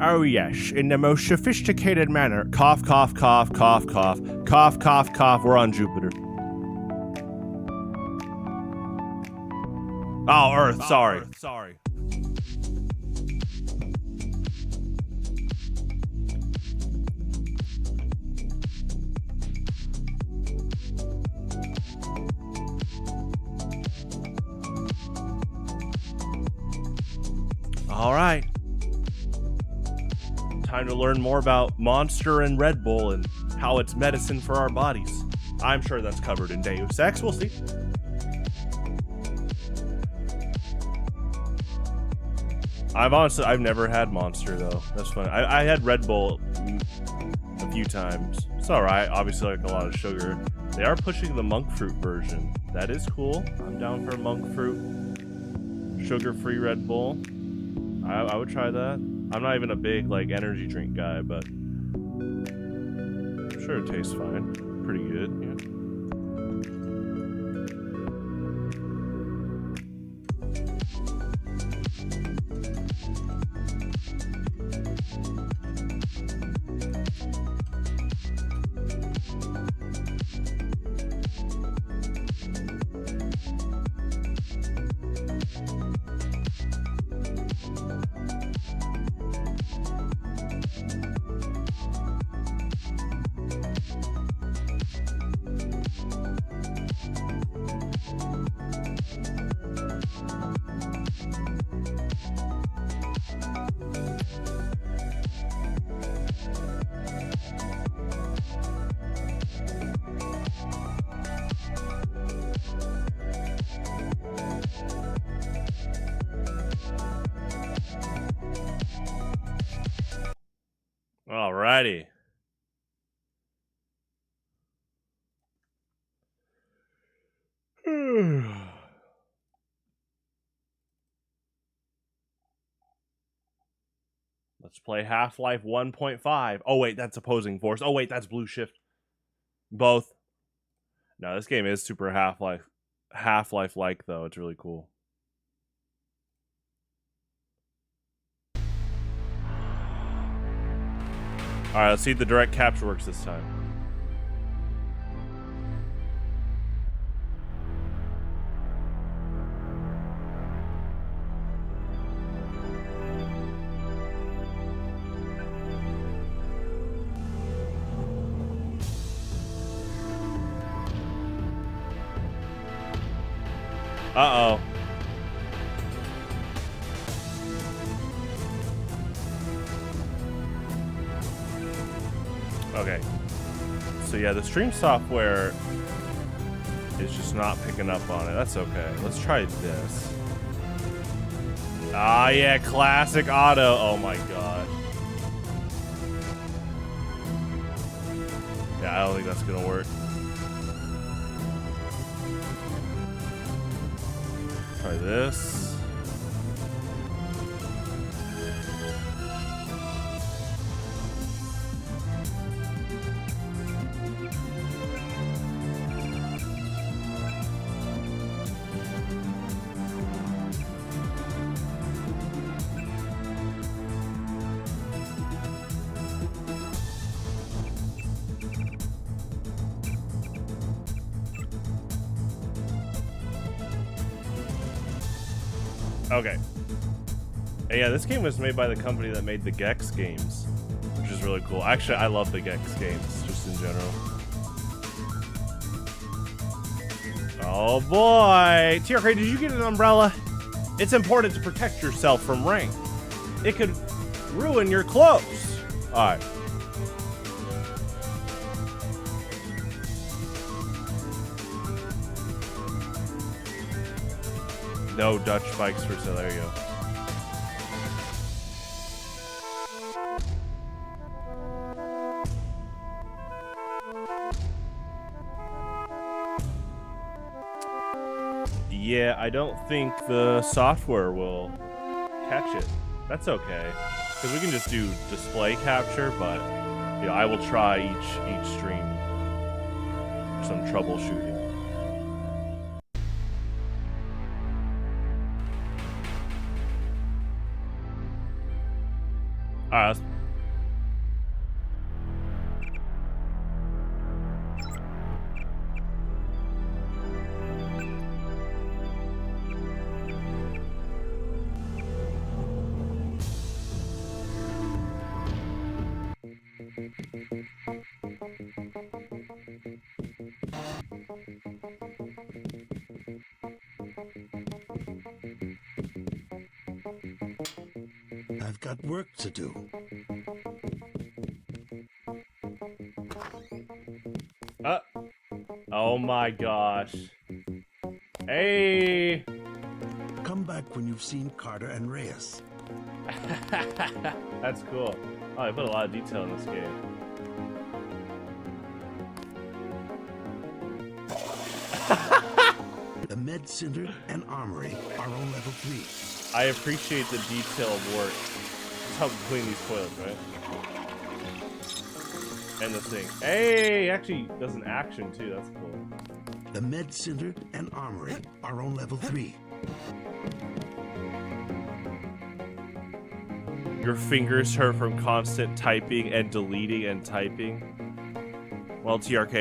Oh yes, in the most sophisticated manner. Cough, cough, cough, cough, cough, cough, cough, cough. We're on Jupiter. Oh, Earth. Sorry. All right. Time to learn more about Monster and Red Bull and how it's medicine for our bodies. I'm sure that's covered in Deus Ex. We'll see. I've never had Monster though. That's funny. I had Red Bull a few times. It's all right. Obviously, like a lot of sugar. They are pushing the monk fruit version. That is cool. I'm down for a monk fruit, sugar-free Red Bull. I would try that. I'm not even a big like energy drink guy, but I'm sure it tastes fine. Pretty good. Yeah. Alrighty. Let's play Half-Life 1.5. Oh wait, that's Opposing Force. Oh wait, that's Blue Shift. Both. No, this game is super Half-Life like though. It's really cool. Alright, let's see if the direct capture works this time. Uh-oh. Okay. So yeah, the stream software is just not picking up on it. That's okay. Let's try this. Ah, yeah, classic auto. Oh my god. Yeah, I don't think that's gonna work. Try this. Okay. Hey, yeah, this game was made by the company that made the Gex games, which is really cool. Actually, I love the Gex games, just in general. Oh boy! TRK, did you get an umbrella? It's important to protect yourself from rain. It could ruin your clothes. Alright. No Dutch bikes for sale. There you go. Yeah, I don't think the software will catch it. That's okay, because we can just do display capture. But you know, I will try each stream for some troubleshooting. Alright, I've got work to do. oh my gosh. Hey! Come back when you've seen Carter and Reyes. That's cool. Oh, I put a lot of detail in this game. The Med Center and Armory are on level 3. I appreciate the detail of work. Just help clean these toilets, right? And the thing. Hey, actually does an action too. That's cool. The Med Center and Armory are on level 3. Your fingers hurt from constant typing and deleting and typing. Well, TRK,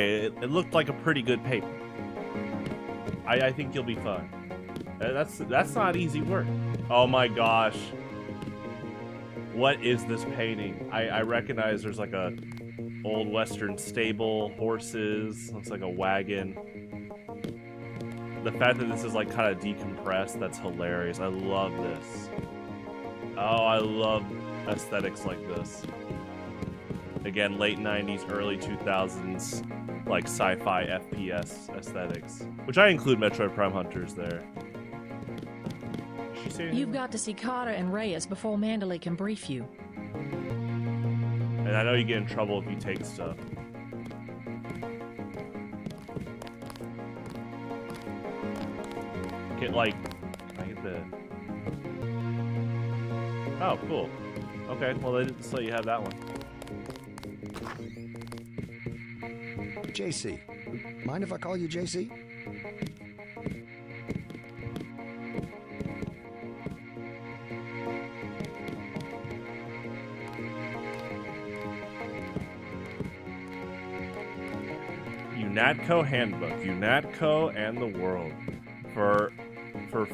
it looked like a pretty good paper. I think you'll be fine. That's not easy work. Oh my gosh. What is this painting? I recognize there's like a old western stable, horses, looks like a wagon. The fact that this is like kind of decompressed, that's hilarious. I love this. Oh, I love aesthetics like this. Again, late 90s, early 2000s, like sci-fi FPS aesthetics. Which I include Metroid Prime Hunters there. She say You've got to see Carter and Reyes before Mandalay can brief you. And I know you get in trouble if you take stuff. Get like, I get the... Oh, cool. Okay, well they didn't let you have that one. JC. Mind if I call you JC? UNATCO Handbook. UNATCO and the world. For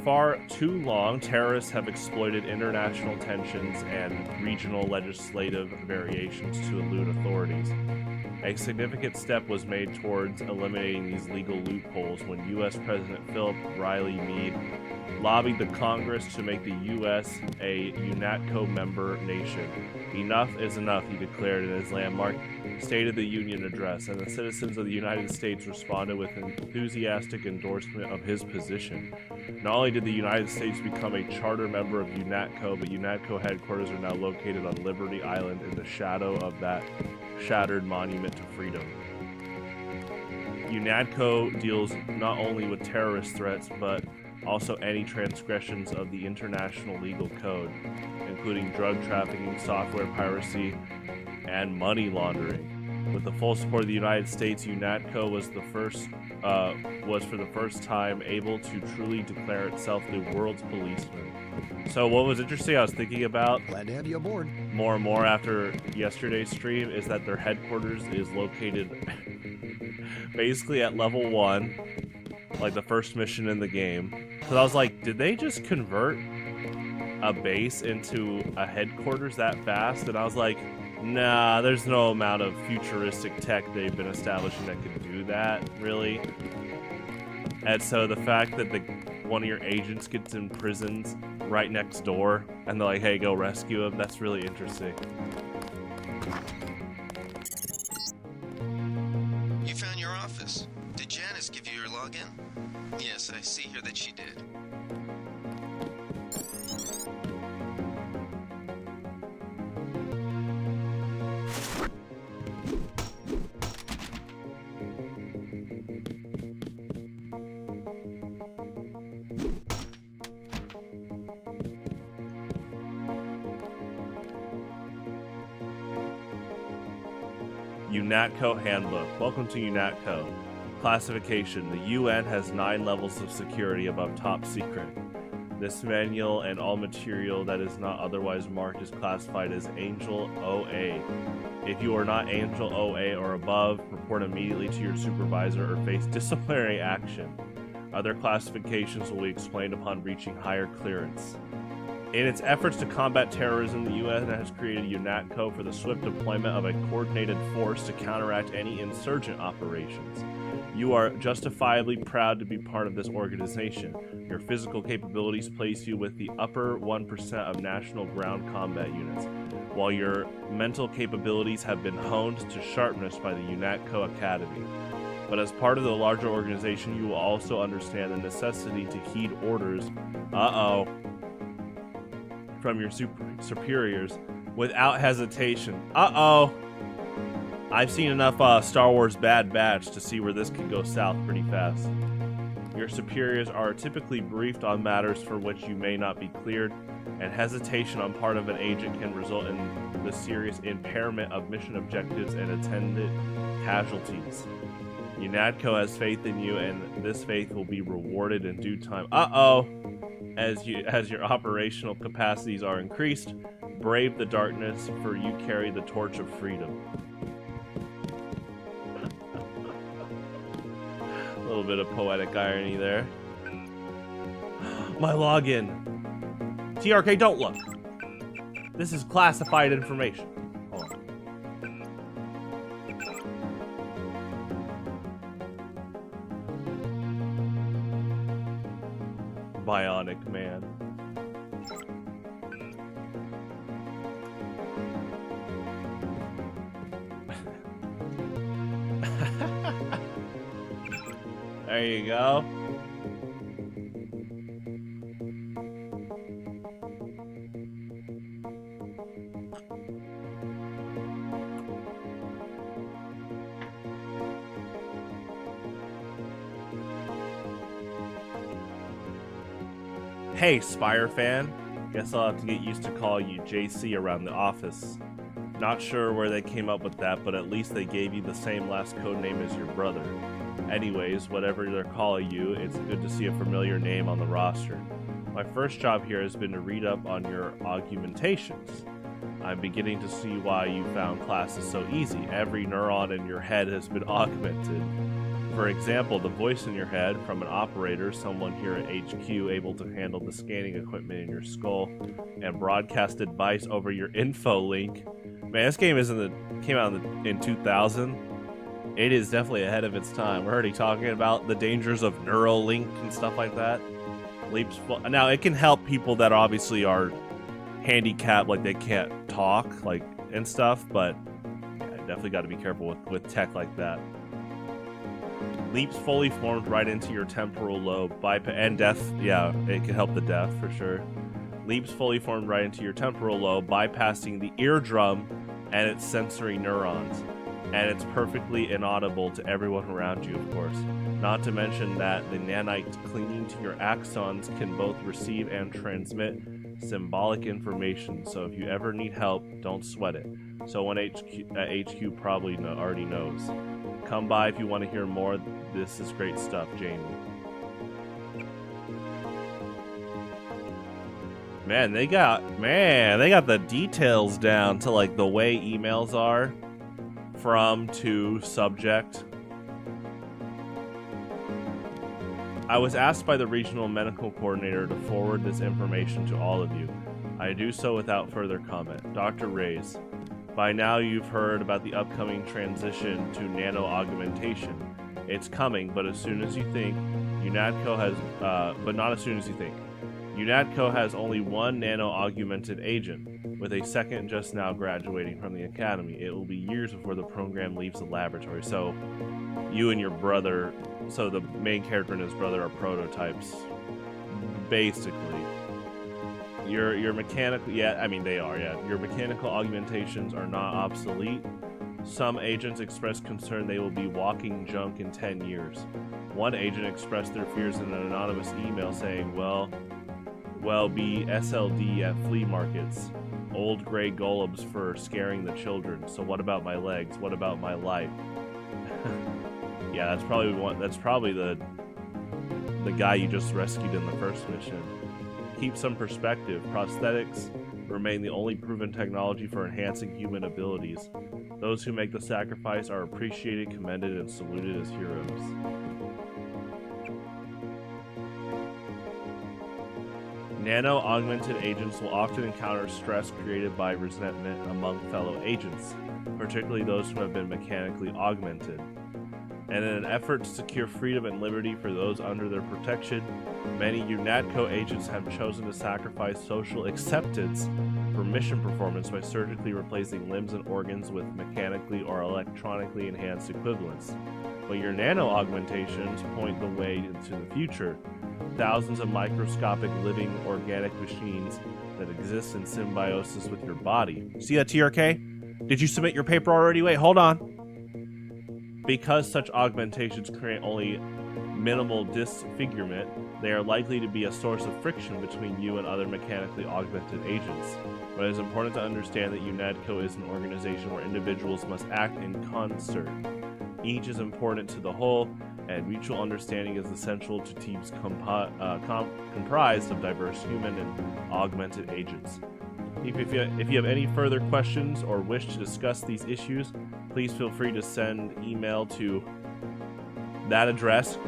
far too long, terrorists have exploited international tensions and regional legislative variations to elude authorities. A significant step was made towards eliminating these legal loopholes when U.S. President Philip Riley Meade lobbied the Congress to make the U.S. a UNATCO member nation. Enough is enough, he declared in his landmark State of the Union address, and the citizens of the United States responded with enthusiastic endorsement of his position. Not only did the United States become a charter member of UNATCO, but UNATCO headquarters are now located on Liberty Island in the shadow of that shattered monument to freedom. UNATCO deals not only with terrorist threats, but also any transgressions of the international legal code, including drug trafficking, software piracy, and money laundering. With the full support of the United States, UNATCO was for the first time able to truly declare itself the world's policeman. So what was interesting, I was thinking about Glad to have you aboard. more and more after yesterday's stream, is that their headquarters is located basically at level 1, like the first mission in the game. Because I was like, did they just convert a base into a headquarters that fast? And I was like, nah, there's no amount of futuristic tech they've been establishing that could do that, really. And so the fact that one of your agents gets imprisoned right next door, and they're like, hey, go rescue him, that's really interesting. You found your office. Did Janice give you your login? Yes, I see here that she did. UNATCO Handbook. Welcome to UNATCO. Classification. The UN has 9 levels of security above top secret. This manual and all material that is not otherwise marked is classified as Angel OA. If you are not Angel OA or above, report immediately to your supervisor or face disciplinary action. Other classifications will be explained upon reaching higher clearance. In its efforts to combat terrorism, the UN has created UNATCO for the swift deployment of a coordinated force to counteract any insurgent operations. You are justifiably proud to be part of this organization. Your physical capabilities place you with the upper 1% of national ground combat units, while your mental capabilities have been honed to sharpness by the UNATCO Academy. But as part of the larger organization, you will also understand the necessity to heed orders from your superiors without hesitation. I've seen enough Star Wars Bad Batch to see where this could go south pretty fast. Your superiors are typically briefed on matters for which you may not be cleared, and hesitation on part of an agent can result in the serious impairment of mission objectives and attendant casualties. UNATCO has faith in you, and this faith will be rewarded in due time. As your operational capacities are increased, brave the darkness, for you carry the torch of freedom. A little bit of poetic irony there. My login. TRK, don't look. This is classified information. Hold on. Bionic Man. There you go. Hey, Spire fan. Guess I'll have to get used to call you JC around the office. Not sure where they came up with that, but at least they gave you the same last code name as your brother. Anyways, whatever they're calling you, it's good to see a familiar name on the roster. My first job here has been to read up on your augmentations. I'm beginning to see why you found classes so easy. Every neuron in your head has been augmented. For example, the voice in your head from an operator, someone here at HQ able to handle the scanning equipment in your skull, and broadcast advice over your info link. Man, this game came out in 2000. It is definitely ahead of its time. We're already talking about the dangers of Neuralink and stuff like that. Now, it can help people that obviously are handicapped, like they can't talk, like and stuff. But yeah, definitely got to be careful with tech like that. Leaps fully formed right into your temporal lobe, and deaf. Yeah, it can help the deaf for sure. Leaps fully formed right into your temporal lobe, bypassing the eardrum and its sensory neurons. And it's perfectly inaudible to everyone around you, of course. Not to mention that the nanites clinging to your axons can both receive and transmit symbolic information, so if you ever need help, don't sweat it. Someone at HQ probably already knows. Come by if you want to hear more. This is great stuff, Jamie. Man, they got the details down to like the way emails are. From to subject. I was asked by the regional medical coordinator to forward this information to all of you. I do so without further comment. Dr. Reyes, by now you've heard about the upcoming transition to nano augmentation. It's coming, but as soon as you think, UNATCO has, but not as soon as you think. UNATCO has only one nano-augmented agent, with a second just now graduating from the academy. It will be years before the program leaves the laboratory. So, you and your brother, so the main character and his brother are prototypes, basically. Your mechanical, yeah, I mean they are, yeah. Your mechanical augmentations are not obsolete. Some agents express concern they will be walking junk in 10 years. One agent expressed their fears in an anonymous email saying, well, be SLD at flea markets. Old gray golems for scaring the children. So what about my legs? What about my life? Yeah, that's probably the guy you just rescued in the first mission. keep some perspective, prosthetics remain the only proven technology for enhancing human abilities. Those who make the sacrifice are appreciated, commended, and saluted as heroes. Nano-augmented agents will often encounter stress created by resentment among fellow agents, particularly those who have been mechanically augmented. And in an effort to secure freedom and liberty for those under their protection, many UNATCO agents have chosen to sacrifice social acceptance for mission performance by surgically replacing limbs and organs with mechanically or electronically enhanced equivalents. But your nano-augmentations point the way into the future. Thousands of microscopic living organic machines that exist in symbiosis with your body. See that, TRK? Did you submit your paper already? Wait, hold on. Because such augmentations create only minimal disfigurement, they are likely to be a source of friction between you and other mechanically augmented agents. But it is important to understand that UNATCO is an organization where individuals must act in concert. Each is important to the whole, and mutual understanding is essential to teams comprised of diverse human and augmented agents. If you have any further questions or wish to discuss these issues, please feel free to send email to that address,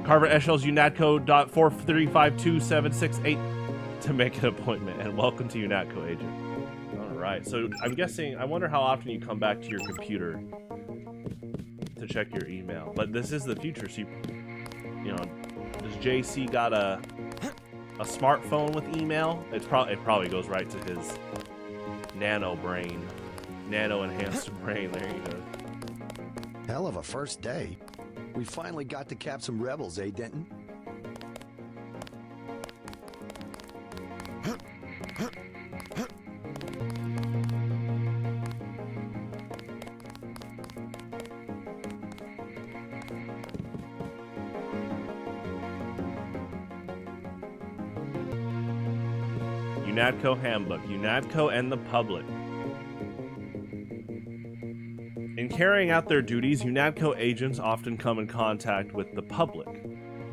carver@unatco.4352768 to make an appointment. And welcome to UNATCO, Agent. All right, so I'm guessing, I wonder how often you come back to your computer to check your email. But this is the future, so you know, does JC got a smartphone with email? It probably goes right to his nano brain, nano enhanced brain. There you go. Hell of a first day. We finally got to cap some rebels, eh, Denton? UNATCO Handbook, UNATCO and the public. In carrying out their duties, UNATCO agents often come in contact with the public.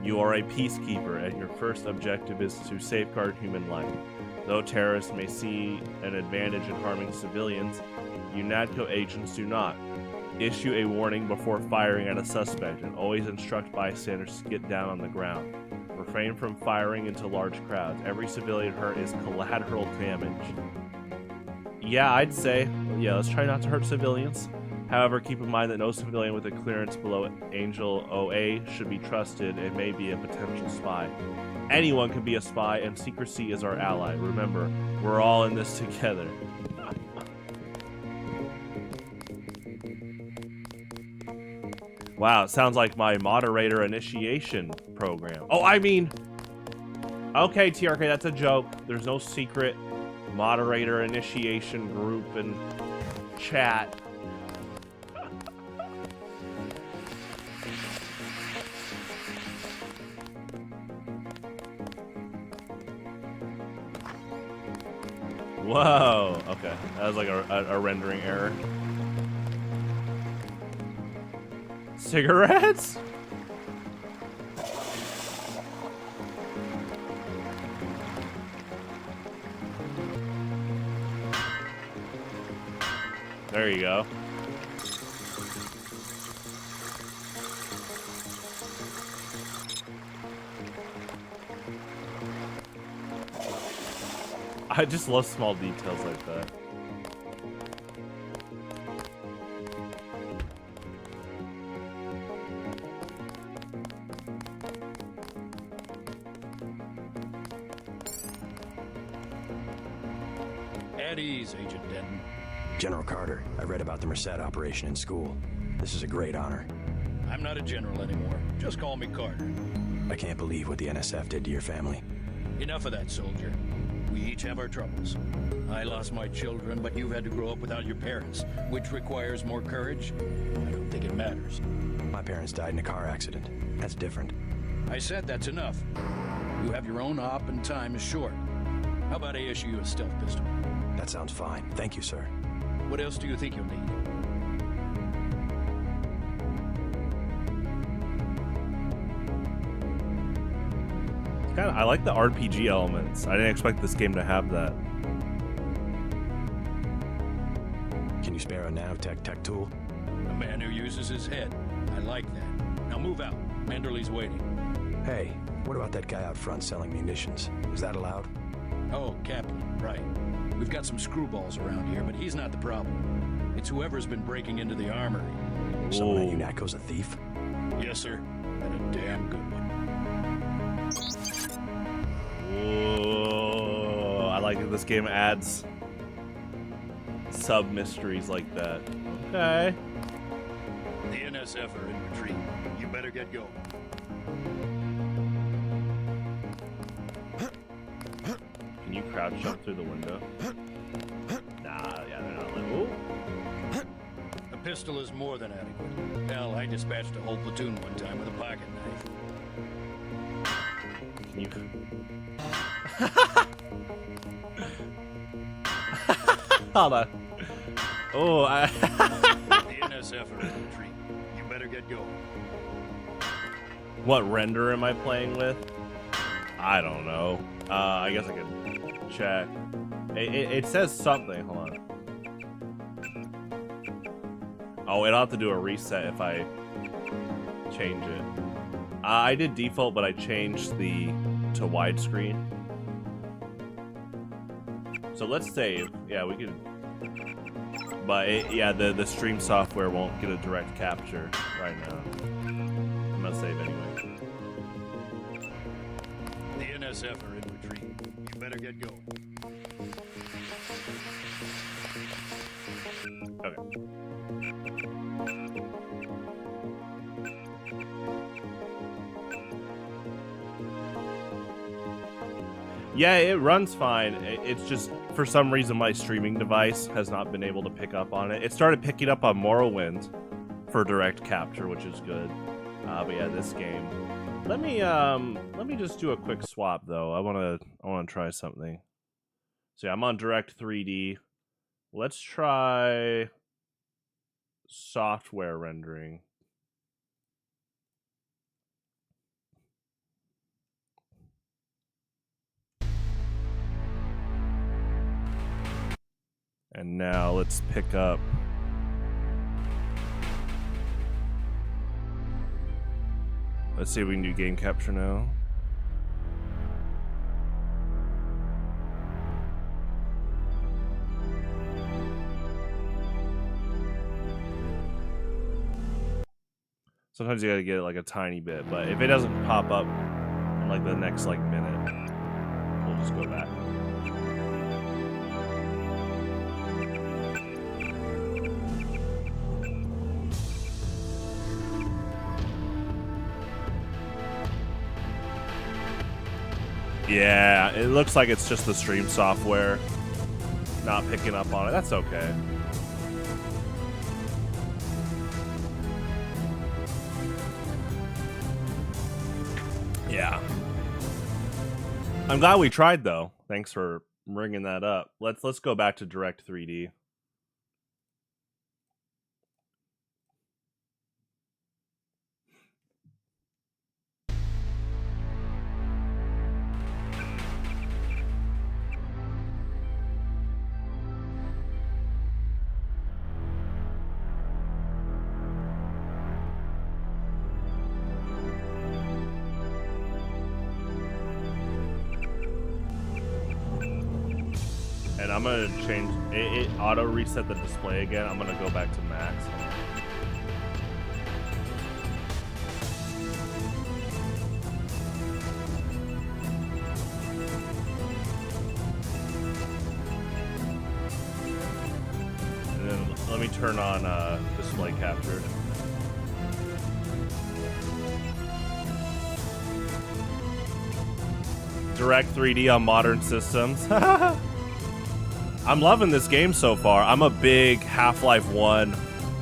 You are a peacekeeper, and your first objective is to safeguard human life. Though terrorists may see an advantage in harming civilians, UNATCO agents do not. Issue a warning before firing at a suspect, and always instruct bystanders to get down on the ground. Refrain from firing into large crowds. Every civilian hurt is collateral damage. Yeah, I'd say, yeah, let's try not to hurt civilians. However, keep in mind that no civilian with a clearance below Angel OA should be trusted and may be a potential spy. Anyone can be a spy, and secrecy is our ally. Remember, we're all in this together. Wow, it sounds like my moderator initiation program. Oh, I mean... Okay, TRK, that's a joke. There's no secret moderator initiation group and chat. Whoa, okay. That was like a rendering error. Cigarettes? There you go. I just love small details like that. At ease, Agent Denton. General Carter, I read about the Merced operation in school. This is a great honor. I'm not a general anymore. Just call me Carter. I can't believe what the NSF did to your family. Enough of that, soldier. We each have our troubles. I lost my children, but you've had to grow up without your parents, which requires more courage. I don't think it matters. My parents died in a car accident. That's different. I said that's enough. You have your own op and time is short. How about I issue you a stealth pistol? That sounds fine. Thank you, sir. What else do you think you'll need? I like the RPG elements. I didn't expect this game to have that. Can you spare a nav tech tool? A man who uses his head. I like that. Now move out. Manderley's waiting. Hey, what about that guy out front selling munitions? Is that allowed? Oh, Captain, right. We've got some screwballs around here, but he's not the problem. It's whoever's been breaking into the armory. Someone at UNATCO's a thief? Yes, sir. And a damn good one. Whoa, I like that this game adds sub-mysteries like that. Okay. The NSF are in retreat. You better get going. Can you crouch jump through the window? Nah, yeah, they're not like, ooh. A pistol is more than adequate. Hell, I dispatched a whole platoon one time with a pocket knife. Can you... Hold on. Oh, The NSF are in retreat. You better get going. What render am I playing with? I don't know. I guess I could check. It says something. Hold on. Oh, it'll have to do a reset if I change it. I did default, but I changed to widescreen. So let's save. Yeah, we could. But yeah, the stream software won't get a direct capture right now. I'm gonna save anyway. The NSF are in retreat. You better get going. Okay. Yeah, it runs fine. It's just, for some reason, my streaming device has not been able to pick up on it. It started picking up on Morrowind for direct capture, which is good. But yeah, this game. Let me just do a quick swap though. I wanna try something. So yeah, I'm on Direct 3D. Let's try software rendering. And now let's pick up. Let's see if we can do game capture now. Sometimes you gotta get it like a tiny bit, but if it doesn't pop up in like the next like minute, we'll just go back. Yeah, it looks like it's just the stream software not picking up on it. That's okay. Yeah. I'm glad we tried though. Thanks for bringing that up. Let's go back to Direct 3D. And I'm gonna change it, auto reset the display again. I'm gonna go back to max. And then let me turn on display capture. Direct 3D on modern systems. I'm loving this game so far. I'm a big Half-Life 1,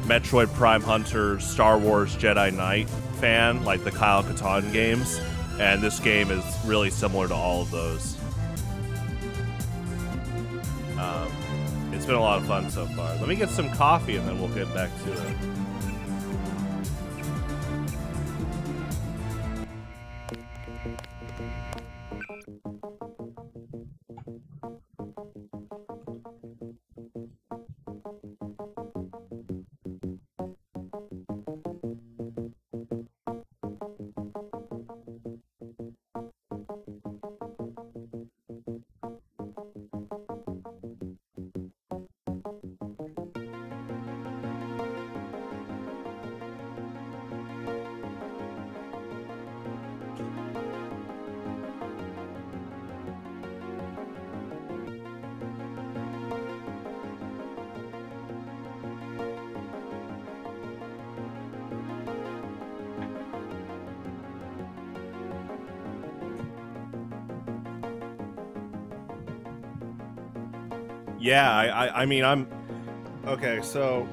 Metroid Prime Hunter, Star Wars Jedi Knight fan, like the Kyle Katarn games, and this game is really similar to all of those. It's been a lot of fun so far. Let me get some coffee and then we'll get back to it. Yeah, I mean, I'm... Okay, so...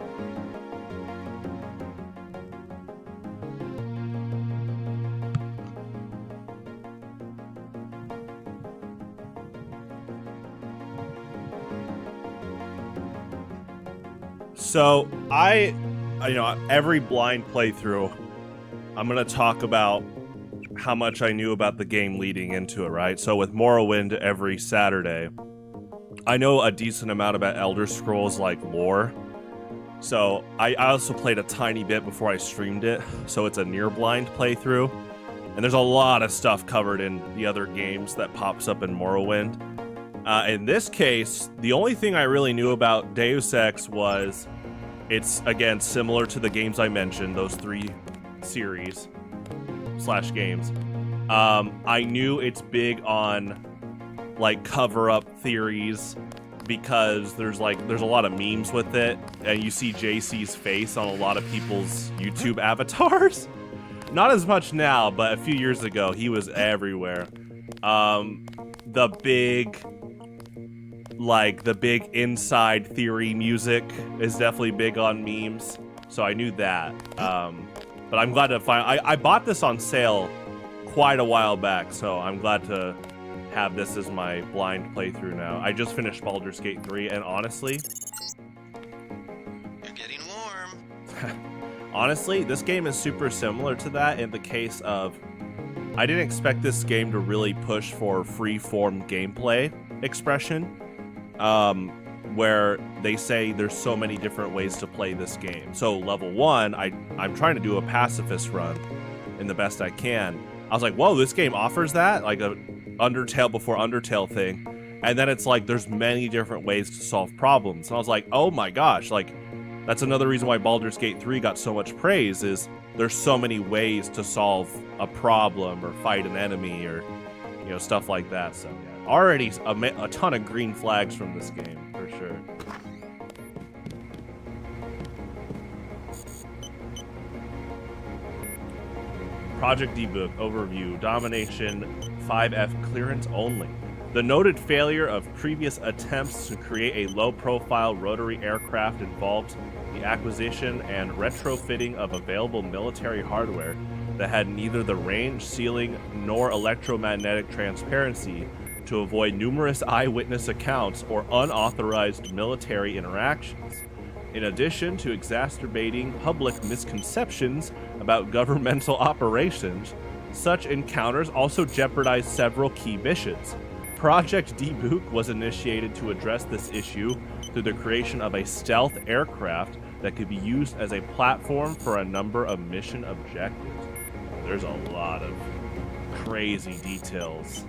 So, you know, every blind playthrough, I'm going to talk about how much I knew about the game leading into it, right? So with Morrowind every Saturday, I know a decent amount about Elder Scrolls like lore. So I also played a tiny bit before I streamed it, so it's a near blind playthrough. And there's a lot of stuff covered in the other games that pops up in Morrowind. In this case, the only thing I really knew about Deus Ex was it's, again, similar to the games I mentioned, those 3 series / games. I knew it's big on like cover-up theories because there's a lot of memes with it, and you see JC's face on a lot of people's YouTube avatars. Not as much now, but a few years ago he was everywhere. The big inside theory music is definitely big on memes, so I knew that. But I'm glad to find... I bought this on sale quite a while back, so I'm glad to have this as my blind playthrough now. I just finished Baldur's Gate 3, and honestly... You're getting warm. Honestly, this game is super similar to that in the case of... I didn't expect this game to really push for free-form gameplay expression. Where they say there's so many different ways to play this game. So level 1, I'm trying to do a pacifist run in the best I can. I was like, whoa, this game offers that? Like a Undertale before Undertale thing. And then it's like there's many different ways to solve problems. And I was like, oh my gosh, like that's another reason why Baldur's Gate 3 got so much praise is there's so many ways to solve a problem or fight an enemy or, you know, stuff like that. So yeah, already a ton of green flags from this game. For sure. Project D-Book overview. Domination 5F clearance only. The noted failure of previous attempts to create a low-profile rotary aircraft involved the acquisition and retrofitting of available military hardware that had neither the range, ceiling, nor electromagnetic transparency to avoid numerous eyewitness accounts or unauthorized military interactions, in addition to exacerbating public misconceptions about governmental operations. Such encounters also jeopardized several key missions. Project D-Book was initiated to address this issue through the creation of a stealth aircraft that could be used as a platform for a number of mission objectives. There's a lot of crazy details.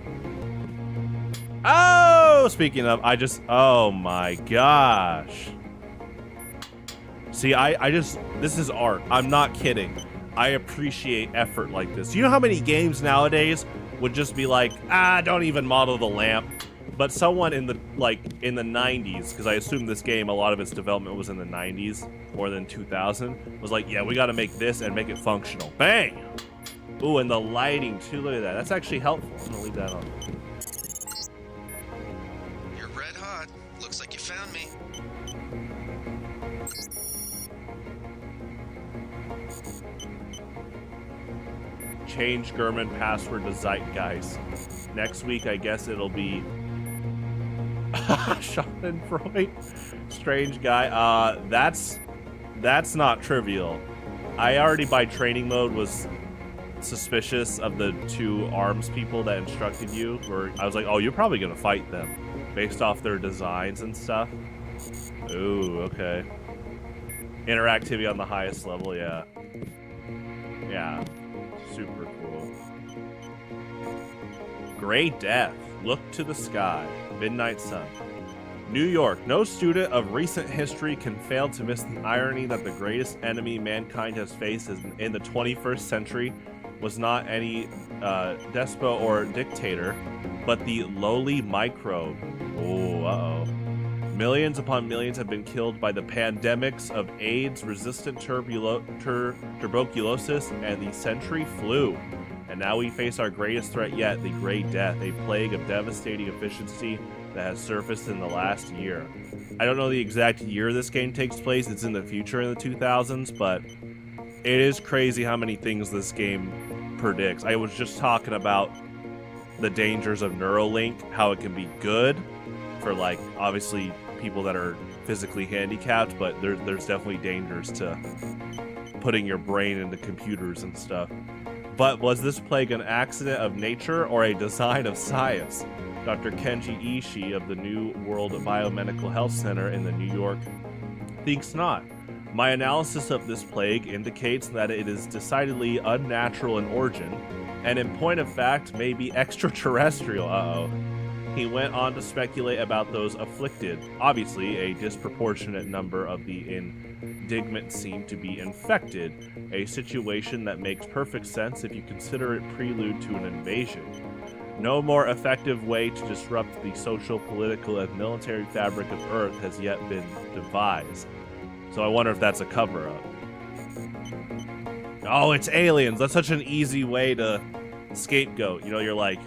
Oh, speaking of, oh my gosh. See, this is art. I'm not kidding. I appreciate effort like this. You know how many games nowadays would just be like, don't even model the lamp. But someone in the 90s, because I assume this game, a lot of its development was in the 90s, more than 2000, was like, yeah, we got to make this and make it functional. Bang! Ooh, and the lighting too, look at that. That's actually helpful. I'm gonna leave that on. You're red hot. Looks like you found me. Change German password to Zeitgeist. Next week, I guess it'll be Schadenfreude. Strange guy. That's not trivial. I already by training mode was suspicious of the 2 arms people that instructed you. Where I was like, oh, you're probably gonna fight them based off their designs and stuff. Ooh, okay. Interactivity on the highest level, yeah. Yeah. Super cool. Gray Death. Look to the sky. Midnight Sun. New York. No student of recent history can fail to miss the irony that the greatest enemy mankind has faced in the 21st century was not any despot or dictator, but the lowly microbe. Oh, uh-oh. Millions upon millions have been killed by the pandemics of AIDS, resistant tuberculosis, and the century flu. And now we face our greatest threat yet, the Gray Death, a plague of devastating efficiency that has surfaced in the last year. I don't know the exact year this game takes place. It's in the future in the 2000s, but it is crazy how many things this game predicts. I was just talking about the dangers of Neuralink, how it can be good for, like, obviously people that are physically handicapped, but there's definitely dangers to putting your brain into computers and stuff. But was this plague an accident of nature or a design of science? Dr. Kenji Ishii of the New World Biomedical Health Center in the New York thinks not. My analysis of this plague indicates that it is decidedly unnatural in origin, and in point of fact may be extraterrestrial. He went on to speculate about those afflicted. Obviously, a disproportionate number of the indigent seem to be infected, a situation that makes perfect sense if you consider it prelude to an invasion. No more effective way to disrupt the social, political, and military fabric of Earth has yet been devised. So I wonder if that's a cover-up. Oh, it's aliens. That's such an easy way to scapegoat. You know, you're like,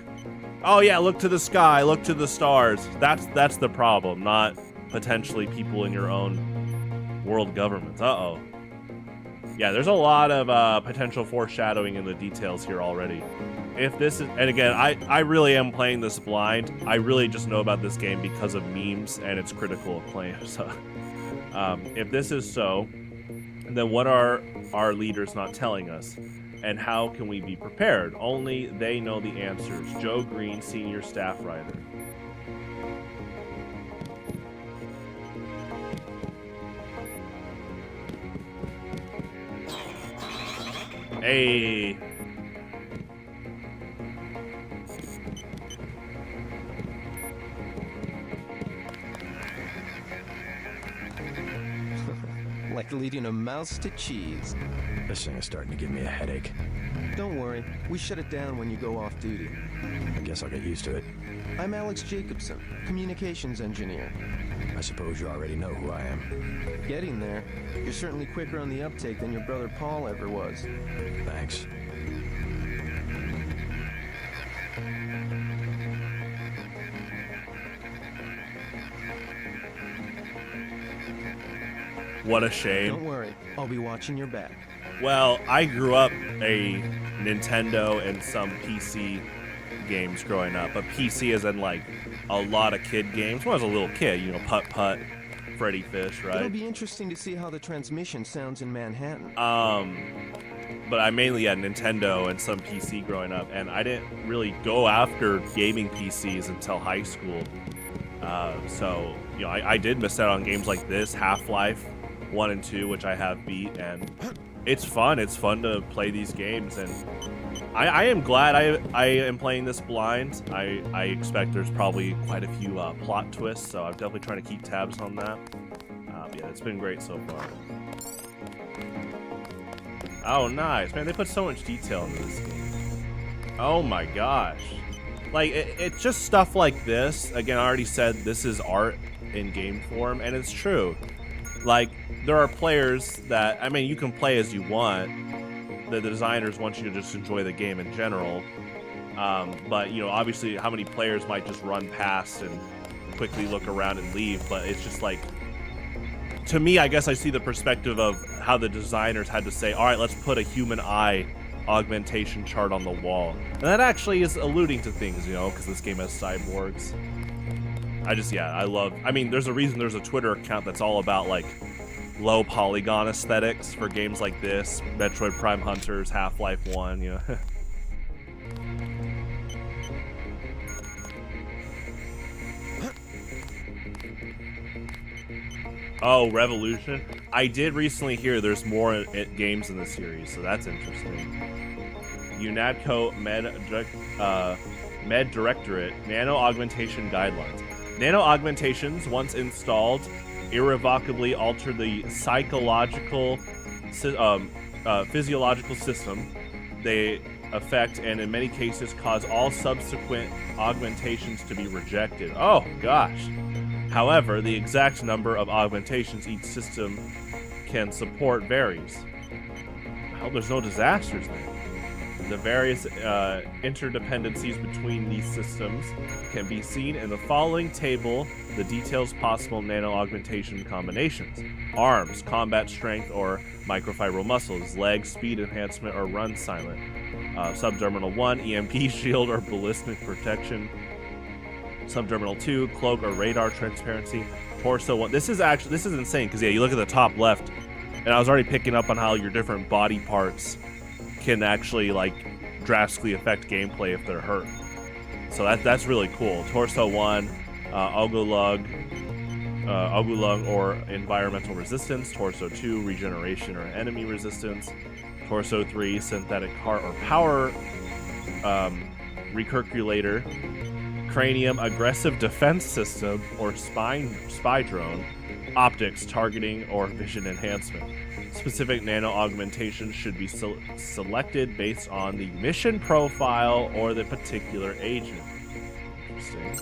oh yeah, look to the sky, look to the stars. That's the problem, not potentially people in your own world governments. Uh-oh. Yeah, there's a lot of potential foreshadowing in the details here already. If this is, and again, I really am playing this blind. I really just know about this game because of memes and its critical acclaim. So, if this is so, then what are our leaders not telling us? And how can we be prepared? Only they know the answers. Joe Green, senior staff writer. Hey. Like leading a mouse to cheese. This thing is starting to give me a headache. Don't worry, we shut it down when you go off duty. I guess I'll get used to it. I'm Alex Jacobson, communications engineer. I suppose you already know who I am. Getting there. You're certainly quicker on the uptake than your brother Paul ever was. Thanks. What a shame. Don't worry, I'll be watching your back. Well, I grew up a Nintendo and some PC games growing up, but PC is in like a lot of kid games. When I was a little kid, you know, Putt Putt, Freddy Fish, right? It'll be interesting to see how the transmission sounds in Manhattan. But I mainly had Nintendo and some PC growing up, and I didn't really go after gaming PCs until high school. So, you know, I did miss out on games like this, Half-Life 1 and 2, which I have beat, and it's fun. It's fun to play these games, and I am glad I am playing this blind. I expect there's probably quite a few plot twists, so I'm definitely trying to keep tabs on that. Yeah, it's been great so far. Oh, nice. Man, they put so much detail into this game. Oh my gosh. Like, it's just stuff like this. Again, I already said this is art in game form, and it's true. Like, there are players that, I mean, you can play as you want. The designers want you to just enjoy the game in general. But, you know, obviously how many players might just run past and quickly look around and leave, but it's just like, to me, I guess I see the perspective of how the designers had to say, all right, let's put a human eye augmentation chart on the wall. And that actually is alluding to things, you know, because this game has cyborgs. I mean, there's a reason there's a Twitter account that's all about, like, low polygon aesthetics for games like this, Metroid Prime Hunters, Half-Life 1, you know. Oh, Revolution. I did recently hear there's more games in the series, so that's interesting. UNADCO Med Directorate Nano Augmentation Guidelines. Nano augmentations, once installed, irrevocably alter the physiological system they affect, and in many cases cause all subsequent augmentations to be rejected. Oh gosh. However, the exact number of augmentations each system can support varies. I hope there's no disasters then. The various interdependencies between these systems can be seen in the following table. The details possible nano-augmentation combinations. Arms, combat strength or microfibril muscles. Legs, speed enhancement or run silent. Subdermal 1, EMP shield or ballistic protection. Subdermal 2, cloak or radar transparency. Torso 1. This is insane because, yeah, you look at the top left, and I was already picking up on how your different body parts can actually, like, drastically affect gameplay if they're hurt. So that's really cool. Torso 1, Ogulug or environmental resistance. Torso 2, regeneration or enemy resistance. Torso 3, synthetic heart or power recirculator. Cranium, aggressive defense system or spy drone. Optics, targeting or vision enhancement. Specific nano-augmentations should be selected based on the mission profile or the particular agent. Interesting.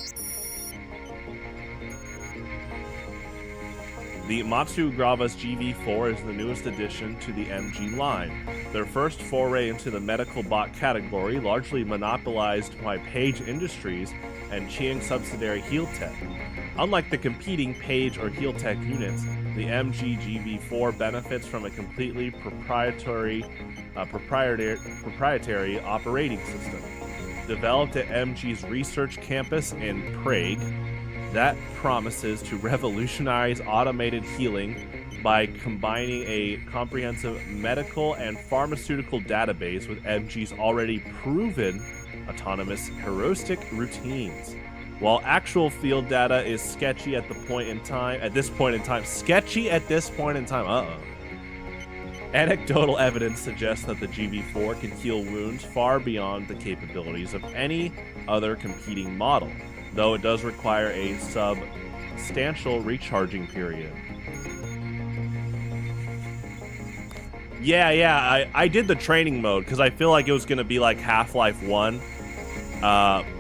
The Matsugava's GV4 is the newest addition to the MG line. Their first foray into the medical bot category, largely monopolized by Page Industries and Chiang subsidiary Healtech. Unlike the competing Page or Healtech units, the MG GV4 benefits from a completely proprietary operating system. Developed at MG's research campus in Prague, that promises to revolutionize automated healing by combining a comprehensive medical and pharmaceutical database with MG's already proven autonomous heuristic routines. While actual field data is sketchy at this point in time, anecdotal evidence suggests that the GV4 can heal wounds far beyond the capabilities of any other competing model, though it does require a substantial recharging period. Yeah, I did the training mode because I feel like it was going to be like Half-Life 1,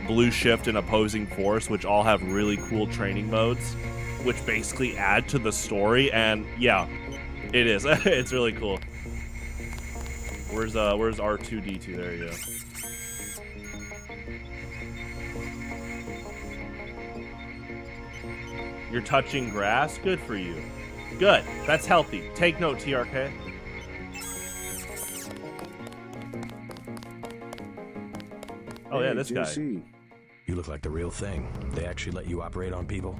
Blue Shift, and Opposing Force, which all have really cool training modes, which basically add to the story, and yeah, it is. It's really cool. Where's R2-D2? There you go. You're touching grass? Good for you. Good. That's healthy. Take note, TRK. Oh, yeah, this guy. JC. You look like the real thing. They actually let you operate on people?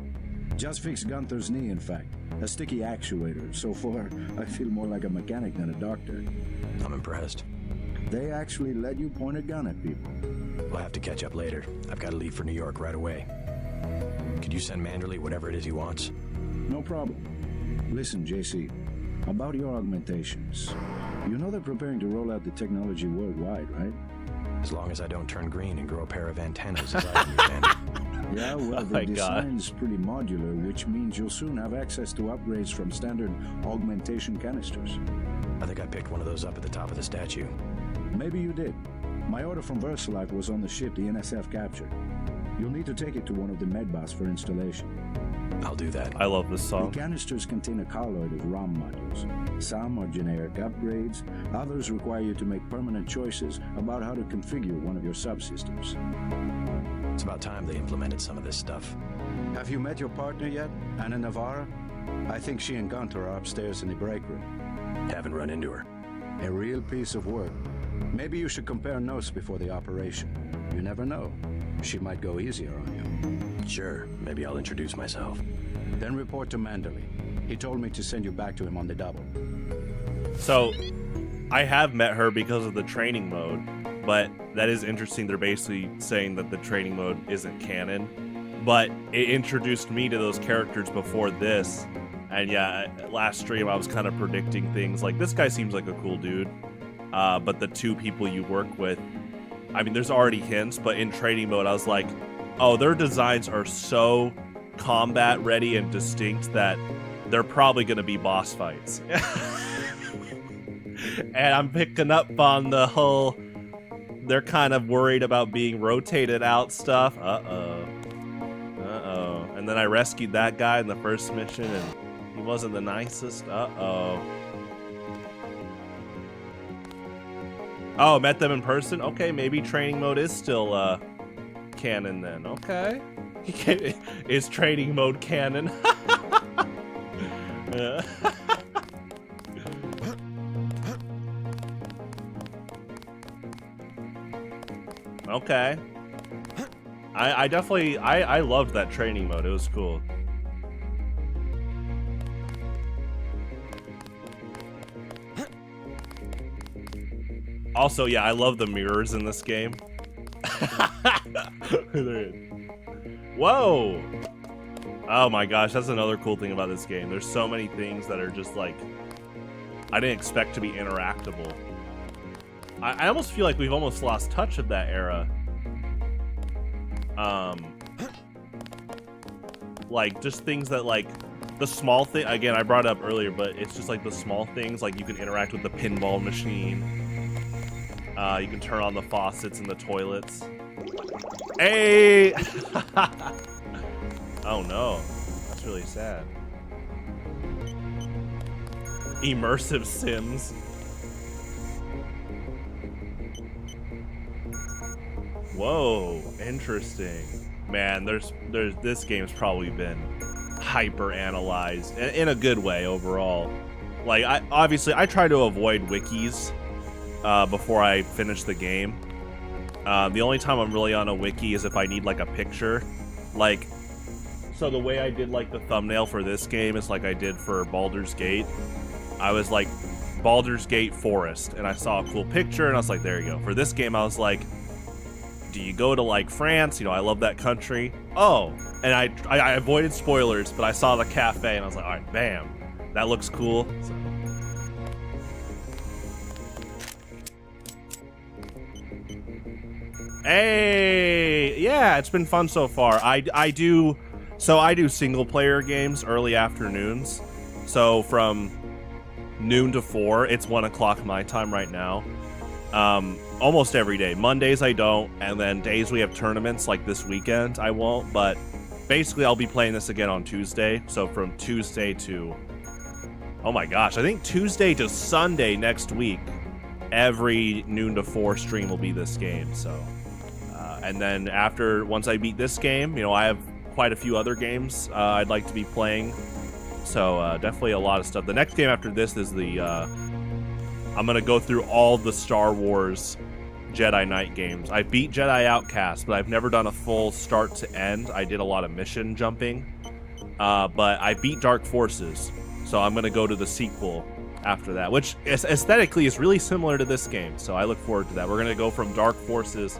Just fixed Gunther's knee, in fact. A sticky actuator. So far, I feel more like a mechanic than a doctor. I'm impressed. They actually let you point a gun at people. We'll have to catch up later. I've got to leave for New York right away. Could you send Manderley whatever it is he wants? No problem. Listen, JC, about your augmentations. You know they're preparing to roll out the technology worldwide, right? As long as I don't turn green and grow a pair of antennas, as I understand it. Yeah, well, the design's pretty modular, which means you'll soon have access to upgrades from standard augmentation canisters. I think I picked one of those up at the top of the statue. Maybe you did. My order from VersaLife was on the ship the NSF captured. You'll need to take it to one of the medbots for installation. I'll do that. I love this song. The canisters contain a colloid of ROM modules. Some are generic upgrades, others require you to make permanent choices about how to configure one of your subsystems. It's about time they implemented some of this stuff. Have you met your partner yet, Anna Navarra? I think she and Gunther are upstairs in the break room. Haven't run into her. A real piece of work. Maybe you should compare notes before the operation. You never know. She might go easier on you. Sure, maybe I'll introduce myself. Then report to Manderley. He told me to send you back to him on the double. So, I have met her because of the training mode, but that is interesting. They're basically saying that the training mode isn't canon, but it introduced me to those characters before this. And yeah, last stream I was kind of predicting things like, this guy seems like a cool dude, but the two people you work with, I mean, there's already hints, but in training mode I was like, oh, their designs are so combat ready and distinct that they're probably going to be boss fights. And I'm picking up on the whole, they're kind of worried about being rotated out stuff. Uh-oh. And then I rescued that guy in the first mission and he wasn't the nicest. Uh-oh. Oh, met them in person? Okay, maybe training mode is still canon then. Okay. Is training mode canon? Yeah. Okay. I definitely I loved that training mode. It was cool. Also, yeah, I love the mirrors in this game. Whoa! Oh my gosh, that's another cool thing about this game. There's so many things that are just like I didn't expect to be interactable. I almost feel like we've almost lost touch of that era. Like just things that like the small thing. Again, I brought it up earlier, but it's just like the small things. Like you can interact with the pinball machine. You can turn on the faucets in the toilets. Hey! Oh no, that's really sad. Immersive Sims. Whoa, interesting. Man, this game's probably been hyper analyzed in a good way overall. Like obviously I try to avoid wikis before I finish the game. The only time I'm really on a wiki is if I need like a picture. Like, so the way I did like the thumbnail for this game is like I did for Baldur's Gate. I was like Baldur's Gate Forest, and I saw a cool picture, and I was like, there you go. For this game, I was like, do you go to like France? You know, I love that country. Oh, and I avoided spoilers, but I saw the cafe, and I was like, all right, bam, that looks cool. So. Hey, yeah, it's been fun so far. I do single player games early afternoons. So from noon to 4, it's 1 o'clock my time right now. Almost every day. Mondays I don't, and then days we have tournaments like this weekend I won't, but basically I'll be playing this again on Tuesday. So from Tuesday to, oh my gosh, I think Tuesday to Sunday next week, every noon to 4 stream will be this game. So and then once I beat this game, you know, I have quite a few other games I'd like to be playing. So definitely a lot of stuff. The next game after this is the I'm gonna go through all the Star Wars Jedi Knight games. I beat Jedi Outcast, but I've never done a full start to end. I did a lot of mission jumping, but I beat Dark Forces, so I'm gonna go to the sequel after that, which aesthetically is really similar to this game. So I look forward to that. We're gonna go from Dark Forces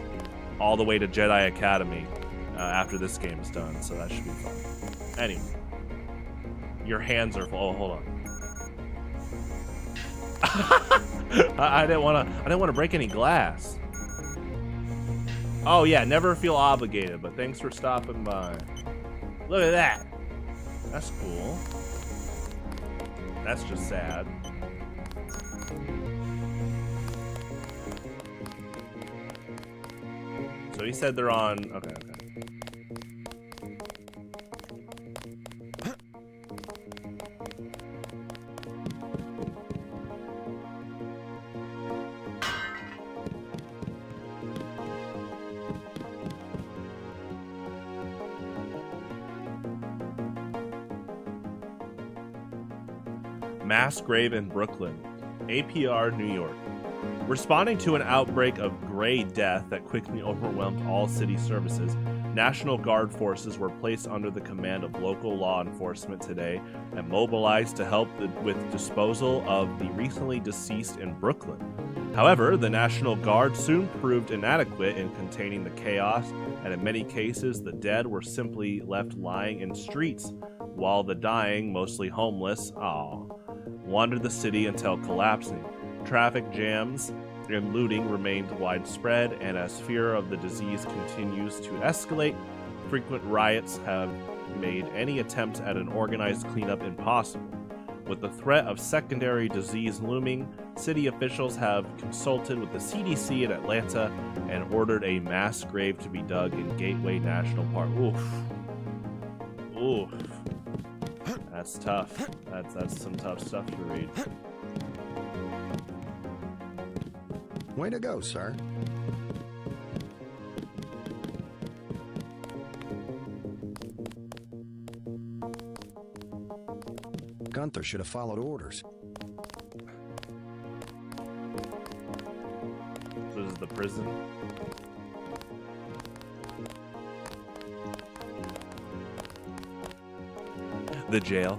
all the way to Jedi Academy after this game is done. So that should be fun. Anyway, your hands are full. Oh, hold on. I didn't want to break any glass. Oh yeah, never feel obligated, but thanks for stopping by. Look at that. That's cool. That's just sad. So he said they're on. Okay. Mass grave in Brooklyn, APR, New York. Responding to an outbreak of gray death that quickly overwhelmed all city services, National Guard forces were placed under the command of local law enforcement today and mobilized to help with disposal of the recently deceased in Brooklyn. However, the National Guard soon proved inadequate in containing the chaos, and in many cases, the dead were simply left lying in streets, while the dying, mostly homeless, wandered the city until collapsing. Traffic jams and looting remained widespread, and as fear of the disease continues to escalate, frequent riots have made any attempt at an organized cleanup impossible. With the threat of secondary disease looming, city officials have consulted with the CDC in Atlanta and ordered a mass grave to be dug in Gateway National Park. Oof. That's tough. That's some tough stuff to read. Way to go, sir. Gunther should have followed orders. So this is the prison. The jail.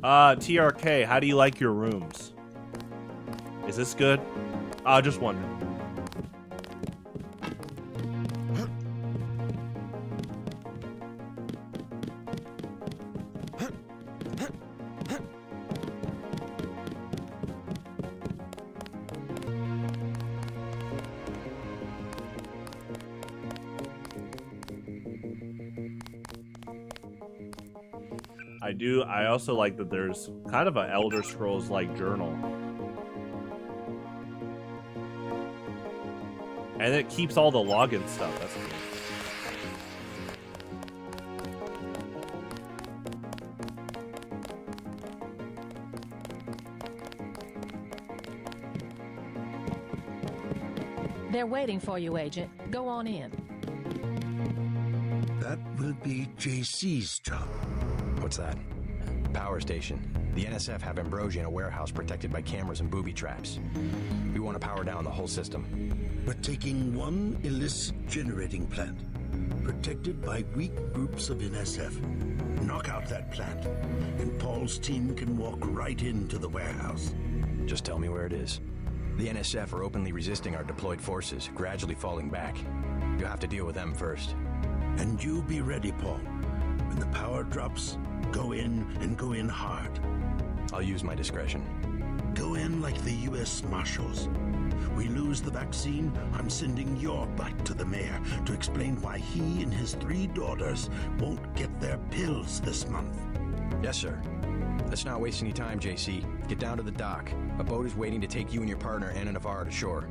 TRK, how do you like your rooms? Is this good? Just wondering. I also like that there's kind of an Elder Scrolls like journal. And it keeps all the login stuff. That's cool. They're waiting for you, Agent. Go on in. That will be JC's job. What's that? Power station. The NSF have Ambrosia in a warehouse protected by cameras and booby traps. We want to power down the whole system. We're taking one illicit generating plant, protected by weak groups of NSF. Knock out that plant, and Paul's team can walk right into the warehouse. Just tell me where it is. The NSF are openly resisting our deployed forces, gradually falling back. You'll have to deal with them first. And you be ready, Paul. When the power drops, go in and go in hard. I'll use my discretion. Go in like the U.S. Marshals. We lose the vaccine, I'm sending your butt to the mayor to explain why he and his 3 daughters won't get their pills this month. Yes, sir. Let's not waste any time, JC. Get down to the dock. A boat is waiting to take you and your partner, Anna Navarre, to shore.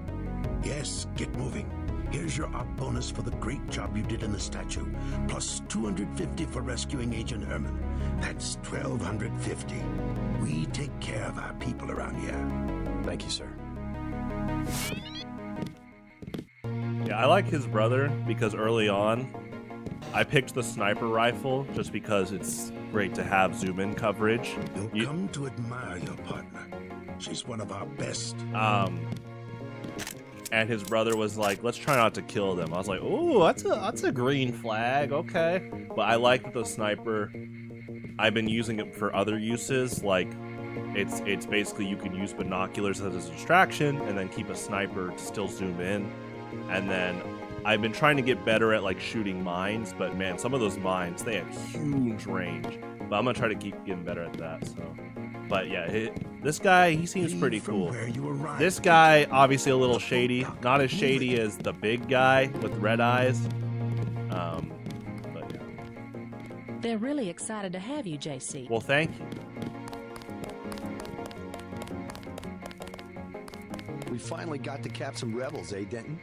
Yes, get moving. Here's your op bonus for the great job you did in the statue, plus 250 for rescuing Agent Herman. That's 1,250. We take care of our people around here. Thank you, sir. Yeah, I like his brother because early on, I picked the sniper rifle just because it's great to have zoom-in coverage. You'll come to admire your partner. She's one of our best. And his brother was like, let's try not to kill them. I was like, ooh, that's a green flag, okay. But I like the sniper. I've been using it for other uses, like it's basically you can use binoculars as a distraction and then keep a sniper to still zoom in. And then I've been trying to get better at like shooting mines, but man, some of those mines, they have huge range. But I'm gonna try to keep getting better at that, so. But yeah, this guy, he seems pretty cool. This guy, obviously a little shady. Not as shady as the big guy with red eyes. But yeah. They're really excited to have you, JC. Well, thank you. We finally got to cap some rebels, eh, Denton?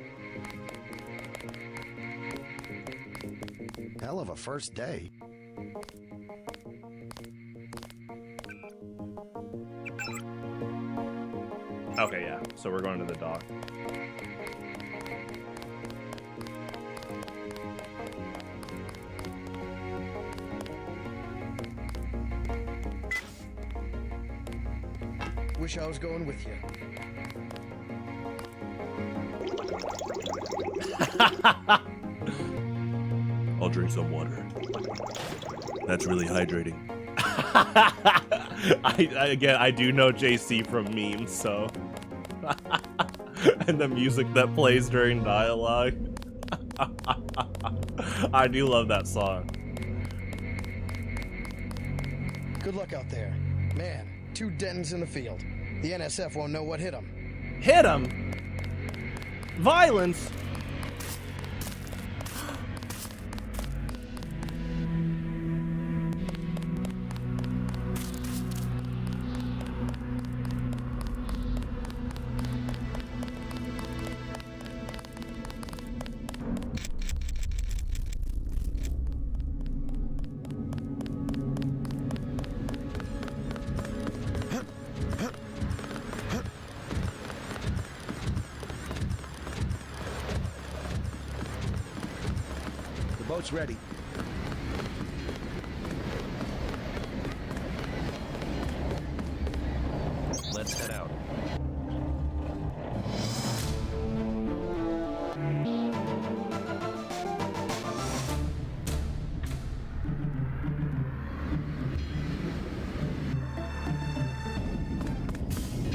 Hell of a first day. Okay, yeah. So we're going to the dock. Wish I was going with you. I'll drink some water. That's really hydrating. I do know JC from memes, so. And the music that plays during dialogue. I do love that song. Good luck out there. Man, 2 Dentons in the field. The NSF won't know what hit them. Hit him? Violence? Boat's ready. Let's head out.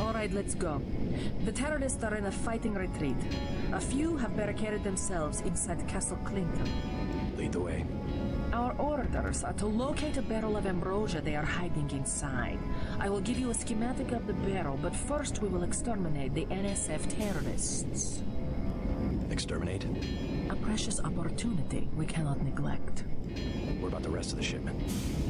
All right, let's go. The terrorists are in a fighting retreat. A few have barricaded themselves inside Castle Clinton. Lead the way. Our orders are to locate a barrel of ambrosia they are hiding inside. I will give you a schematic of the barrel, but first we will exterminate the NSF terrorists. Exterminate? A precious opportunity we cannot neglect. What about the rest of the shipment?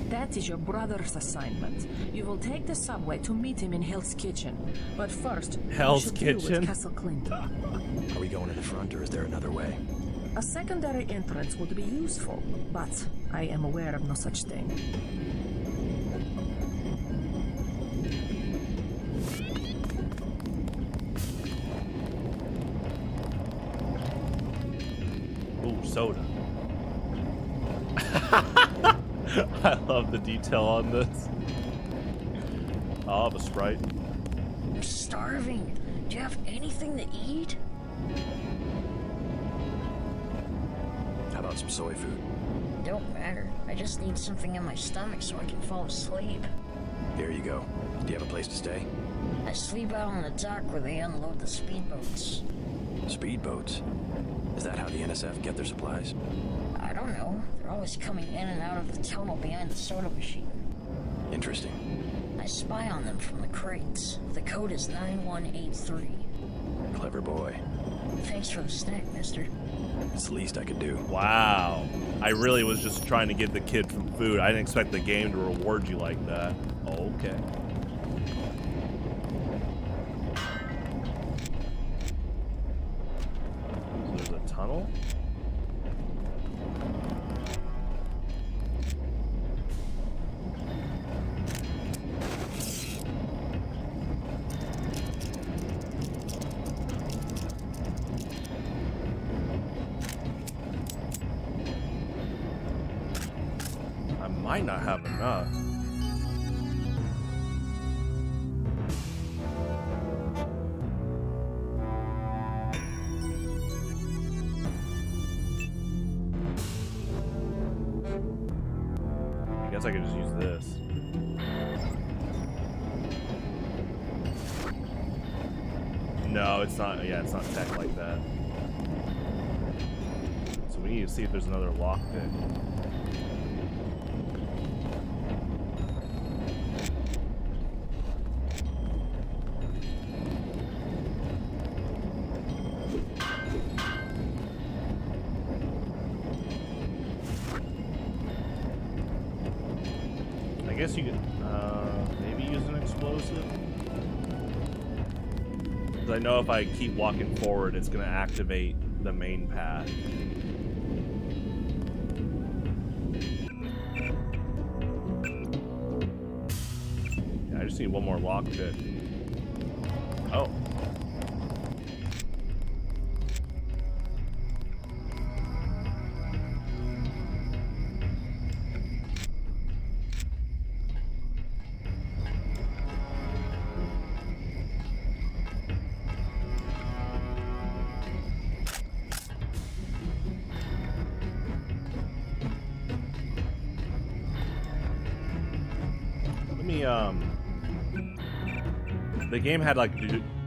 That is your brother's assignment. You will take the subway to meet him in Hell's Kitchen. But first, Hell's we should deal Kitchen? with Castle Clinton. Are we going to the front, or is there another way? A secondary entrance would be useful, but I am aware of no such thing. Ooh, soda. I love the detail on this. I'll have a Sprite. I'm starving. Do you have anything to eat? How about some soy food? Don't matter. I just need something in my stomach so I can fall asleep. Here you go. Do you have a place to stay? I sleep out on the dock where they unload the speedboats. Speedboats? Is that how the NSF get their supplies? I don't know. They're always coming in and out of the tunnel behind the soda machine. Interesting. I spy on them from the crates. The code is 9183. Clever boy. Thanks for the snack, mister. It's the least I could do. Wow. I really was just trying to give the kid some food. I didn't expect the game to reward you like that. Okay. So there's a tunnel? Might not have enough. I guess I could just use this. No, it's not. Yeah, it's not tech like that. So we need to see if there's another lockpick. I guess you could maybe use an explosive. Because I know if I keep walking forward, it's going to activate the main path. Yeah, I just need one more lockpick. Oh. The game had like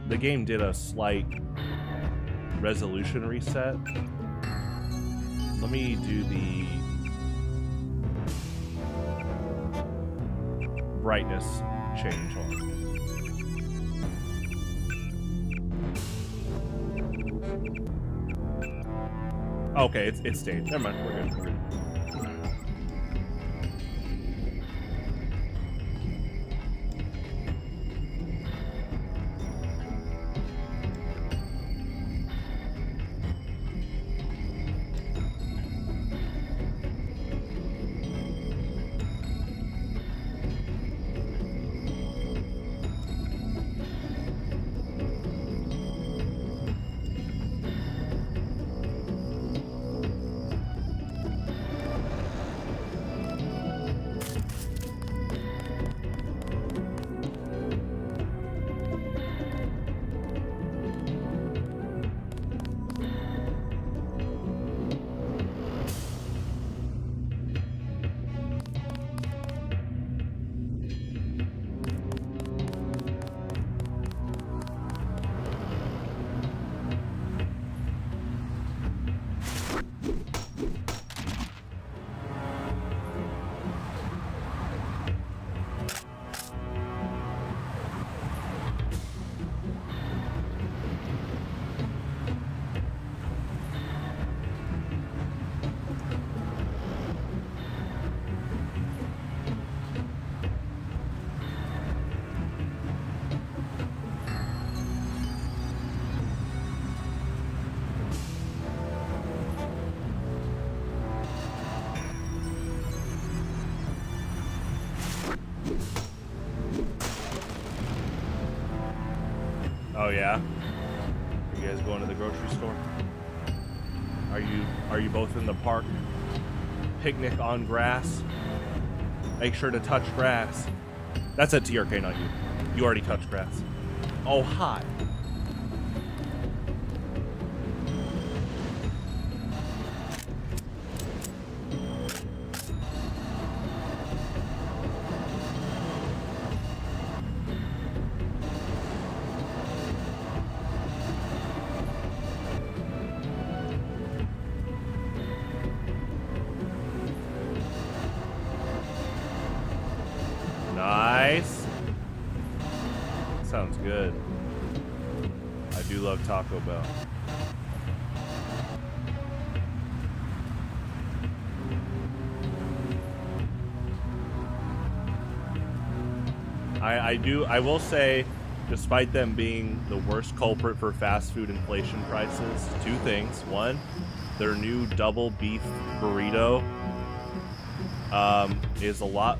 the game did a slight resolution reset. Let me do the brightness change on. Okay, it stayed. Never mind, we're good. We're good. yeah? Are you guys going to the grocery store? Are you both in the park? Picnic on grass? Make sure to touch grass. That's at TRK, not you. You already touched grass. Oh, hi. Nice. Sounds good. I do love Taco Bell. I will say, despite them being the worst culprit for fast food inflation prices, two things. One, their new double beef burrito is a lot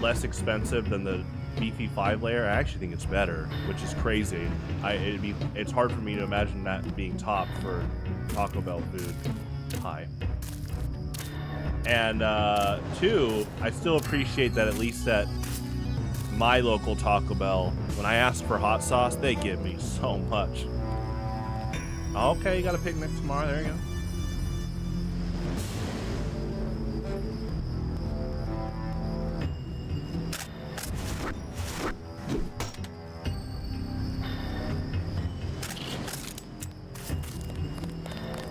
less expensive than the beefy 5-layer. I actually think it's better, which is crazy. It's hard for me to imagine that being top for Taco Bell food. Hi. And two, I still appreciate that at least at my local Taco Bell, when I ask for hot sauce, they give me so much. Okay, you got a picnic tomorrow. There you go.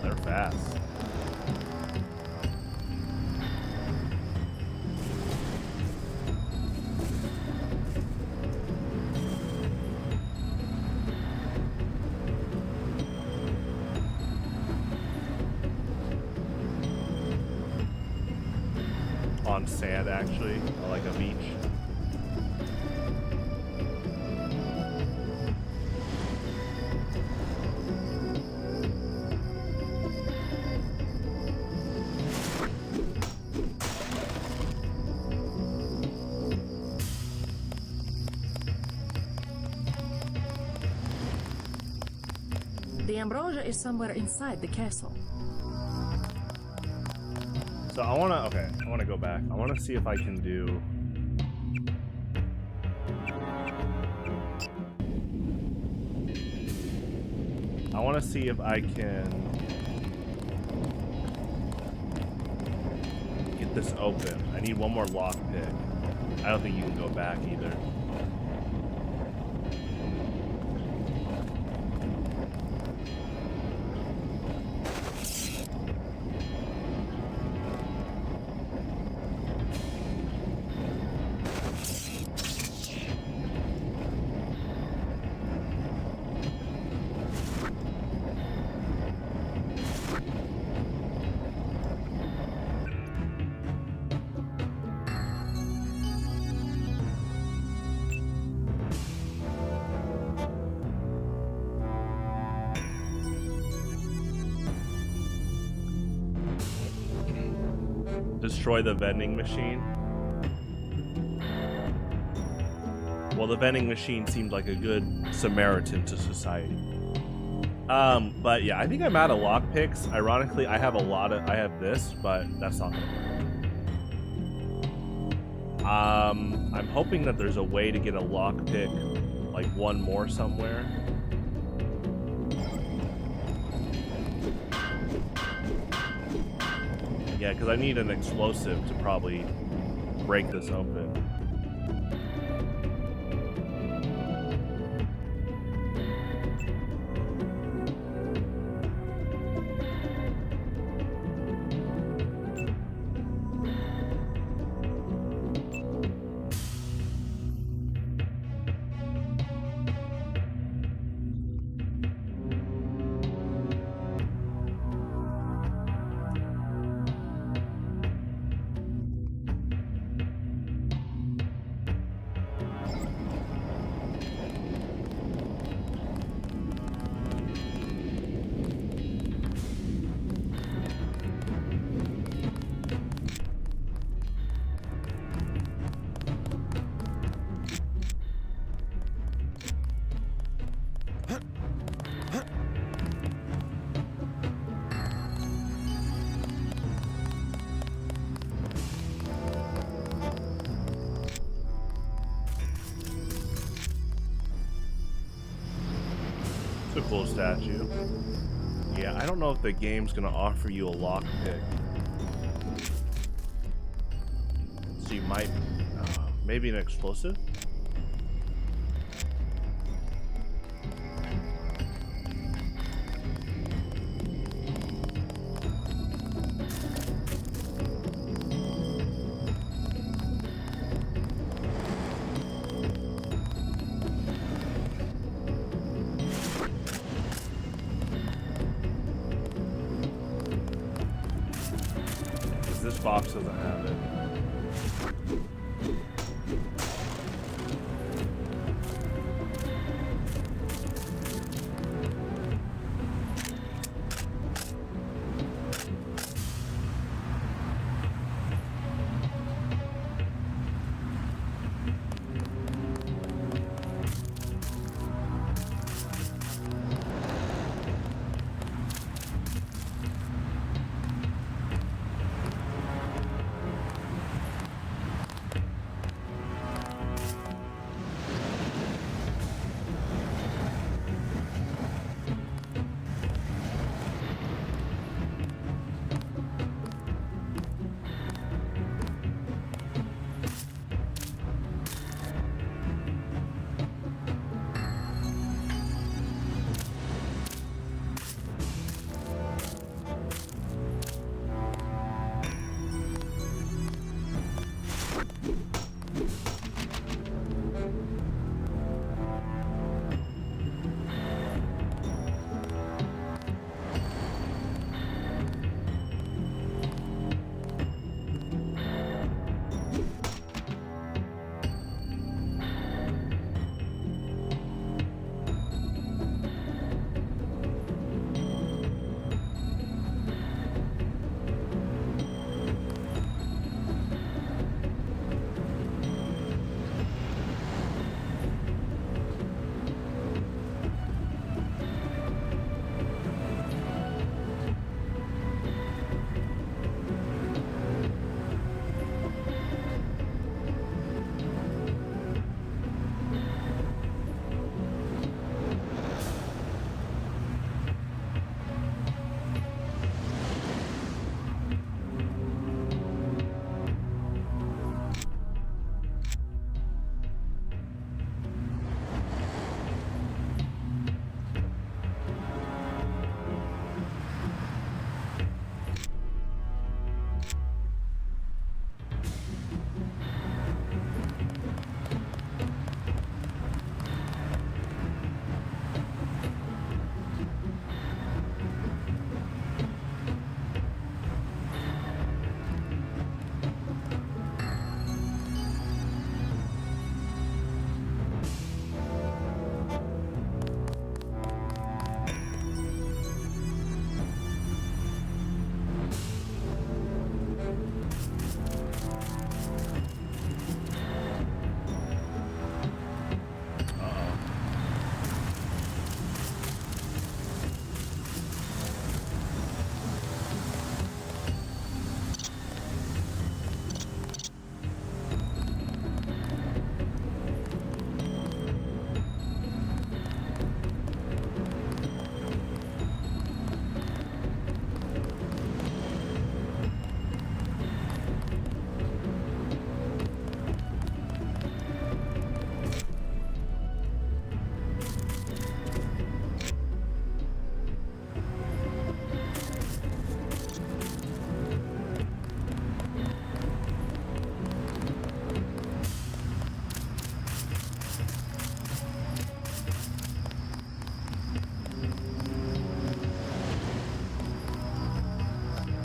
They're fast. On sand, actually, or like a beach. The ambrosia is somewhere inside the castle. So I wanna go back. I wanna see if I can do. I wanna see if I can get this open. I need one more lockpick. I don't think you can go back either. Destroy the vending machine. Well, the vending machine seemed like a good Samaritan to society. But yeah, I think I'm out of lockpicks. Ironically, I have this, but that's not gonna work. I'm hoping that there's a way to get a lockpick, like one more somewhere. Yeah, because I need an explosive to probably break this open. cool statue. Yeah, I don't know if the game's gonna offer you a lockpick. So you might, maybe an explosive? This box doesn't have it.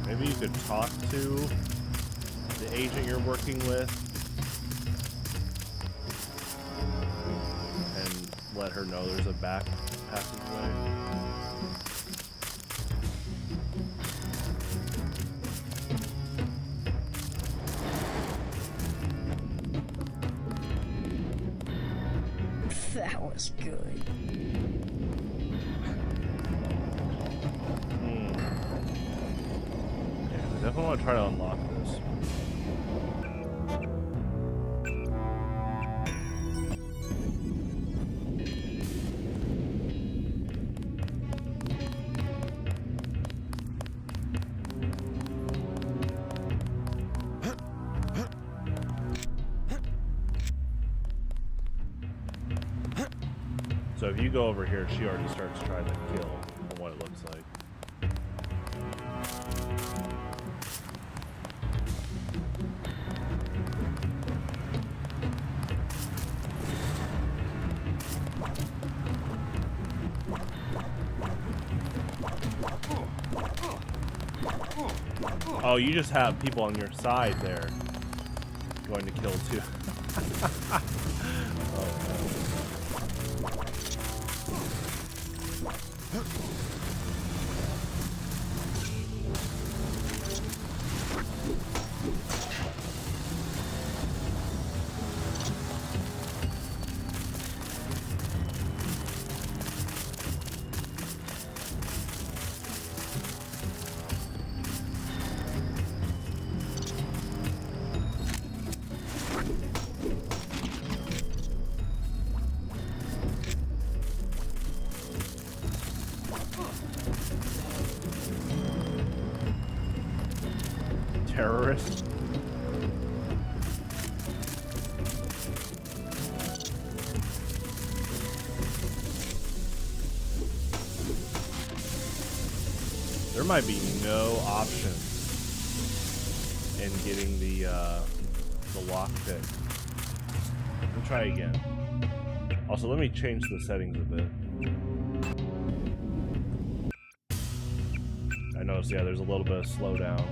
Maybe you could talk to the agent you're working with and let her know there's a back passageway. That was good. Yeah, I definitely want to try to unlock this. if you go over here, she already starts trying to kill, from what it looks like. Oh, you just have people on your side there going to kill too. Oh, no. Terrorist. There might be no option in getting the lockpick. Let me try again. Also, let me change the settings a bit. I noticed, yeah, there's a little bit of slowdown.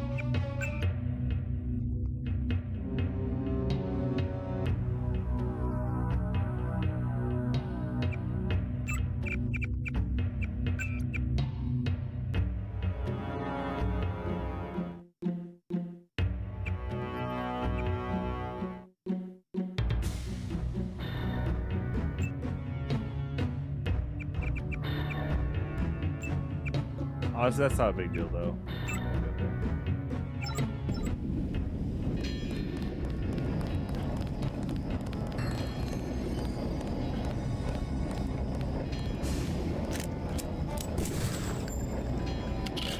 Honestly, that's not a big deal, though.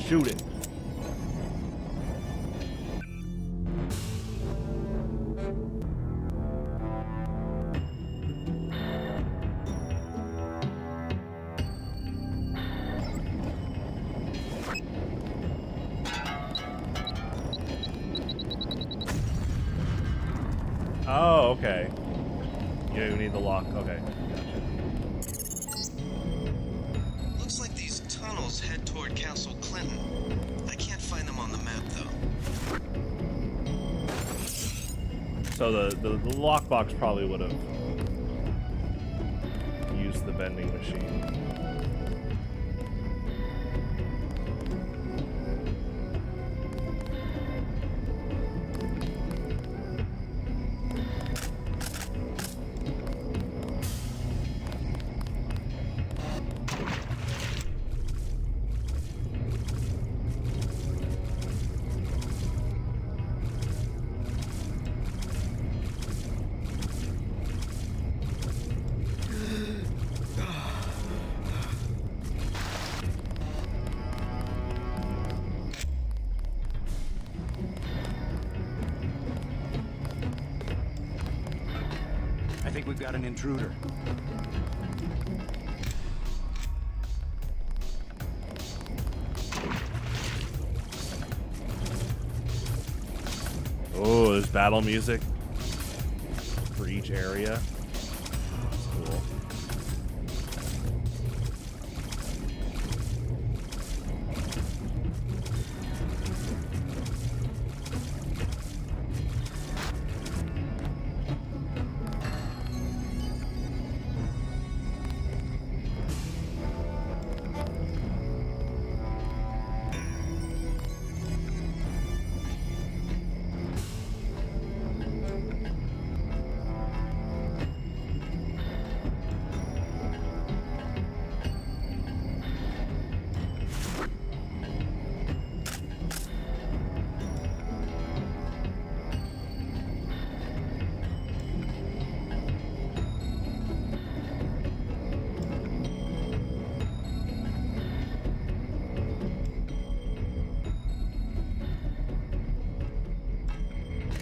Shoot it. Oh, okay. You don't even need the lock. Okay. Gotcha. Looks like these tunnels head toward Castle Clinton. I can't find them on the map, though. So the lockbox probably would have used the vending machine. I think we've got an intruder. Oh, there's battle music for each area. That's cool.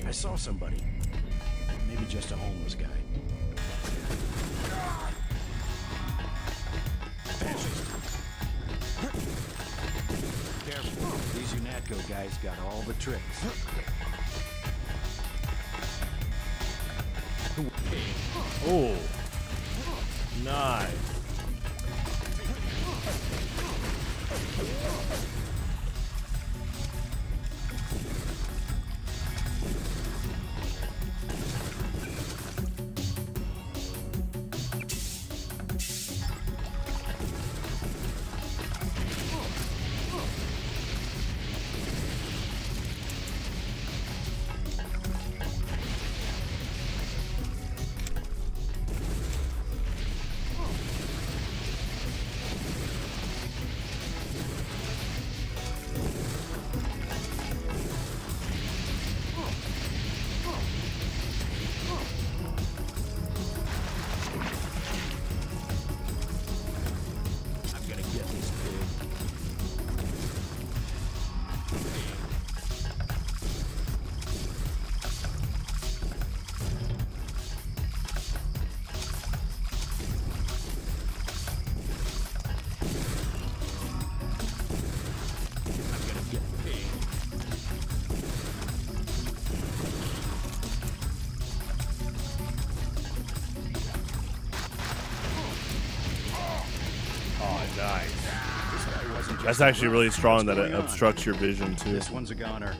I saw somebody. Maybe just a homeless guy. guy's got all the tricks. Oh, nice. That's actually really strong that it obstructs your vision too. This one's a goner.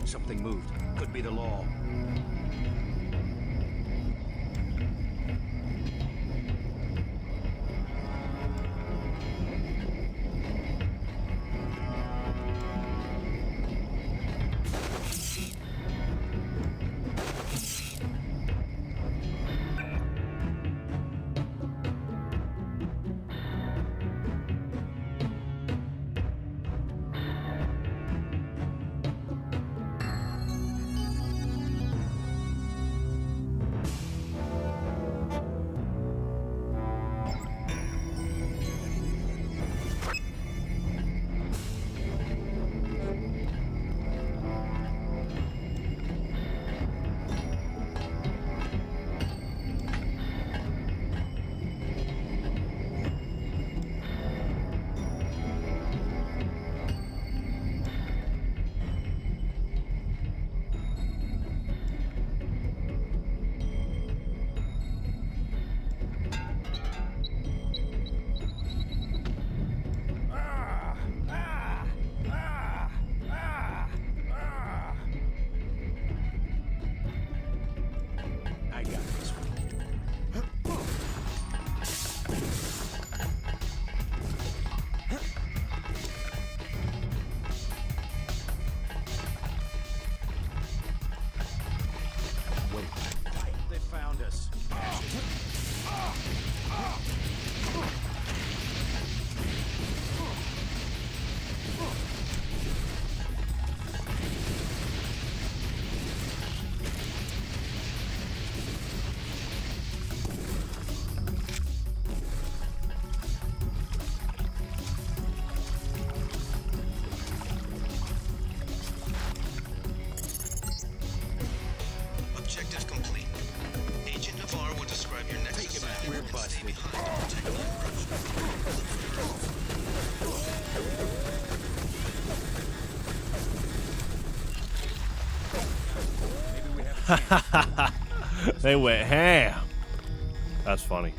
Something moved. Could be the law. Objective complete. Agent Navarre will describe your next assignment and stay behind to protect the They went ham. That's funny.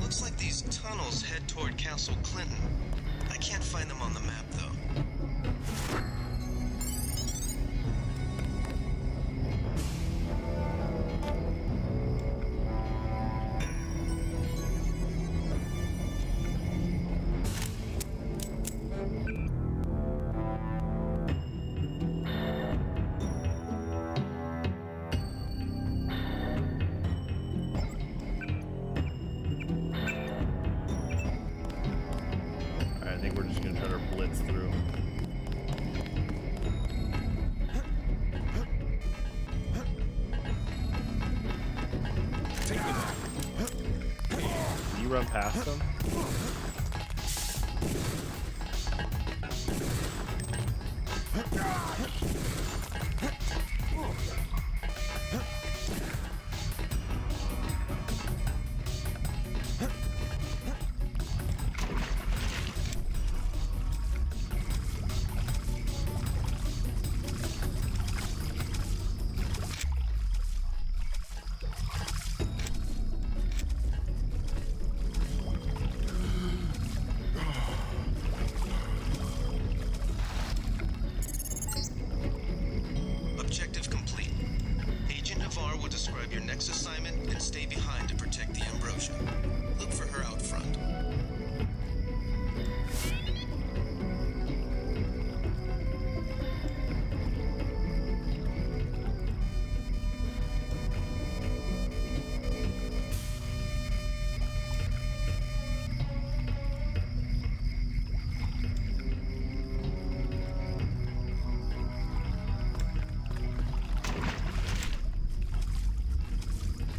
Looks like these tunnels head toward Castle Clinton. I can't find them on the map, though. I think we're just gonna try to blitz through. Can you run past them? Objective complete. Agent Navarre will describe your next assignment and stay behind to protect the Ambrosia. Look for her out front.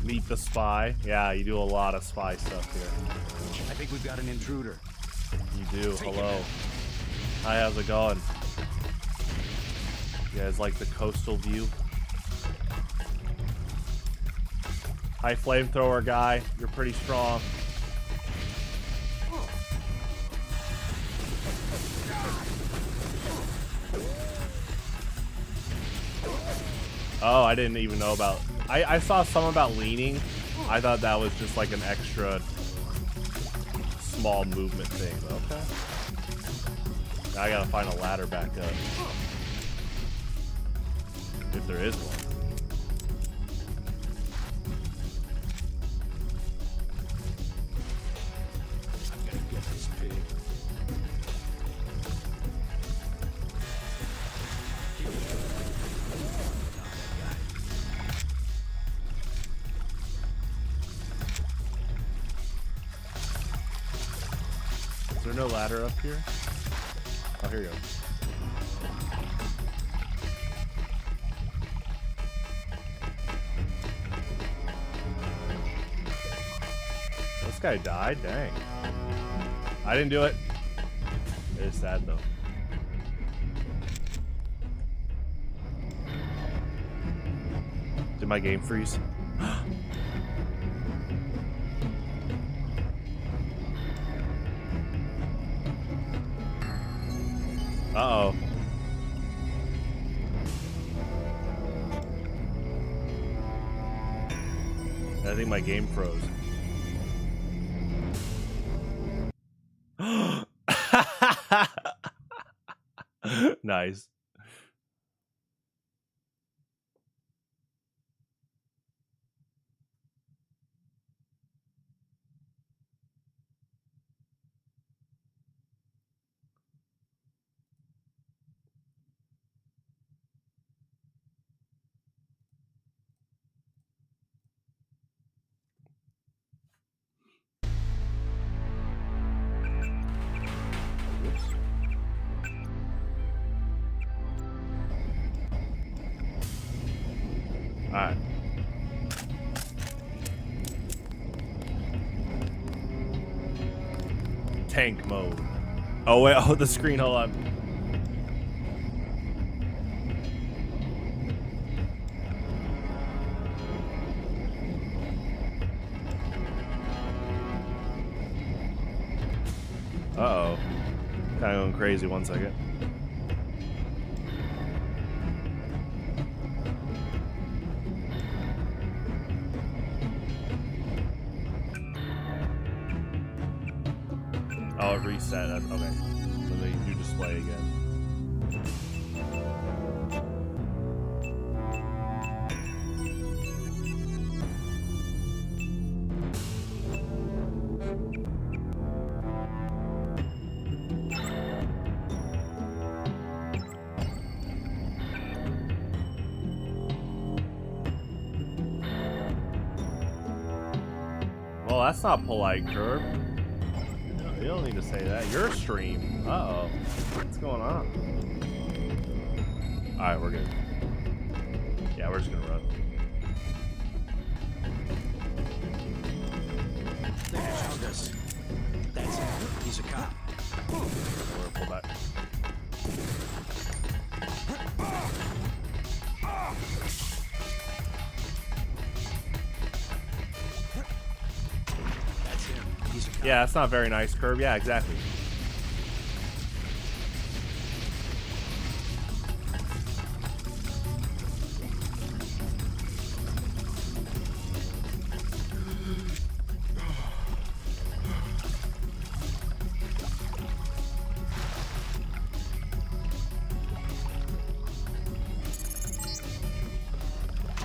Meet the spy. Yeah, you do a lot of spy stuff here. I think we've got an intruder. You do. Hello. Hi, how's it going? You guys like the coastal view? Hi, flamethrower guy. You're pretty strong. Oh, I didn't even know about... I saw some about leaning. I thought that was just like an extra small movement thing. Okay. Now I gotta find a ladder back up. If there is one. I've got to get this pig. Is there no ladder up here? Oh, here you go. This guy died? Dang. I didn't do it. It is sad, though. Did my game freeze? Uh-oh. I think my game froze. Nice. tank mode. Oh wait, oh the screen, hold on. Uh-oh. Kinda going crazy, 1 second. Oh, it reset. Okay. Let me do display again. Well, that's not polite, Curb. You don't need to say that. Your stream. Uh-oh. What's going on? Alright, we're good. Yeah, we're just gonna run. There's That's him. He's a cop. We're gonna pull back. That's him. He's a cop. Yeah, that's not very nice, Curb. Yeah, exactly.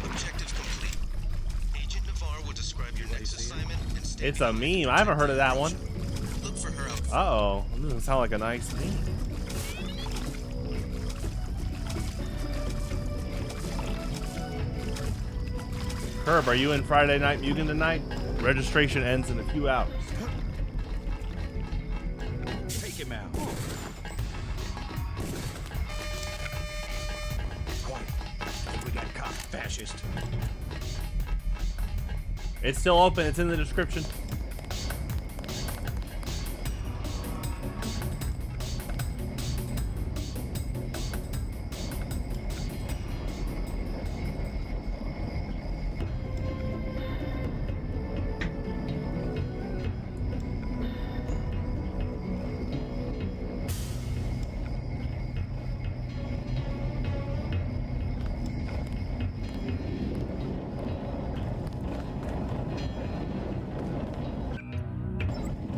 Objective complete. Agent Navarre will describe your next assignment and stay It's a meme. I haven't heard of that one. Look for her out. Uh-oh. That doesn't sound like a nice meme. Curb, are you in Friday Night Mugen tonight? Registration ends in a few hours. Take him out. Quiet. I think we got caught, fascist. It's still open. It's in the description.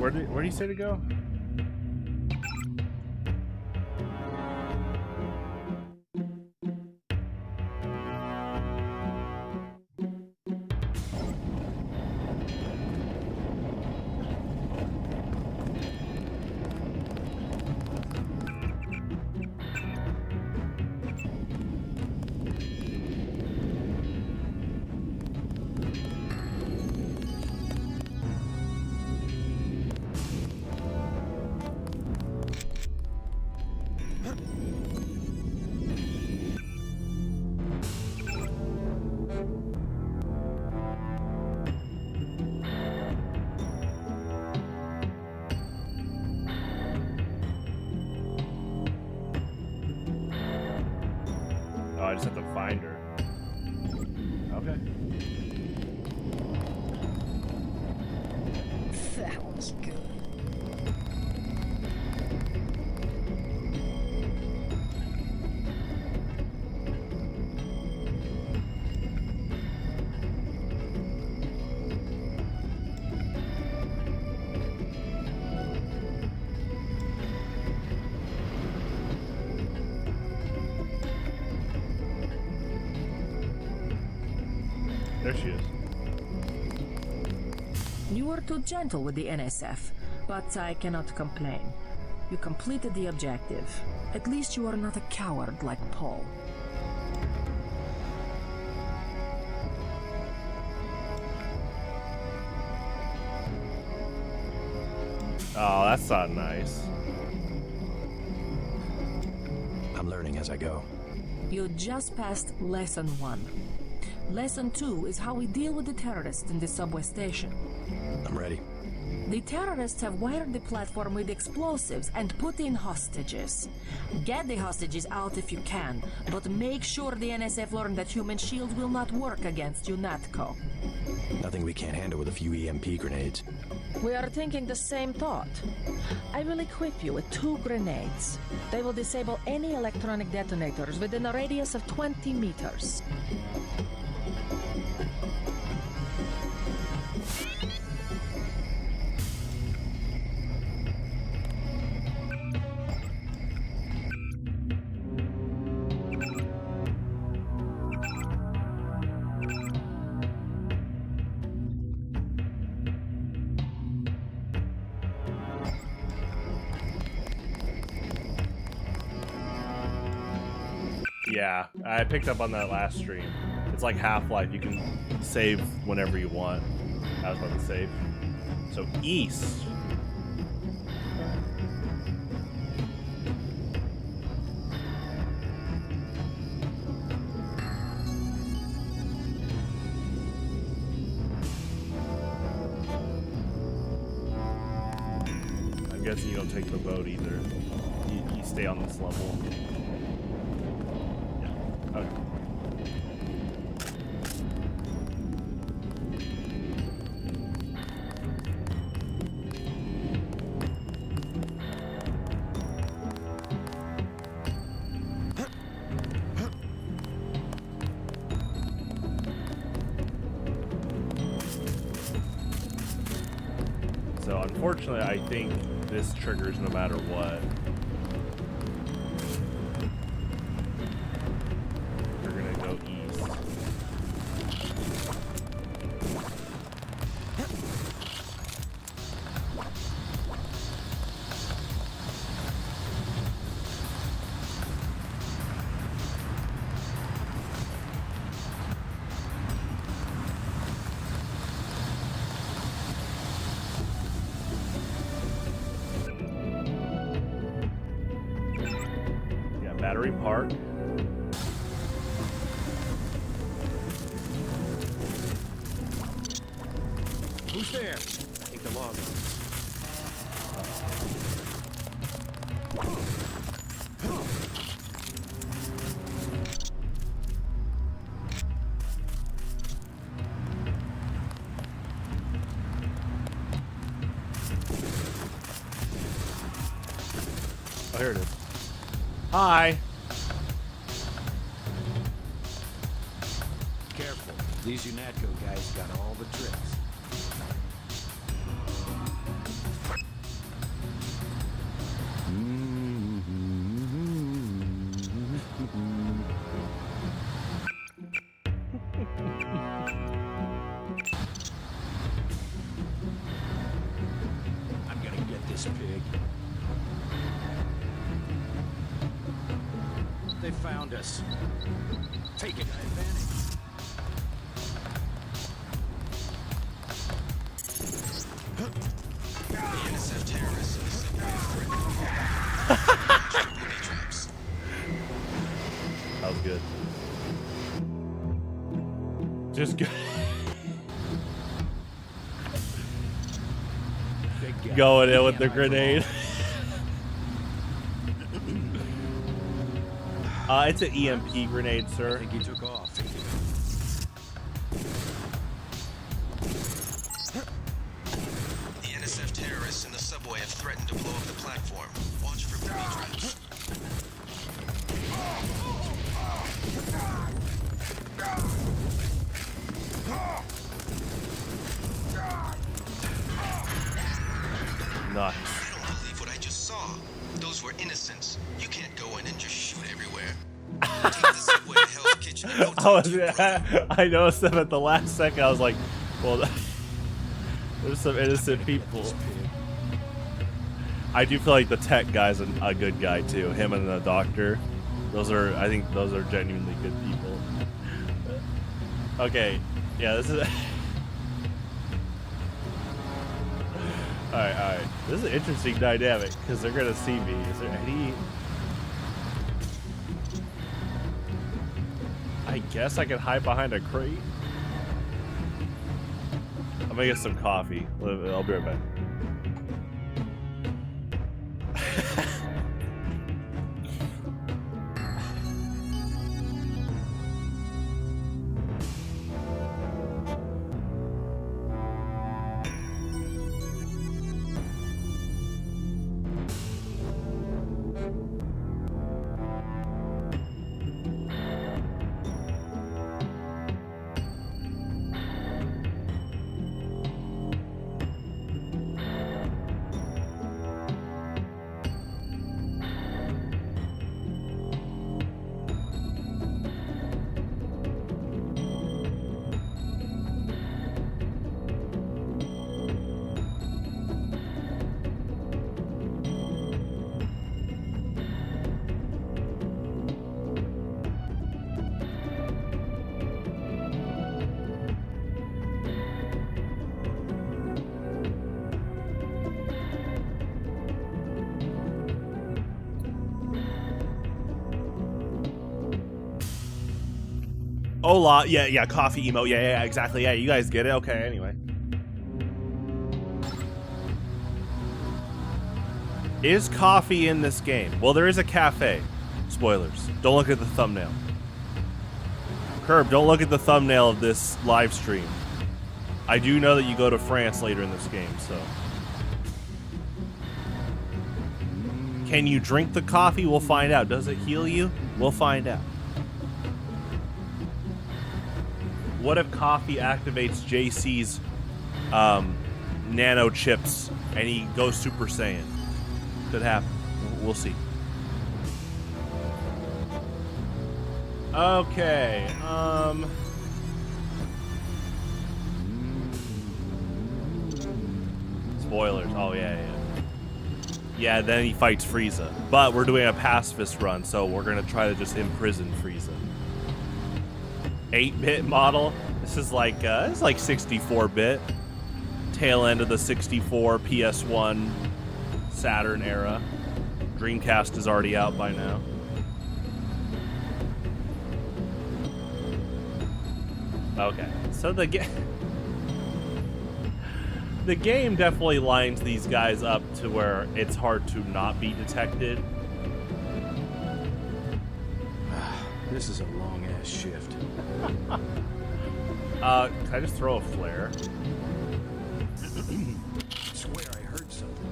Where do you say to go? Oh, I just have to find her. Okay. That was good. There she is. You were too gentle with the NSF, but I cannot complain. You completed the objective. At least you are not a coward like Paul. Oh, that's not nice. I'm learning as I go. You just passed Lesson 1. Lesson 2 is how we deal with the terrorists in the subway station. I'm ready. The terrorists have wired the platform with explosives and put in hostages. Get the hostages out if you can, but make sure the NSF learn that human shields will not work against UNATCO. Nothing we can't handle with a few EMP grenades. We are thinking the same thought. I will equip you with 2 grenades. They will disable any electronic detonators within a radius of 20 meters. Yeah, I picked up on that last stream. It's like Half-Life. You can save whenever you want. I was about to save. So east. I'm guessing you don't take the boat either. You stay on this level. Okay. So unfortunately, I think this triggers no matter what. Battery Park. Who's there? Take the log. Oh, here it is. Hi. Careful. These UNATCO guys got all the tricks. I'm gonna get this pig. They found us. Take it, advantage. The NSF terrorists in the subway are threatening booby traps. That was good. Just go. Going in with the grenade. It's an EMP grenade, sir. I think he took off. The NSF terrorists in the subway have threatened to blow up the platform. Watch for booby traps. Nice. I don't believe what I just saw. Those were innocents. You can't go in and just shoot everywhere. Take the subway to Hell's Kitchen and go I noticed them at the last second. I was like, well, there's some innocent people. I do feel like the tech guy's a good guy too. Him and the doctor. I think those are genuinely good people. Okay. Yeah, this is... Alright. This is an interesting dynamic, because they're going to see me. Is there any... I guess I can hide behind a crate? I'm gonna get some coffee. I'll be right back. Hola, yeah, coffee emote, yeah, exactly, yeah, you guys get it, okay, anyway. Is coffee in this game? Well, there is a cafe. Spoilers. Don't look at the thumbnail. Curb, don't look at the thumbnail of this live stream. I do know that you go to France later in this game, so. Can you drink the coffee? We'll find out. Does it heal you? We'll find out. What if coffee activates JC's nano chips and he goes Super Saiyan? Could happen. We'll see. Okay. Spoilers. Oh yeah. Yeah, then he fights Frieza. But we're doing a pacifist run, so we're gonna try to just imprison Frieza. 8-bit model. This is like 64-bit. Tail end of the 64 PS1 Saturn era. Dreamcast is already out by now. Okay, so the game definitely lines these guys up to where it's hard to not be detected. This is a long-ass shift. Can I just throw a flare? I swear I heard something.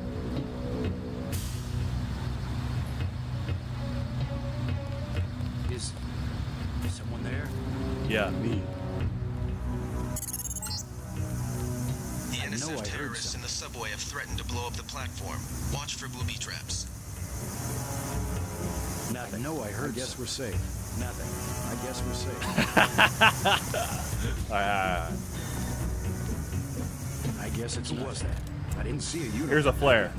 Is someone there? Yeah, me. The NSF terrorists in the subway have threatened to blow up the platform. Watch for booby traps. Nothing. No, I heard. I guess we're safe. Nothing. I guess we're safe. I guess it's who was that? I didn't see a uniform. Here's a flare.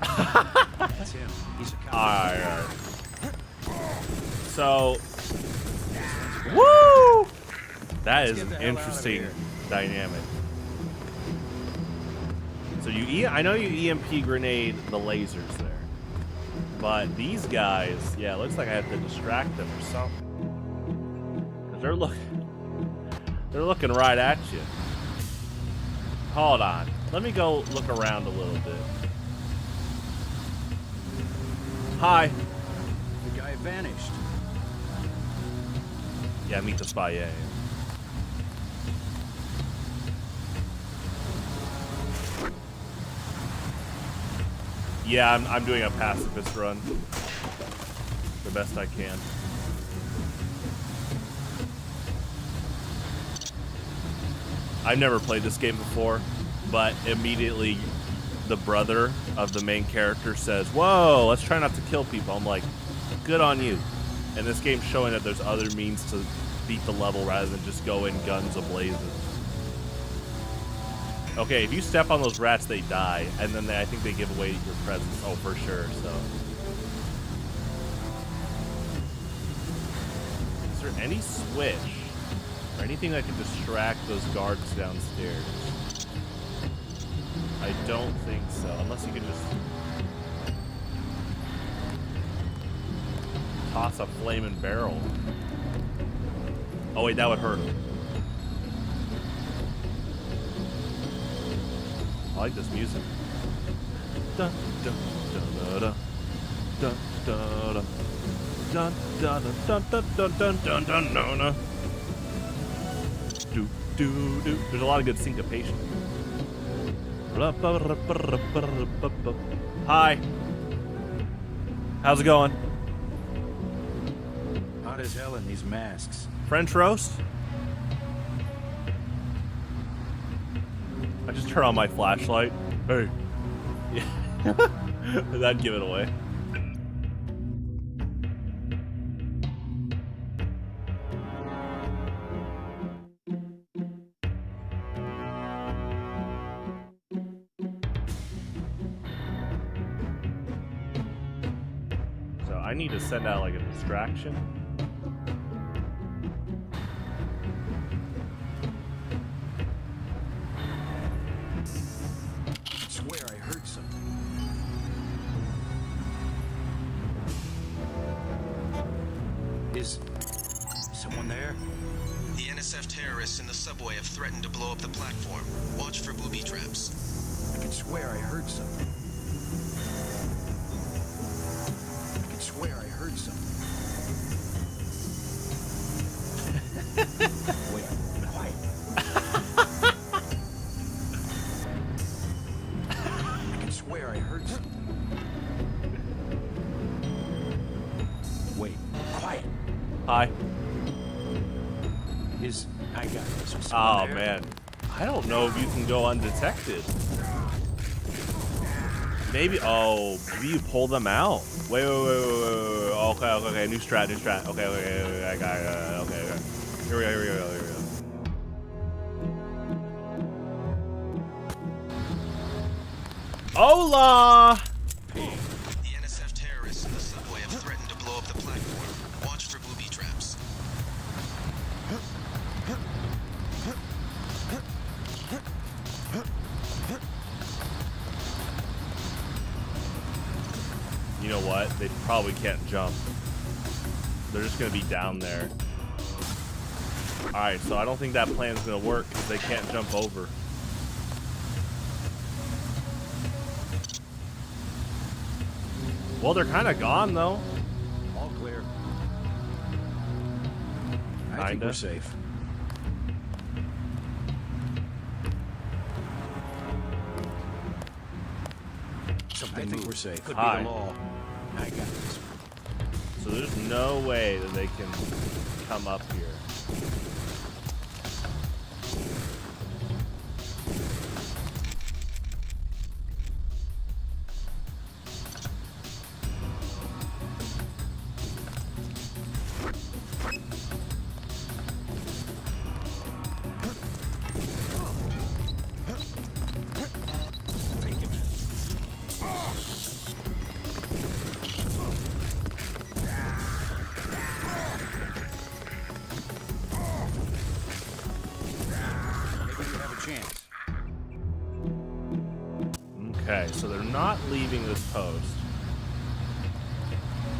That's him. He's a cop. Alright. So, woo! That is an interesting dynamic. So I know you EMP grenade the lasers there. But these guys, yeah, it looks like I have to distract them or something. 'Cause they're looking right at you. Hold on. Let me go look around a little bit. Hi. The guy vanished. Yeah, meet the spy, yeah. Yeah, I'm doing a pacifist run. The best I can. I've never played this game before, but immediately the brother of the main character says, "Whoa, let's try not to kill people." I'm like, good on you. And this game's showing that there's other means to beat the level rather than just go in guns ablazing. Okay, if you step on those rats, they die, and then I think they give away your presence. Oh, for sure, so. Is there any switch or anything that can distract those guards downstairs? I don't think so, unless you can just toss a flaming barrel. Oh wait, that would hurt him. like this music. Dun, dun, dun, dun, dun, dun, dun, dun, dun, dun, dun, dun, dun, dun, dun, dun. Do, do, do. There's a lot of good syncopation. Hi. How's it going? Hot as hell in these masks. French roast? I just turn on my flashlight. Hey. Yeah. That'd give it away. So I need to send out like a distraction. Is someone there? The NSF terrorists in the subway have threatened to blow up the platform. Watch for booby traps. I can swear I heard something. I can swear I heard something. Wait, quiet. I can swear I heard something. Wait, quiet. Hi. I got this. Oh man, I don't know if you can go undetected. Maybe. Oh, maybe you pull them out. Wait. Okay. New strat. Okay. I got it. Okay. Here we go. Hola. The NSF terrorists in the subway have threatened to blow up the platform. Watch for booby traps. You know what? They probably can't jump. They're just gonna be down there. Alright, so I don't think that plan's gonna work because they can't jump over. Well, they're kind of gone though. All clear. I think Kinda. we're safe. I think we're safe. Could Hi. be the law. I got this. So there's no way that they can come up here. Okay, so they're not leaving this post.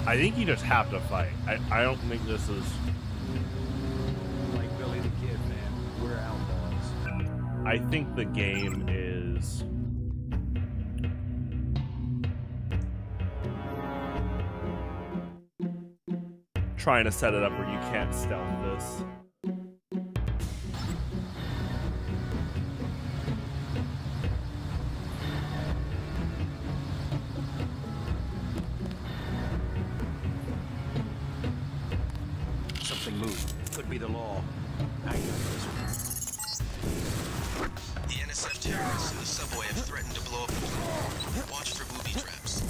I think you just have to fight. I don't think this is... Like Billy the Kid, man. We're outlaws. I think the game is... trying to set it up where you can't stealth this. Something moved. Could be the law. I got this. The NSF terrorists in the subway have threatened to blow up the platform. Watch for booby traps.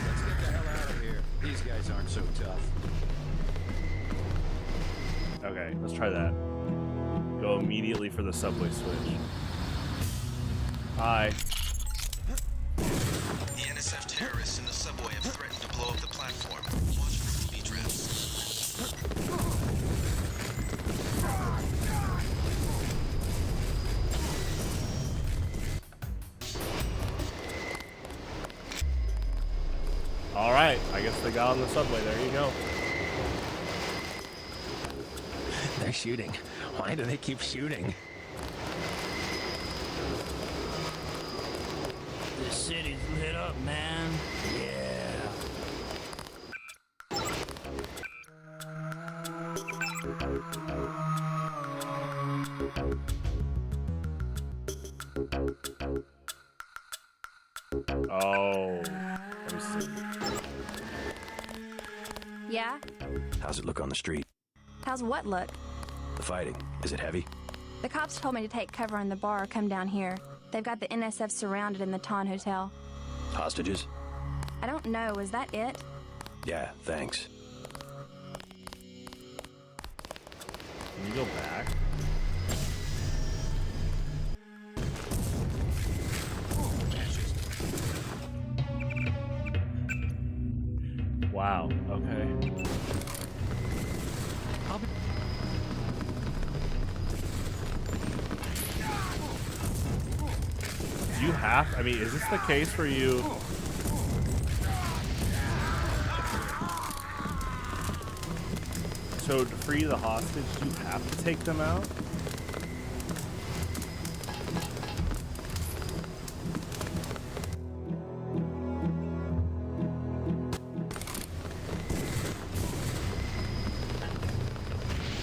Let's get the hell out of here. These guys aren't so tough. Okay, let's try that. Go immediately for the subway switch. Hi. The NSF terrorists in the subway have threatened to blow up the platform. Watch for booby traps. All right, I guess they got on the subway. There you go. They're shooting. Why do they keep shooting? This city's lit up, man. Yeah. Oh, let me see. Yeah? How's it look on the street? How's what look? The fighting. Is it heavy? The cops told me to take cover in the bar or come down here. They've got the NSF surrounded in the Ton Hotel. Hostages? I don't know, is that it? Yeah, thanks. Can you go back? Wow, okay. Do you have, I mean, is this the case where you... So to free the hostage, you have to take them out?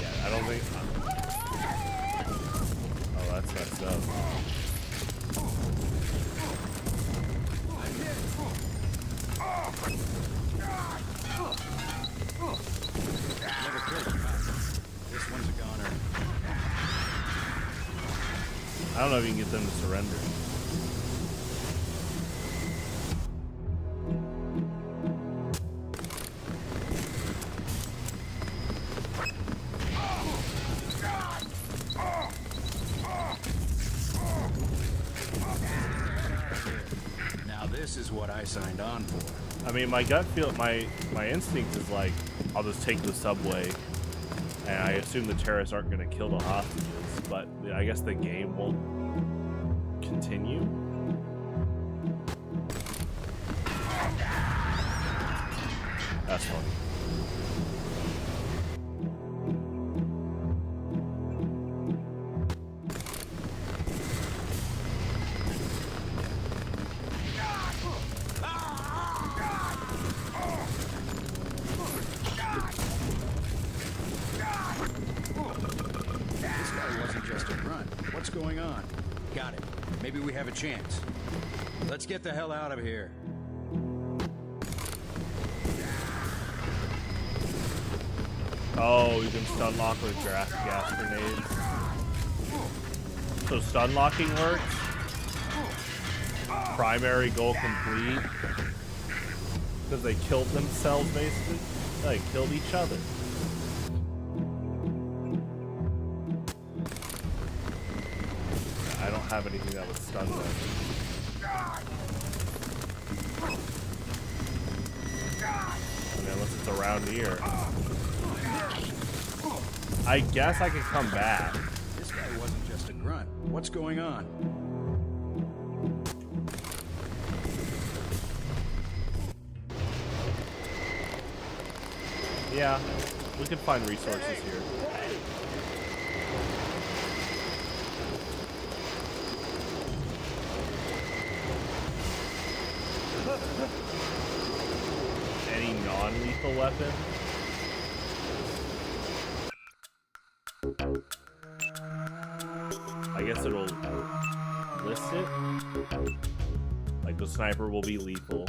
Yeah, I don't think... Oh, that's messed up. This one's a goner. I don't know if you can get them to surrender. Now this is what I signed on for. I mean, my gut feel, my instinct is like, I'll just take the subway, and I assume the terrorists aren't going to kill the hostages, but I guess the game won't continue. That's funny. This guy wasn't just a grunt. What's going on? Got it. Maybe we have a chance. Let's get the hell out of here. Oh, you can stun lock with gas grenades. So stun locking works. Primary goal complete. Because they killed themselves, basically. They killed each other. I don't have anything that would stun them. I mean, unless it's around here. I guess I could come back. This guy wasn't just a grunt. What's going on? Yeah, we can find resources here. Any non-lethal weapon? I guess it'll list it. Like the sniper will be lethal.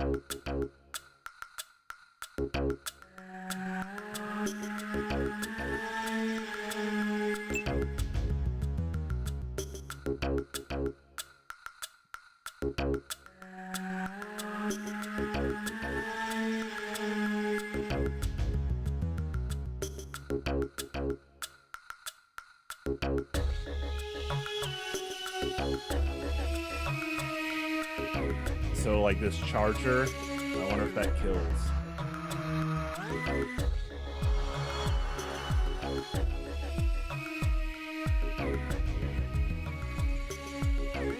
So like this charger, I wonder if that kills.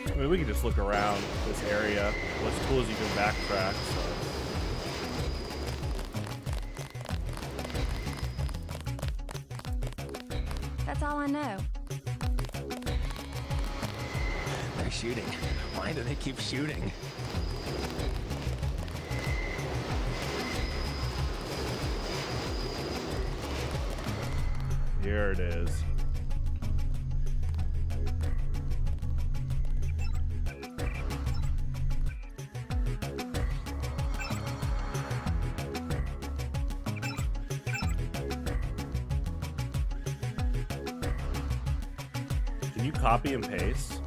I mean, we can just look around this area. What's cool is you can backtrack. So. all I know. They're shooting. Why do they keep shooting? Here it is. Can you copy and paste?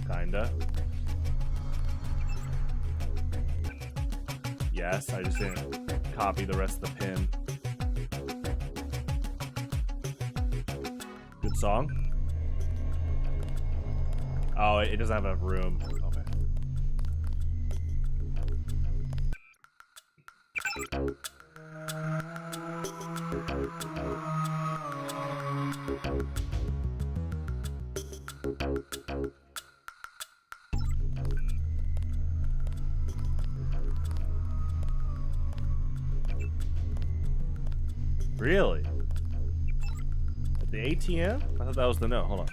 Kinda. Yes, I just didn't copy the rest of the pin. Good song? Oh, it doesn't have enough room. Okay. Really? At the ATM? I thought that was the note. Hold on.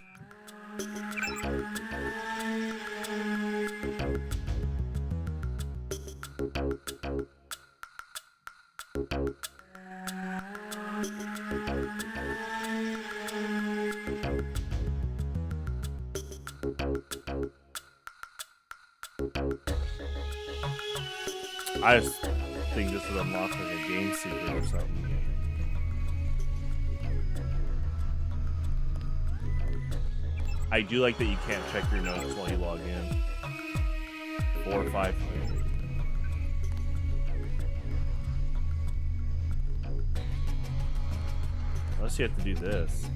I just think this would unlock like a game secret or something. I do like that you can't check your notes while you log in. 4 or 5. Unless you have to do this.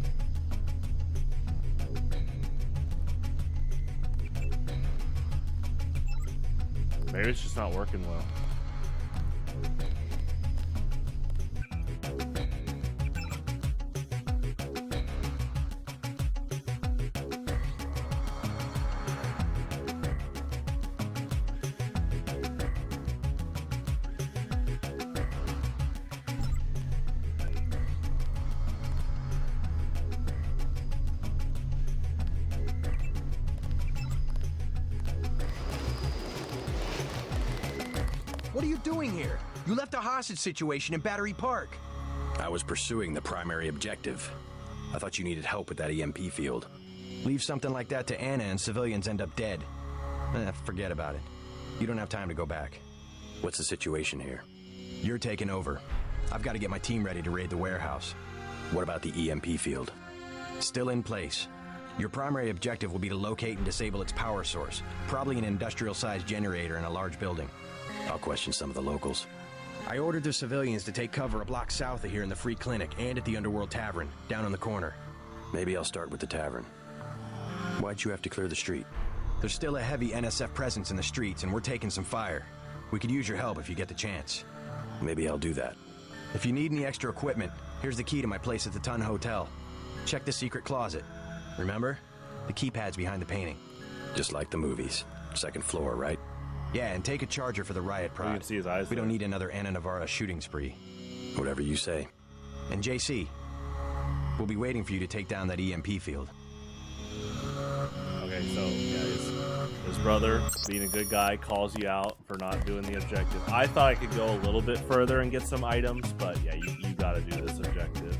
Maybe it's just not working well. What are you doing here? You left a hostage situation in Battery Park. I was pursuing the primary objective. I thought you needed help with that EMP field. Leave something like that to Anna and civilians end up dead. Forget about it. You don't have time to go back. What's the situation here? You're taking over. I've got to get my team ready to raid the warehouse. What about the EMP field? Still in place. Your primary objective will be to locate and disable its power source, probably an industrial-sized generator in a large building. I'll question some of the locals. I ordered the civilians to take cover a block south of here in the Free Clinic and at the Underworld Tavern, down on the corner. Maybe I'll start with the tavern. Why'd you have to clear the street? There's still a heavy NSF presence in the streets, and we're taking some fire. We could use your help if you get the chance. Maybe I'll do that. If you need any extra equipment, here's the key to my place at the Ton Hotel. Check the secret closet. Remember? The keypad's behind the painting. Just like the movies. Second floor, right? Yeah, and take a charger for the riot prod. You can see his eyes. We don't need another Anna Navarra shooting spree. Whatever you say. And JC, we'll be waiting for you to take down that EMP field. Okay, so yeah, his brother, being a good guy, calls you out for not doing the objective. I thought I could go a little bit further and get some items, but yeah, you gotta do this objective.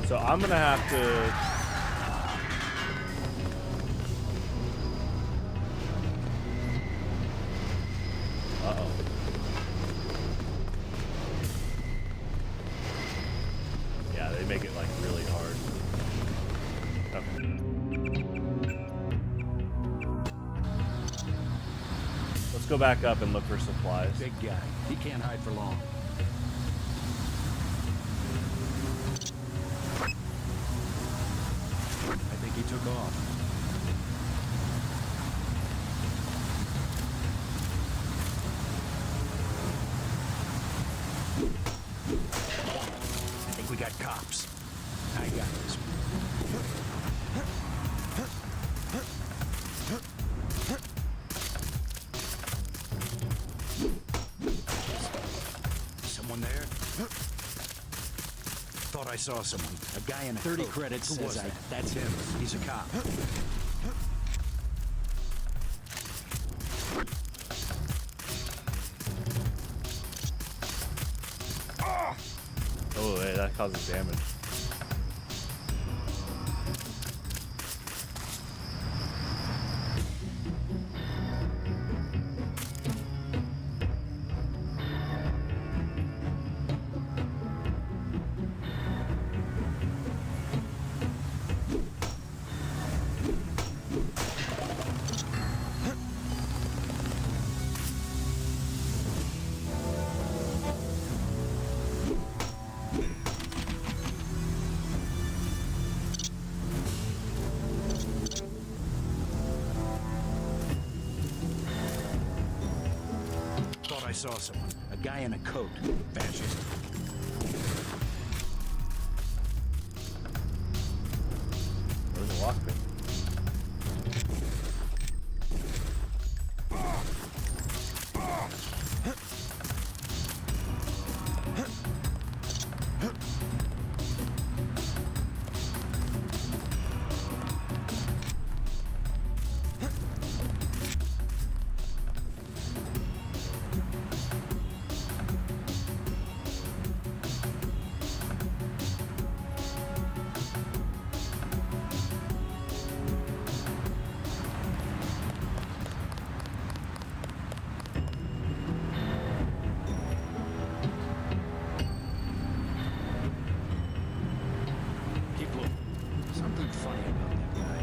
So I'm gonna have to... Uh-oh. Yeah, they make it like really hard. Okay. Let's go back up and look for supplies. Big guy. He can't hide for long. I think he took off. I think we got cops. I got this. I saw someone. A guy in a 30 coat. credits Who says was that? that's him. He's a cop. Oh, hey, that causes damage. Thought I saw someone. A guy in a coat. Fascist. There's a lockpick. Keep looking. Something funny about that guy.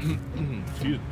Excuse me.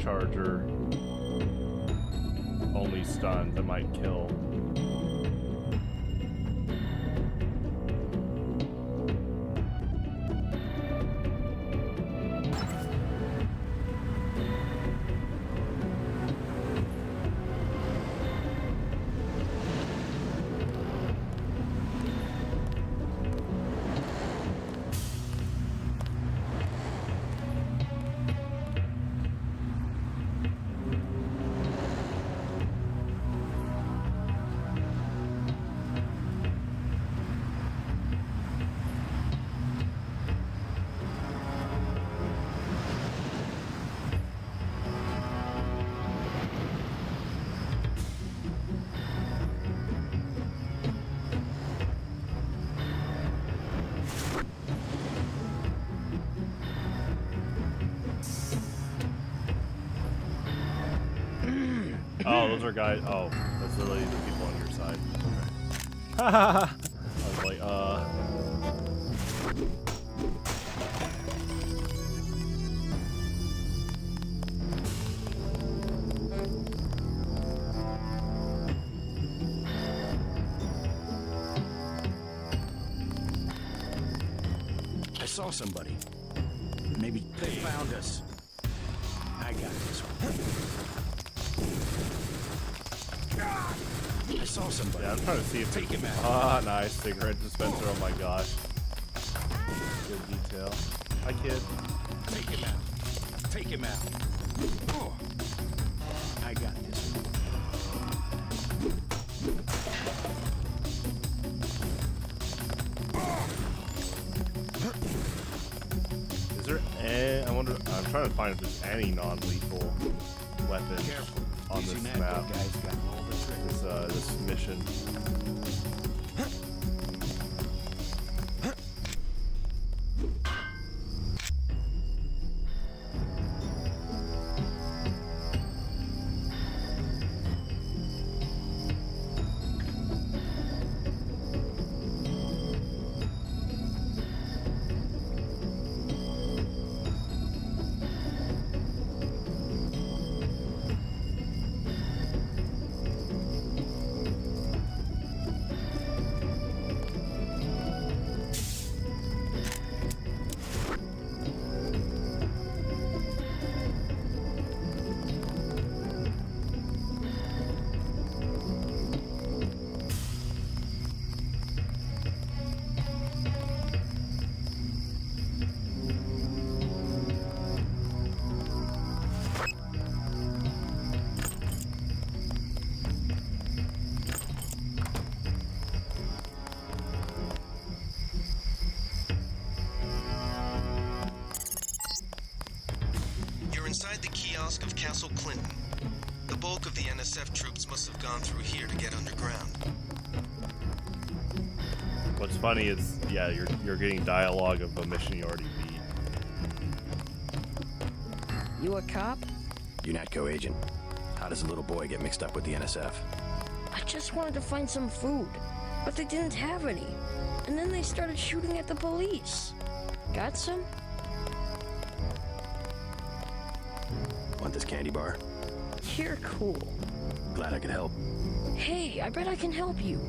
charger. Only stun that might kill. Oh, those are guys. Oh, that's literally the people on your side. I was like, I saw somebody. Maybe they found us. I got this one. I saw somebody. Yeah, I'm trying to see if Take him out. Ah, nice. Cigarette dispenser. Oh my gosh. Good detail. Hi, kid. Take him out. Take him out. Oh. I got this one. Is there I wonder. I'm trying to find if there's any non-lethal weapon on this map. This mission. Inside the kiosk of Castle Clinton. The bulk of the NSF troops must have gone through here to get underground. What's funny is, yeah, you're getting dialogue of a mission you already beat. You a cop? UNATCO agent. How does a little boy get mixed up with the NSF? I just wanted to find some food, but they didn't have any. And then they started shooting at the police. Got some? Want this candy bar? You're cool. Glad I could help. Hey, I bet I can help you.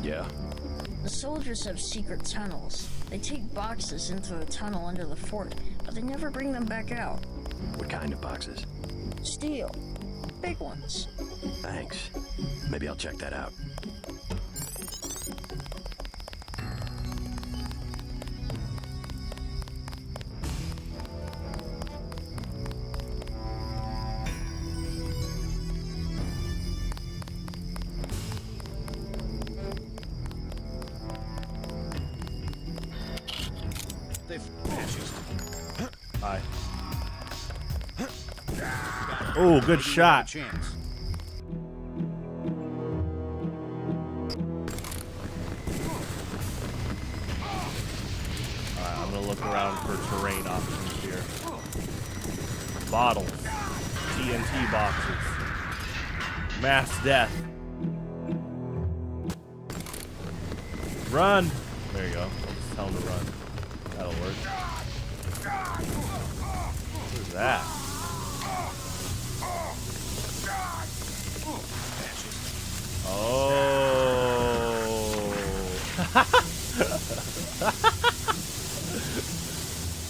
Yeah? The soldiers have secret tunnels. They take boxes into a tunnel under the fort, but they never bring them back out. What kind of boxes? Steel. Big ones. Thanks. Maybe I'll check that out. Hi. Oh, good shot. Alright, I'm gonna look around for terrain options here. Bottles. TNT boxes. Mass death. Run! There you go. I'll just tell him to run. That'll work. What is that?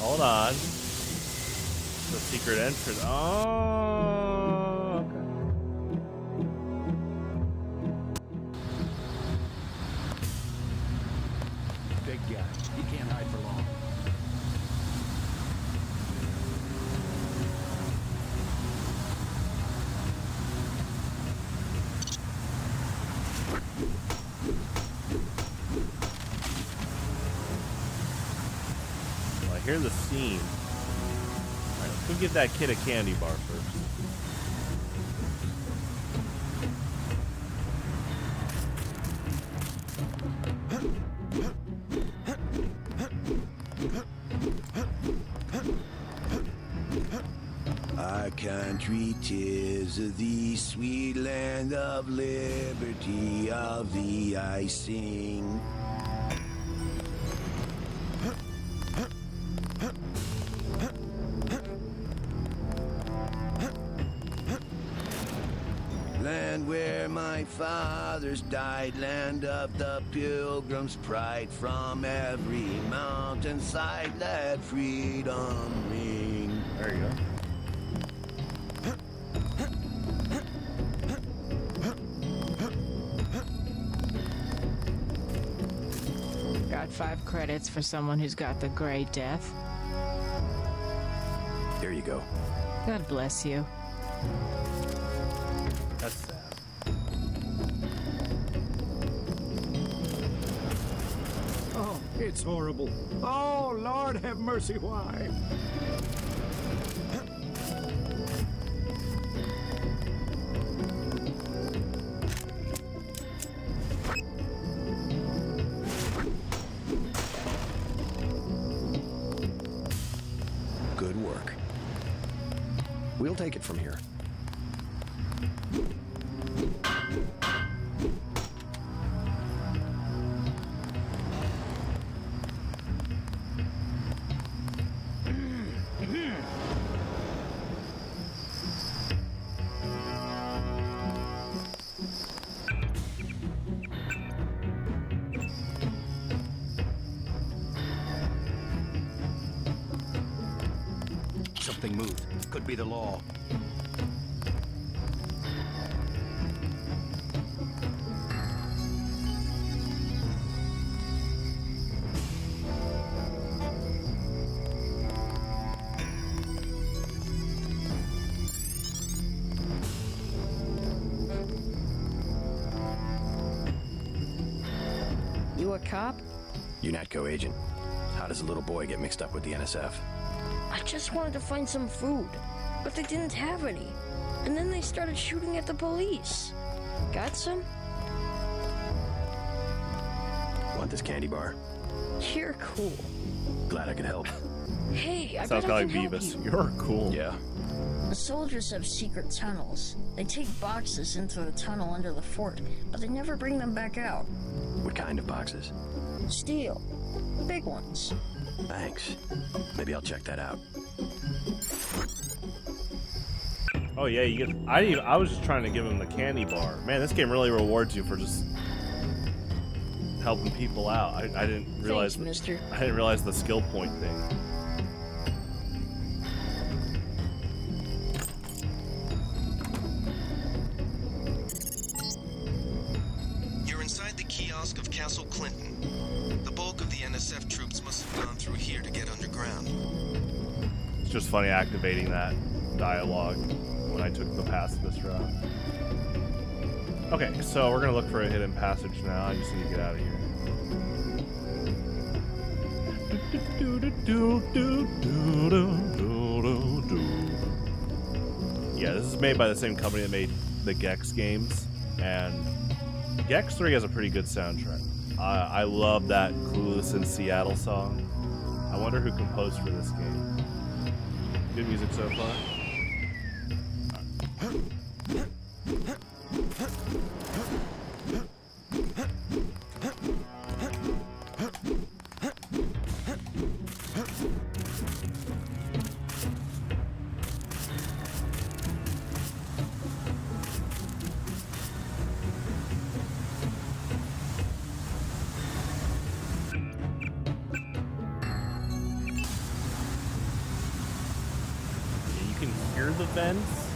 Hold on. The secret entrance. Oh, okay. Big guy. He can't hide for long. Well, I hear the scene. Alright, let's go give that kid a candy bar first. Our country, 'tis the sweet land of liberty, of thee I sing. Land where my fathers died, land of the pilgrim's pride, from every mountainside let freedom ring. There you go. Got 5 credits for someone who's got the Gray Death. Here you go. God bless you. That's sad. Oh, it's horrible. Oh, Lord have mercy, why? Good work. We'll take it from here. Something moved. Could be the law. You a cop? UNATCO agent. How does a little boy get mixed up with the NSF? I just wanted to find some food, but they didn't have any. And then they started shooting at the police. Got some? Want this candy bar? You're cool. Glad I could help. Hey, I Sounds bet I kind of can like help Beavis. you. You're cool. Yeah. The soldiers have secret tunnels. They take boxes into the tunnel under the fort, but they never bring them back out. What kind of boxes? Steel. Big ones. Thanks. Maybe I'll check that out. Oh yeah, you get. I was just trying to give him the candy bar. Man, this game really rewards you for just helping people out. I didn't realize. Thanks, mister. I didn't realize the skill point thing. You're inside the kiosk of Castle Clinton. The bulk of the NSF troops must have gone through here to get underground. It's just funny activating that dialogue when I took the pacifist route. Okay, so we're gonna look for a hidden passage now. I just need to get out of here. Yeah, this is made by the same company that made the Gex games, and Gex 3 has a pretty good soundtrack. I love that Clueless in Seattle song. I wonder who composed for this game. Good music so far. near the vents,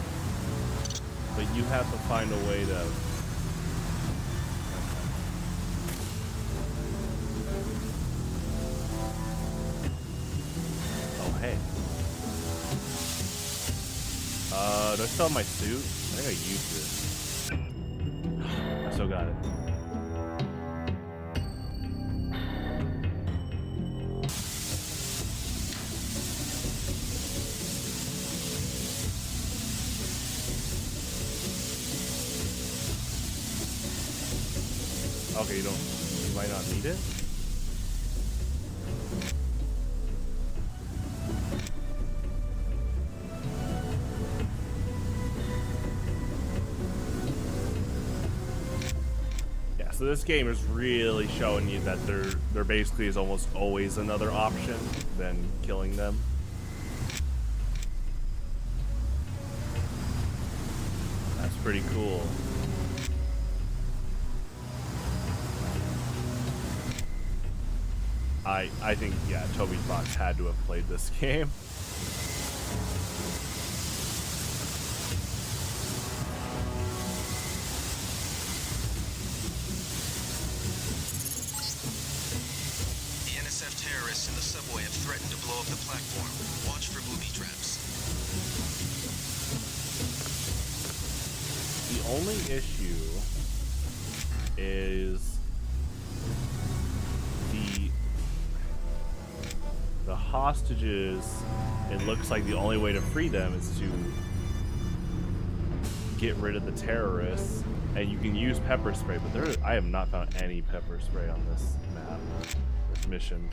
but you have to find a way to. Oh hey. Do I still have my suit? I think I used it. I still got it. Okay, you might not need it. Yeah, so this game is really showing you that there basically is almost always another option than killing them. That's pretty cool. I think, yeah, Toby Fox had to have played this game. The NSF terrorists in the subway have threatened to blow up the platform. Watch for booby traps. The only issue is the hostages. It looks like the only way to free them is to get rid of the terrorists, and you can use pepper spray, but I have not found any pepper spray on this map, this mission.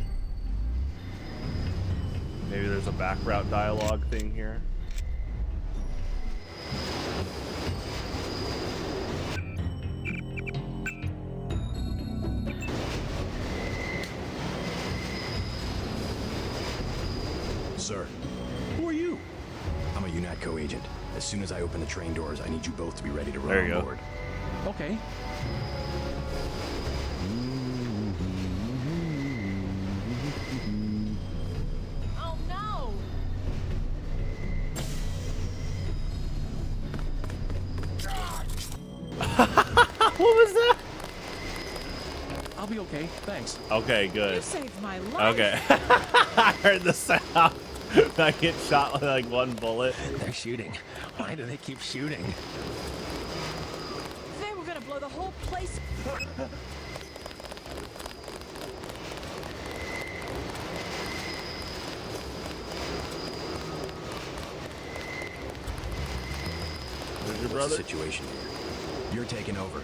Maybe there's a back route dialogue thing here. Sir. Who are you? I'm a UNATCO agent. As soon as I open the train doors, I need you both to be ready to run on board. Okay. Oh no! What was that? I'll be okay. Thanks. Okay, good. You saved my life. Okay. I heard the sound. I get shot with like one bullet. They're shooting. Why do they keep shooting? They were gonna blow the whole place. Where's your What's brother? the situation here? You're taking over.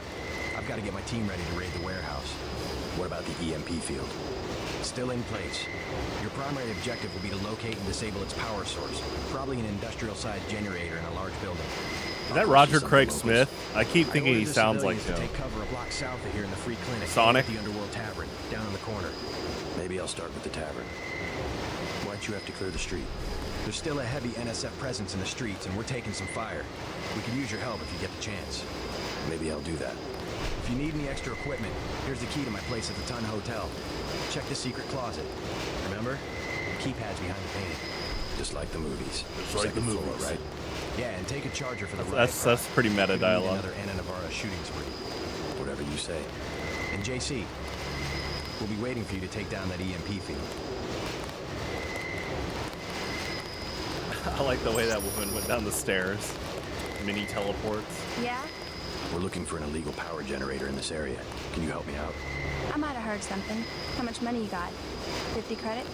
I've got to get my team ready to raid the warehouse. What about the EMP field? Still in place. Your primary objective will be to locate and disable its power source. Probably an industrial-sized generator in a large building. Is that Roger Craig Smith? I keep thinking he sounds like him. Take cover a block south of here in the free clinic. Sonic? The Underworld Tavern, down in the corner. Maybe I'll start with the tavern. Why'd you have to clear the street? There's still a heavy NSF presence in the streets, and we're taking some fire. We could use your help if you get the chance. Maybe I'll do that. If you need any extra equipment, here's the key to my place at the Ton Hotel. Check the secret closet. Remember? The keypad's behind the painting. Just like the movies. Just like the Second floor, movies. right? Yeah, and take a charger for the That's pretty meta dialogue. Another Anna Navarro shooting spree. Whatever you say. And JC, we'll be waiting for you to take down that EMP field. I like the way that woman went down the stairs. Mini teleports. Yeah? We're looking for an illegal power generator in this area. Can you help me out? I might have heard something. How much money you got? 50 credit?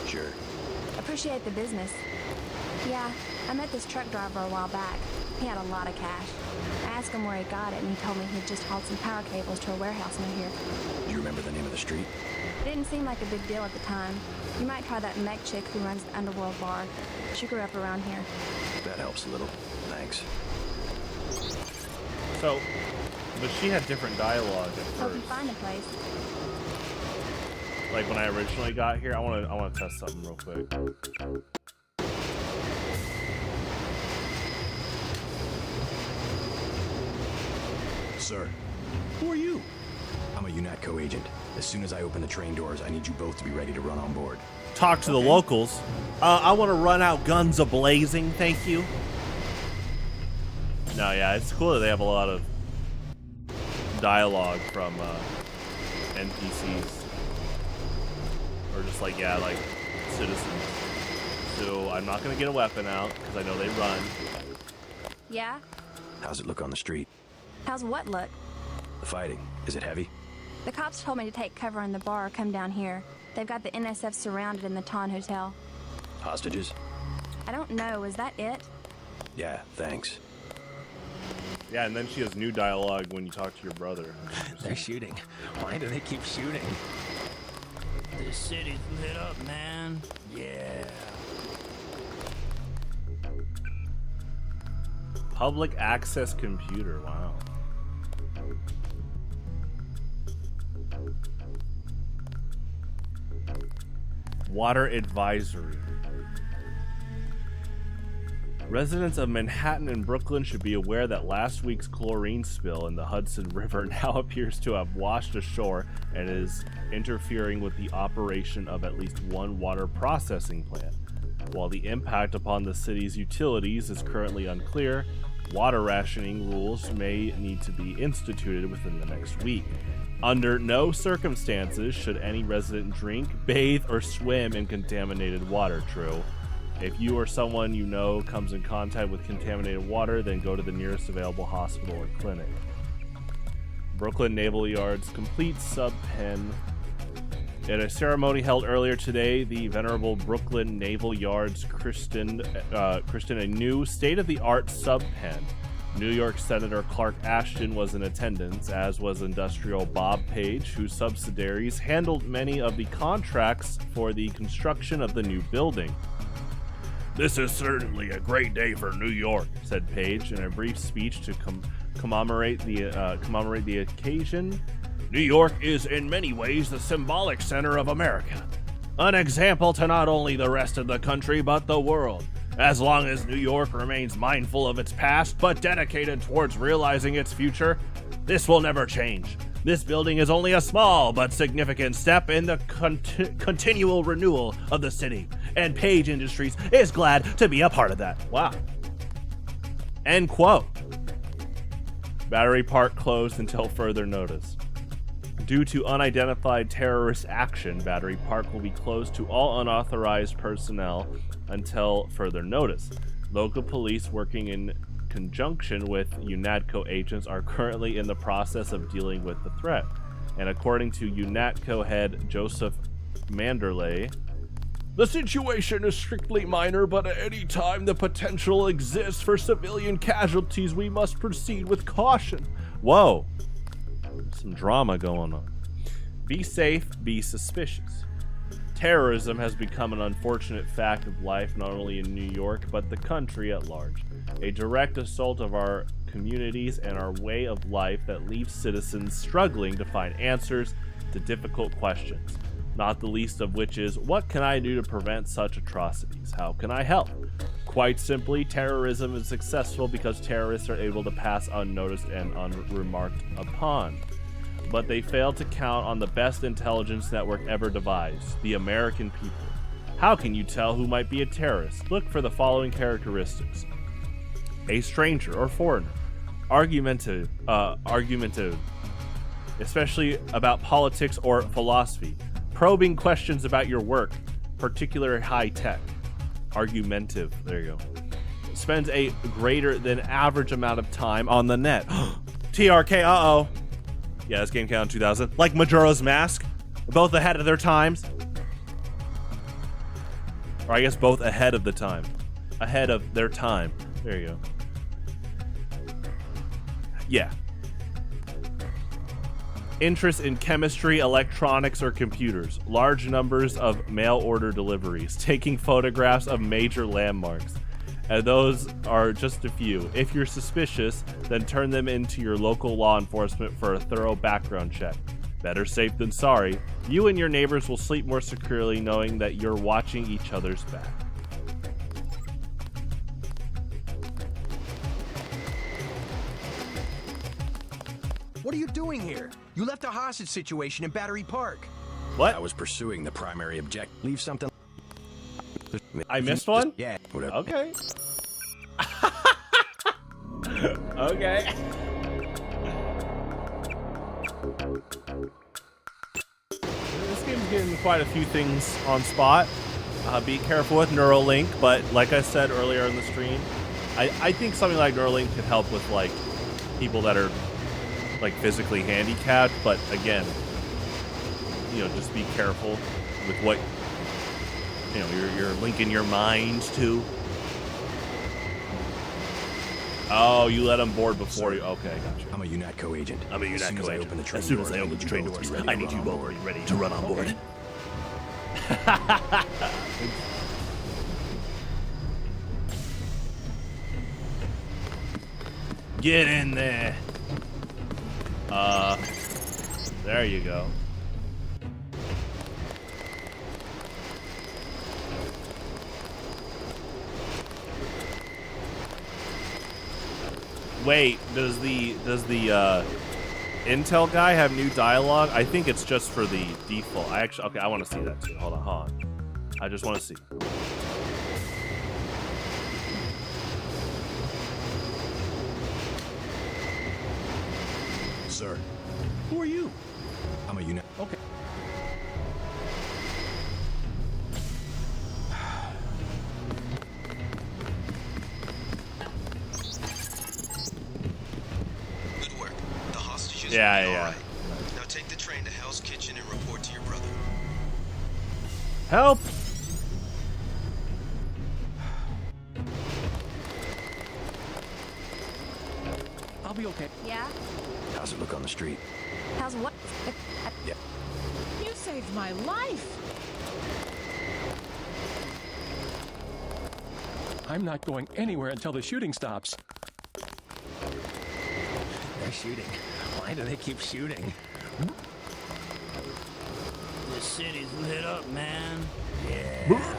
Sure. Appreciate the business. Yeah, I met this truck driver a while back. He had a lot of cash. I asked him where he got it, and he told me he'd just hauled some power cables to a warehouse near here. Do you remember the name of the street? It didn't seem like a big deal at the time. You might try that mech chick who runs the Underworld bar. She grew up around here. That helps a little. Thanks. So, but she had different dialogue at Hope you first. find a place. Like when I originally got here, I want to test something real quick. Sir. Who are you? I'm a UNATCO agent. As soon as I open the train doors, I need you both to be ready to run on board. talk to the locals. I want to run out guns a-blazing, thank you. No, yeah, it's cool that they have a lot of dialogue from NPCs. Or just like, yeah, like citizens. So I'm not going to get a weapon out because I know they run. Yeah? How's it look on the street? How's what look? The fighting. Is it heavy? The cops told me to take cover in the bar or come down here. They've got the NSF surrounded in the Ton Hotel. Hostages? I don't know. Is that it? Yeah, thanks. Yeah, and then she has new dialogue when you talk to your brother. They're shooting. Why do they keep shooting? This city's lit up, man. Yeah. Public access computer, wow. Water advisory. Residents of Manhattan and Brooklyn should be aware that last week's chlorine spill in the Hudson River now appears to have washed ashore and is interfering with the operation of at least one water processing plant. While the impact upon the city's utilities is currently unclear, water rationing rules may need to be instituted within the next week. Under no circumstances should any resident drink, bathe, or swim in contaminated water. True. If you or someone you know comes in contact with contaminated water, then go to the nearest available hospital or clinic. Brooklyn Naval Yard's complete sub-pen. At a ceremony held earlier today, the venerable Brooklyn Naval Yards christened a new state-of-the-art sub-pen. New York Senator Clark Ashton was in attendance, as was industrial Bob Page, whose subsidiaries handled many of the contracts for the construction of the new building. "This is certainly a great day for New York," said Page in a brief speech to commemorate the occasion. "New York is in many ways the symbolic center of America, an example to not only the rest of the country but the world. As long as New York remains mindful of its past but dedicated towards realizing its future, this will never change. This building is only a small but significant step in the continual renewal of the city, and Page Industries is glad to be a part of that." Wow. End quote. Battery Park closed until further notice. Due to unidentified terrorist action, Battery Park will be closed to all unauthorized personnel until further notice. Local police working in conjunction with UNATCO agents are currently in the process of dealing with the threat. And according to UNATCO head Joseph Manderley, "The situation is strictly minor, but at any time the potential exists for civilian casualties, we must proceed with caution." Whoa. Some drama going on. Be safe, be suspicious. Terrorism has become an unfortunate fact of life not only in New York, but the country at large. A direct assault of our communities and our way of life that leaves citizens struggling to find answers to difficult questions, not the least of which is, what can I do to prevent such atrocities? How can I help? Quite simply, terrorism is successful because terrorists are able to pass unnoticed and unremarked upon. But they fail to count on the best intelligence network ever devised, the American people. How can you tell who might be a terrorist? Look for the following characteristics. A stranger or foreigner. Argumentative, especially about politics or philosophy. Probing questions about your work, particularly high tech. Argumentative, there you go. Spends a greater than average amount of time on the net. TRK, uh-oh. Yeah, this game came out in 2000. Like Majora's Mask, both ahead of their times. Or I guess both ahead of the time. Ahead of their time. There you go. Yeah. Interest in chemistry, electronics, or computers. Large numbers of mail order deliveries. Taking photographs of major landmarks. And those are just a few. If you're suspicious, then turn them into your local law enforcement for a thorough background check. Better safe than sorry. You and your neighbors will sleep more securely knowing that you're watching each other's back. What are you doing here? You left a hostage situation in Battery Park. What? I was pursuing the primary objective. Leave something... I missed one? Yeah, whatever. Okay. Okay. This game's getting quite a few things on spot. Be careful with Neuralink, but like I said earlier in the stream, I think something like Neuralink could help with like people that are like physically handicapped, but again, you know, just be careful with what you know you're linking your mind to. Oh, you let them board before you. Okay, gotcha. I'm a UNATCO agent. I'm a UNATCO agent. As soon as I open the train doors, I I need you both ready to run on board. Get in there. There you go. Wait, does the Intel guy have new dialogue? I think it's just for the default. Okay, I want to see that too. Hold on. I just want to see. Sir. Who are you? I'm a UNATCO. Okay. Good work. The hostages Yeah, will be yeah. all right. Now take the train to Hell's Kitchen and report to your brother. Help! I'll be okay. Yeah? How's it look on the street? How's what? Yeah. You saved my life. I'm not going anywhere until the shooting stops. They're shooting. Why do they keep shooting? This city's lit up, man. Yeah.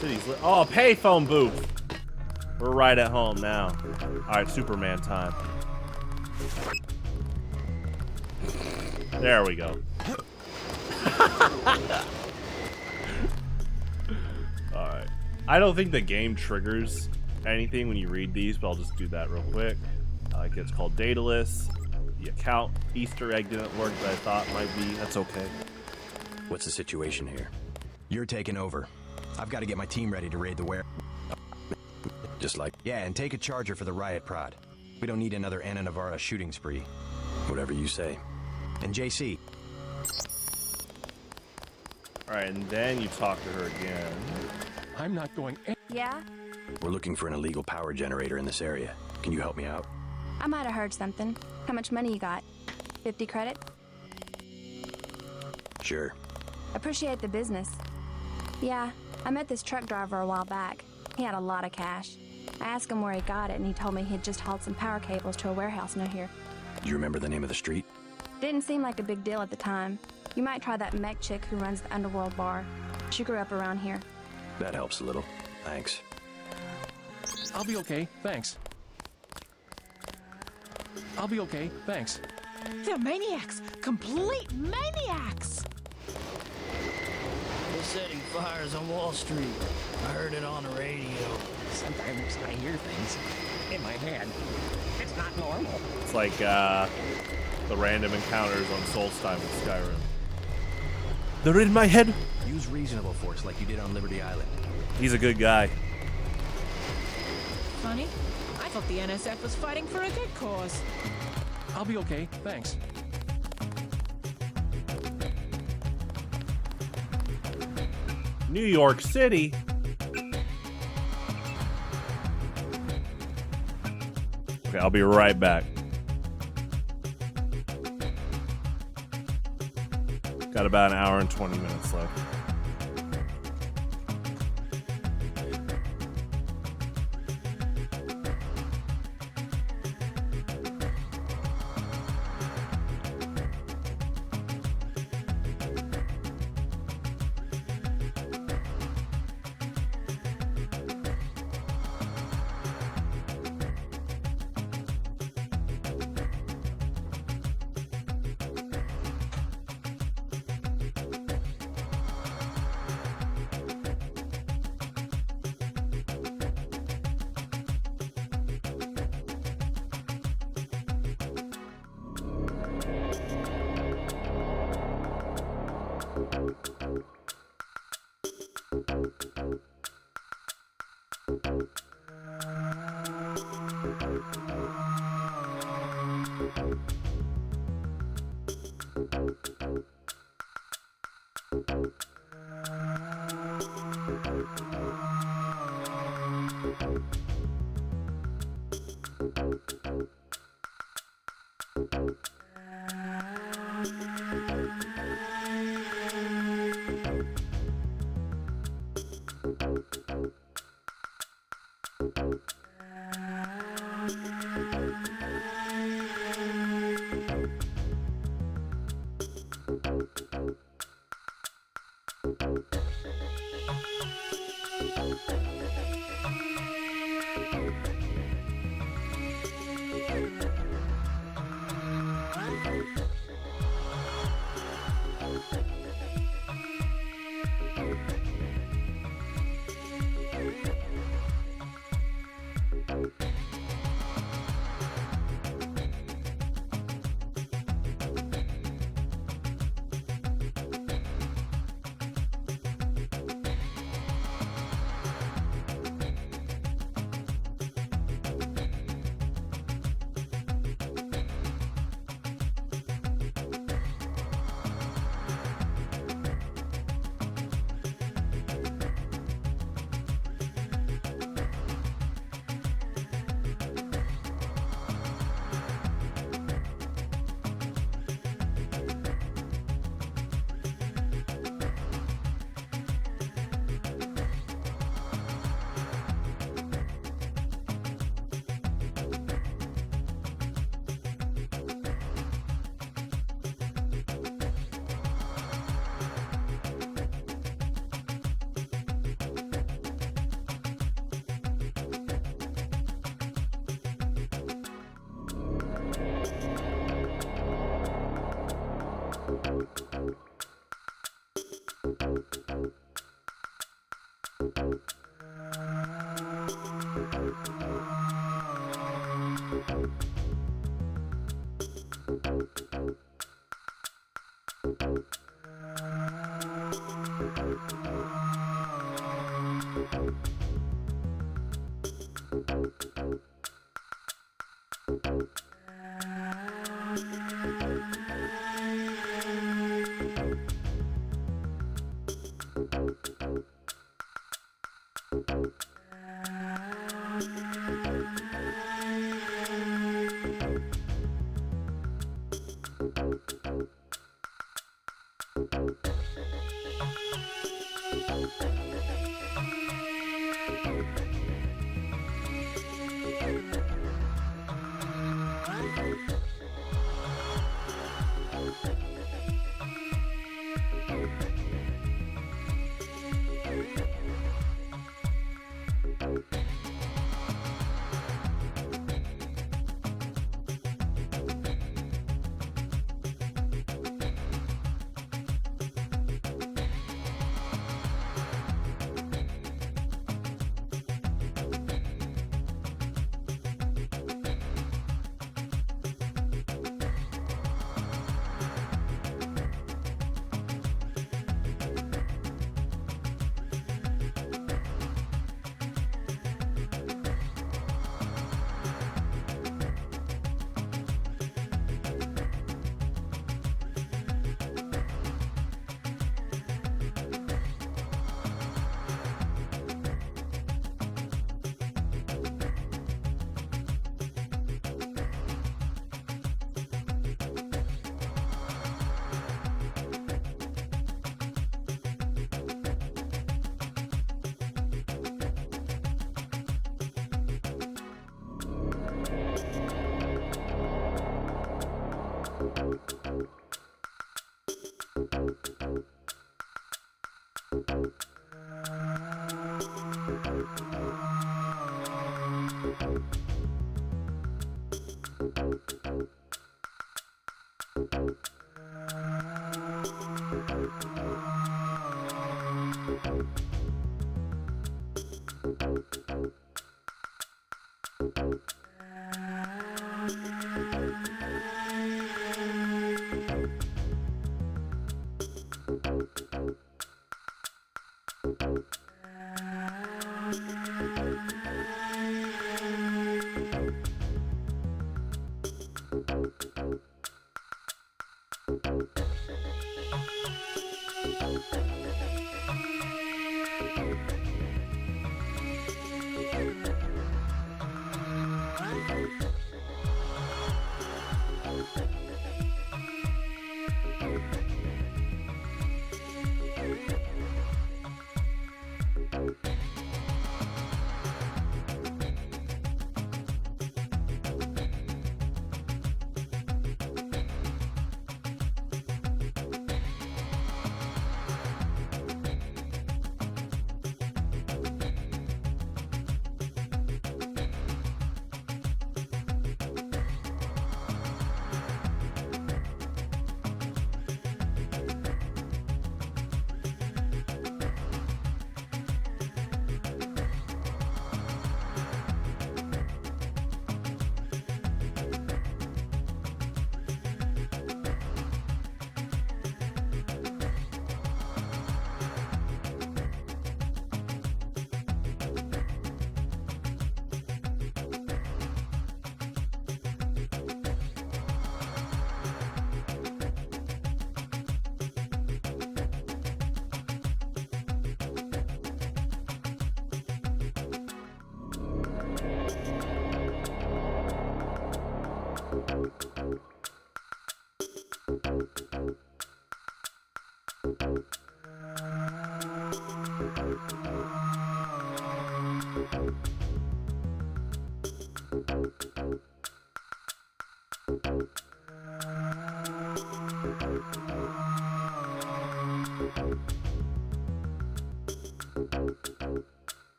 City's lit. Oh, payphone booth. We're right at home now. All right, Superman time. There we go. All right. I don't think the game triggers anything when you read these, but I'll just do that real quick. It's called Daedalus. The account Easter egg didn't work that I thought might be. That's okay. What's the situation here? You're taking over. I've got to get my team ready to raid the warehouse. Just like... Yeah, and take a charger for the riot prod. We don't need another Anna Navarra shooting spree. Whatever you say. And JC. Alright, and then you talk to her again. I'm not going... Yeah? We're looking for an illegal power generator in this area. Can you help me out? I might have heard something. How much money you got? 50 credit? Sure. Appreciate the business. Yeah, I met this truck driver a while back. He had a lot of cash. I asked him where he got it, and he told me he'd just hauled some power cables to a warehouse near here. Do you remember the name of the street? Didn't seem like a big deal at the time. You might try that mech chick who runs the Underworld bar. She grew up around here. That helps a little. Thanks. I'll be okay, thanks. I'll be okay, thanks. They're maniacs. Complete maniacs. They're setting fires on Wall Street. I heard it on the radio. Sometimes I hear things in my head. It's not normal. It's like the random encounters on Solstheim in Skyrim. They're in my head. Use reasonable force like you did on Liberty Island. He's a good guy. Funny. I thought the NSF was fighting for a good cause. I'll be okay, thanks. New York City. Okay, I'll be right back. Got about an hour and 20 minutes left.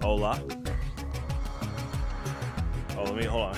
Hola. Oh, let me hold on.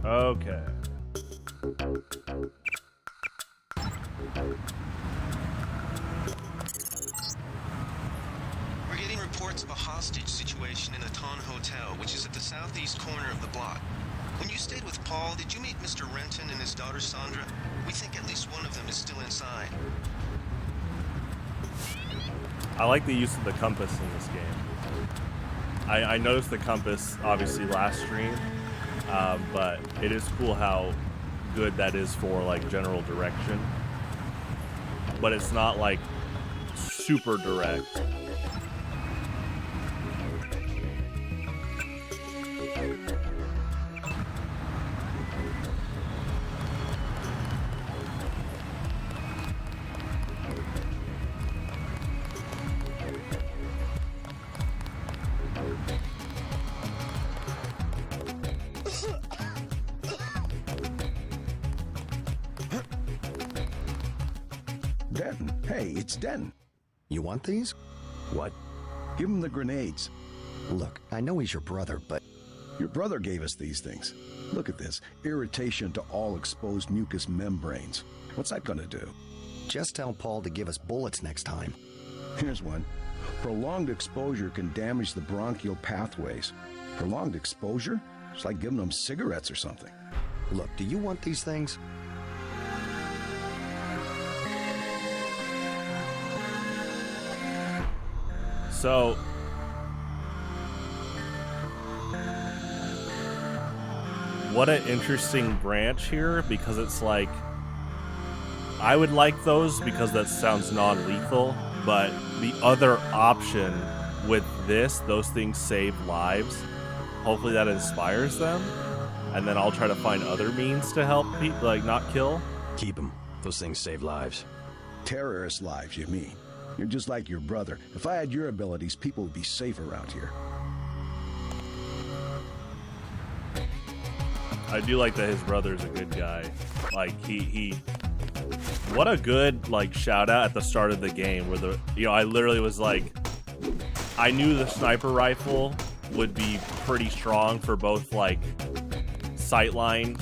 Okay. We're getting reports of a hostage situation in the Ton Hotel, which is at the southeast corner of the block. When you stayed with Paul, did you meet Mr. Renton and his daughter Sandra? We think at least one of them is still inside. I like the use of the compass in this game. I noticed the compass, obviously, last stream, but it is cool how good that is for, like, general direction. But it's not, like, super direct. Denton, hey, it's Denton. You want these? What? Give him the grenades. Look, I know he's your brother, but... Your brother gave us these things. Look at this. Irritation to all exposed mucous membranes. What's that gonna do? Just tell Paul to give us bullets next time. Here's one. Prolonged exposure can damage the bronchial pathways. Prolonged exposure? It's like giving them cigarettes or something. Look, do you want these things? So, what an interesting branch here, because it's like, I would like those because that sounds non-lethal, but the other option with this, those things save lives. Hopefully that inspires them, and then I'll try to find other means to help people, like, not kill. Keep them. Those things save lives. Terrorist lives, you mean? You're just like your brother. If I had your abilities, people would be safe around here. I do like that his brother's a good guy. Like, he what a good, like, shout out at the start of the game where I literally was like, I knew the sniper rifle would be pretty strong for both, like, sightline,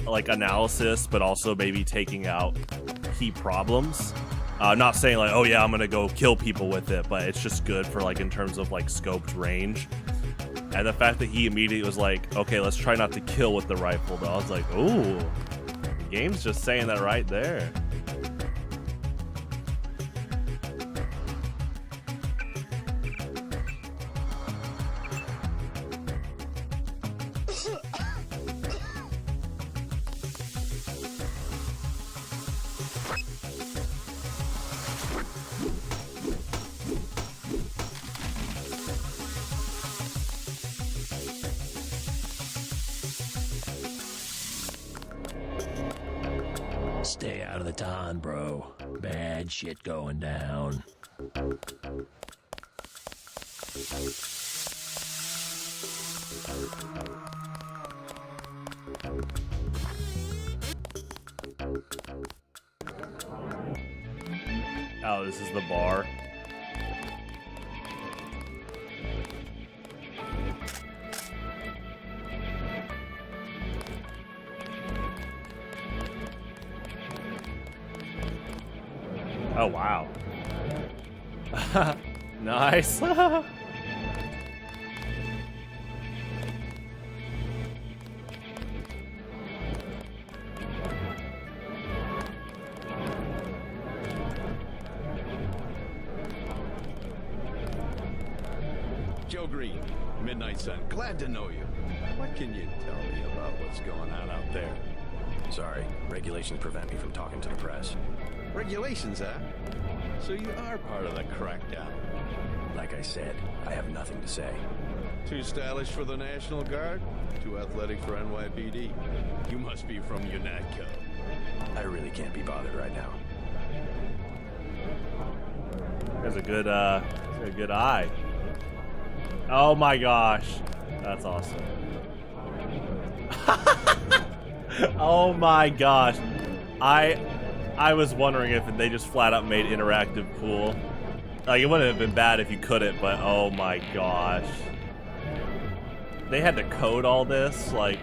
like, analysis, but also maybe taking out key problems. Not saying like, oh yeah, I'm gonna go kill people with it, but it's just good for like in terms of like scoped range. And the fact that he immediately was like, okay, let's try not to kill with the rifle, though. I was like, ooh, the game's just saying that right there. Stay out of the ton, bro. Bad shit going down. Oh, this is the bar. Oh, wow. Nice. Joe Green, Midnight Sun. Glad to know you. What can you tell me about what's going on out there? Sorry, regulations prevent me from talking to the press. Regulations, huh? So you are part of the crackdown. Like I said, I have nothing to say. Too stylish for the National Guard? Too athletic for NYPD? You must be from UNATCO. I really can't be bothered right now. That's a good eye. Oh my gosh. That's awesome. Oh my gosh. I was wondering if they just flat out made interactive pool. Like, it wouldn't have been bad if you couldn't, but oh my gosh. They had to code all this, like...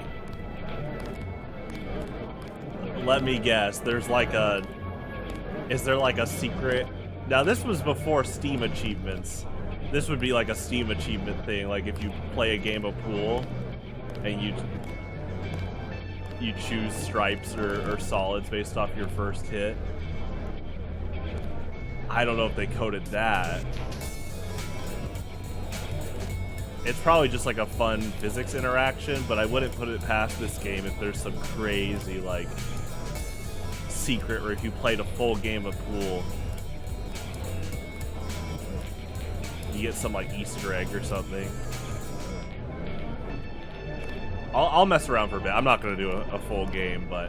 Let me guess, there's like a... Is there like a secret... Now this was before Steam achievements. This would be like a Steam achievement thing, like if you play a game of pool, and you choose stripes or solids based off your first hit. I don't know if they coded that. It's probably just like a fun physics interaction, but I wouldn't put it past this game if there's some crazy like secret where if you played a full game of pool, you get some like Easter egg or something. I'll mess around for a bit. I'm not going to do a full game, but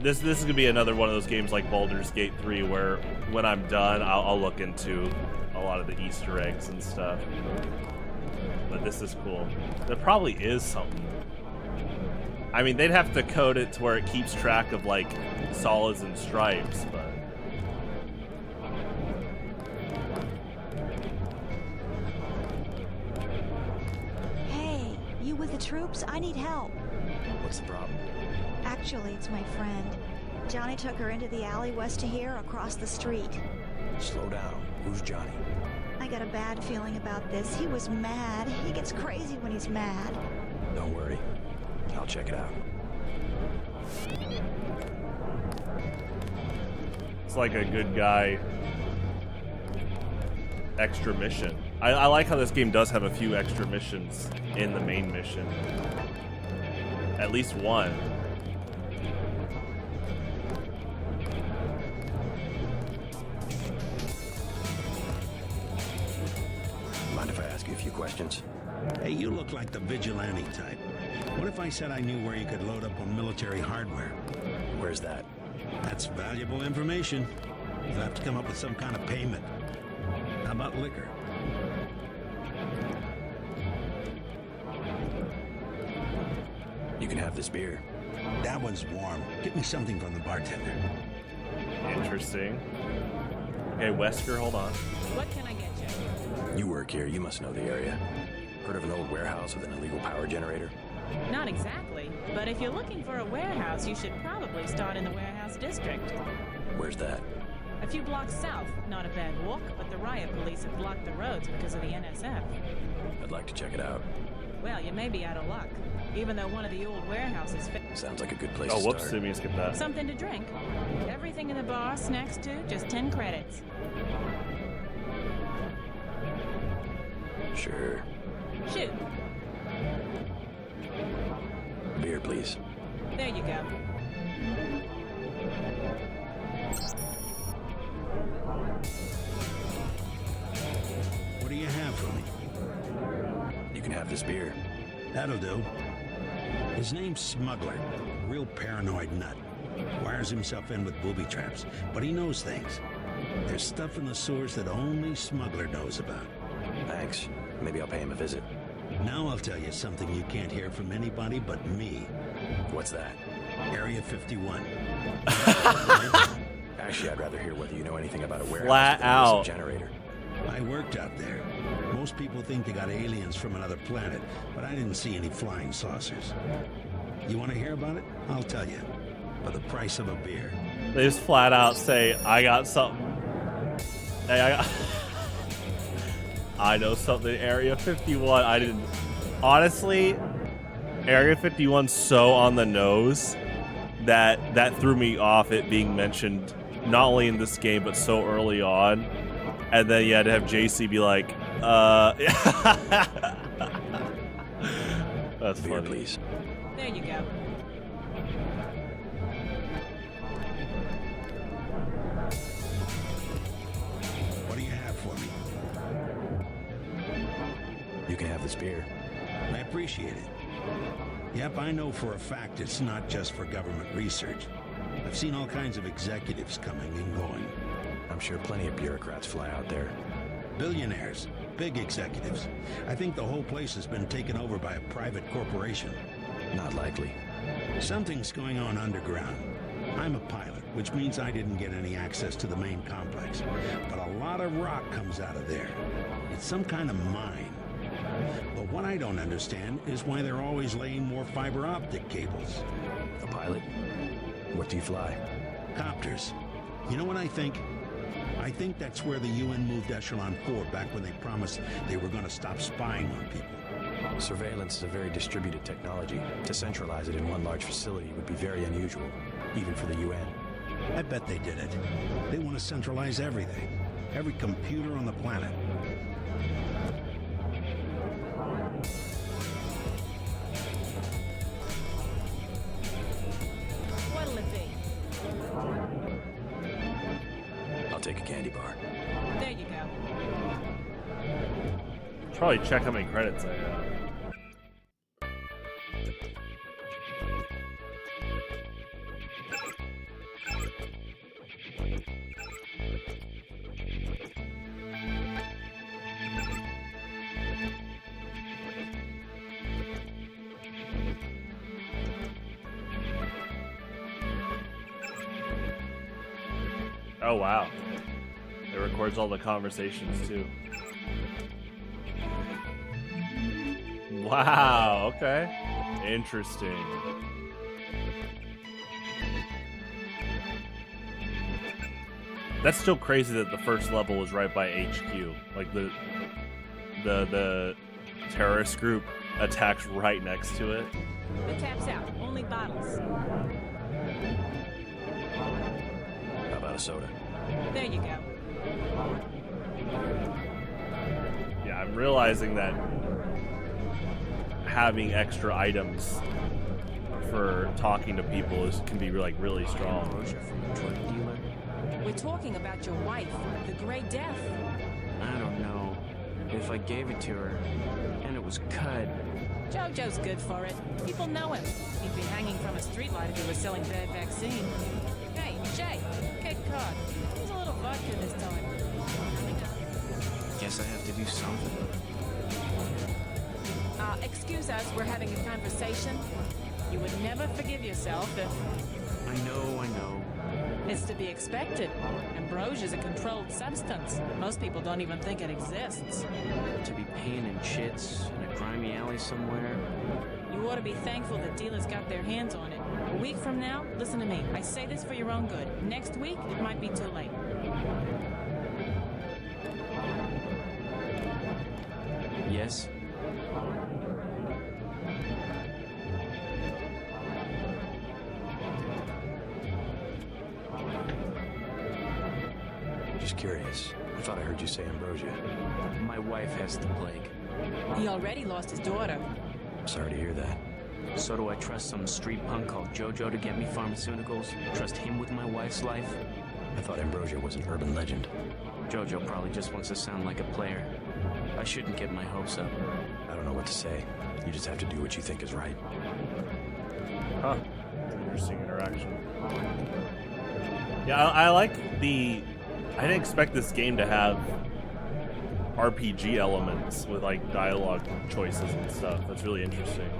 this is going to be another one of those games like Baldur's Gate 3 where when I'm done, I'll look into a lot of the Easter eggs and stuff. But this is cool. There probably is something. I mean, they'd have to code it to where it keeps track of like solids and stripes, but... You with the troops? I need help. What's the problem? Actually, it's my friend. Johnny took her into the alley west of here, across the street. Slow down. Who's Johnny? I got a bad feeling about this. He was mad. He gets crazy when he's mad. Don't worry. I'll check it out. It's like a good guy extra mission. I like how this game does have a few extra missions in the main mission. At least one. Mind if I ask you a few questions? Hey, you look like the vigilante type. What if I said I knew where you could load up on military hardware? Where's that? That's valuable information. You'll have to come up with some kind of payment. How about liquor? You can have this beer. That one's warm. Get me something from the bartender. Interesting. Okay, Wesker, hold on. What can I get you? You work here, you must know the area. Heard of an old warehouse with an illegal power generator? Not exactly, but if you're looking for a warehouse, you should probably start in the warehouse district. Where's that? A few blocks south, not a bad walk, but the riot police have blocked the roads because of the NSF. I'd like to check it out. Well, you may be out of luck, even though one of the old warehouses... Sounds like a good place to start. Whoops, didn't mean to skip that. Something to drink. Everything in the bar, snacks too, just 10 credits. Sure. Shoot. Beer, please. There you go. What do you have for me? You can have this beer. That'll do. His name's Smuggler. Real paranoid nut. Wires himself in with booby traps, but he knows things. There's stuff in the sewers that only Smuggler knows about. Thanks. Maybe I'll pay him a visit. Now I'll tell you something you can't hear from anybody but me. What's that? Area 51. Actually, I'd rather hear whether you know anything about a warehouse Flat than out. a generator. I worked out there. Most people think they got aliens from another planet, but I didn't see any flying saucers. You want to hear about it? I'll tell you. For the price of a beer. They just flat out say, I got something. Hey, I know something. Area 51. I didn't. Honestly, Area 51's so on the nose that threw me off, it being mentioned not only in this game but so early on. And then you had to have JC be like, That's beer, funny. Please. There you go. What do you have for me? You can have this beer. I appreciate it. Yep, I know for a fact it's not just for government research. I've seen all kinds of executives coming and going. I'm sure plenty of bureaucrats fly out there. Billionaires, big executives. I think the whole place has been taken over by a private corporation. Not likely. Something's going on underground. I'm a pilot, which means I didn't get any access to the main complex. But a lot of rock comes out of there. It's some kind of mine. But what I don't understand is why they're always laying more fiber optic cables. A pilot? What do you fly? Copters. You know what I think? I think that's where the UN moved Echelon 4 back when they promised they were going to stop spying on people. Surveillance is a very distributed technology. To centralize it in one large facility would be very unusual, even for the UN. I bet they did it. They want to centralize everything. Every computer on the planet. What'll it be? I'll take a candy bar. There you go. Probably check how many credits I have. Oh wow. It records all the conversations too. Wow, okay. Interesting. That's still crazy that the first level was right by HQ. Like the terrorist group attacks right next to it. The tap's out. Only bottles. How about a soda? There you go. Yeah, I'm realizing that having extra items for talking to people can be like really strong. We're talking about your wife, the Grey Death. I don't know. If I gave it to her, and it was cut... Jojo's good for it. People know him. He'd be hanging from a streetlight if he was selling bad vaccine. Hey, Jay, Cape Cod. Here's a little vodka this time. Guess I have to do something. Excuse us, we're having a conversation. You would never forgive yourself if... I know. It's to be expected. Ambrosia's a controlled substance. Most people don't even think it exists. To be paying in chits in a grimy alley somewhere. You ought to be thankful that dealers got their hands on it. A week from now, listen to me. I say this for your own good. Next week, it might be too late. Yes? Just curious. I thought I heard you say Ambrosia. My wife has the plague. He already lost his daughter. Sorry to hear that. So do I trust some street punk called Jojo to get me pharmaceuticals? Trust him with my wife's life? I thought Ambrosia was an urban legend. Jojo probably just wants to sound like a player. I shouldn't get my hopes up. I don't know what to say. You just have to do what you think is right. Huh. Interesting interaction. Yeah, I like the... I didn't expect this game to have RPG elements with like dialogue choices and stuff. That's really interesting.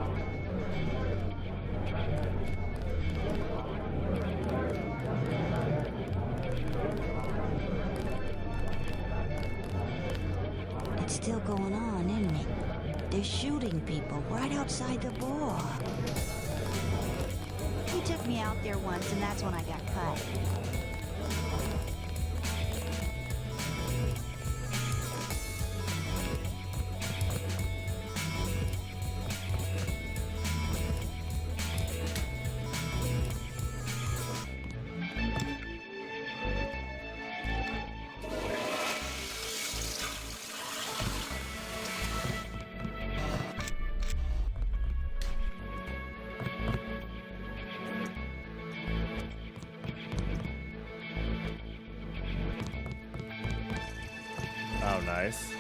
It's still going on, isn't it? They're shooting people right outside the bar. He took me out there once, and that's when I got cut. Oh, nice.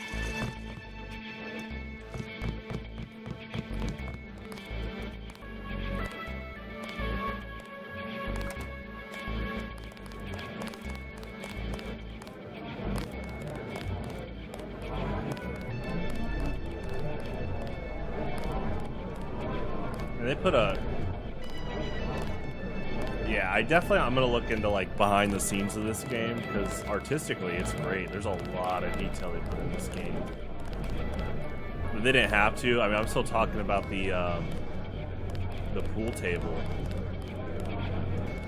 And they put a... Yeah, I'm gonna look into like behind the scenes of this game because artistically it's great. There's a lot of detail they put in this game. But they didn't have to. I mean, I'm still talking about the pool table.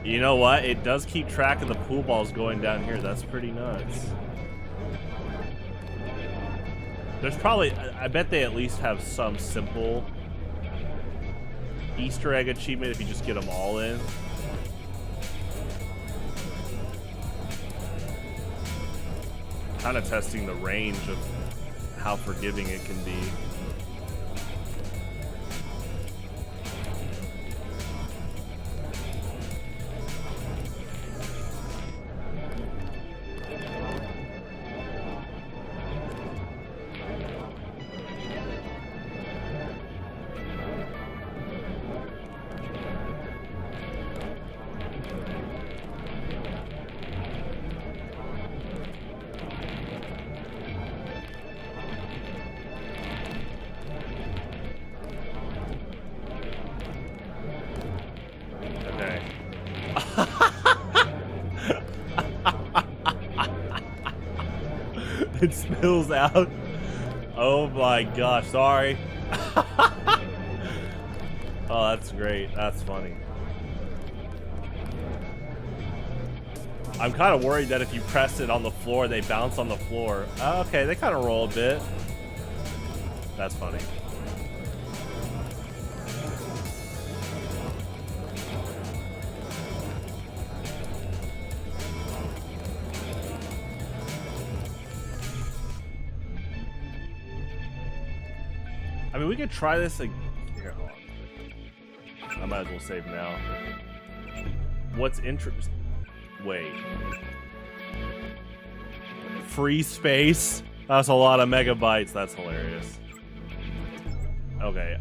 You know what? It does keep track of the pool balls going down here. That's pretty nuts. There's probably, I bet they at least have some simple Easter egg achievement if you just get them all in. Kind of testing the range of how forgiving it can be. It spills out. Oh my gosh, sorry. Oh, that's great. That's funny. I'm kind of worried that if you press it on the floor, they bounce on the floor. Oh, okay, they kind of roll a bit. That's funny. I mean, we could try this again. Here, hold on. I might as well save now. What's interesting? Wait. Free space? That's a lot of megabytes. That's hilarious. Okay,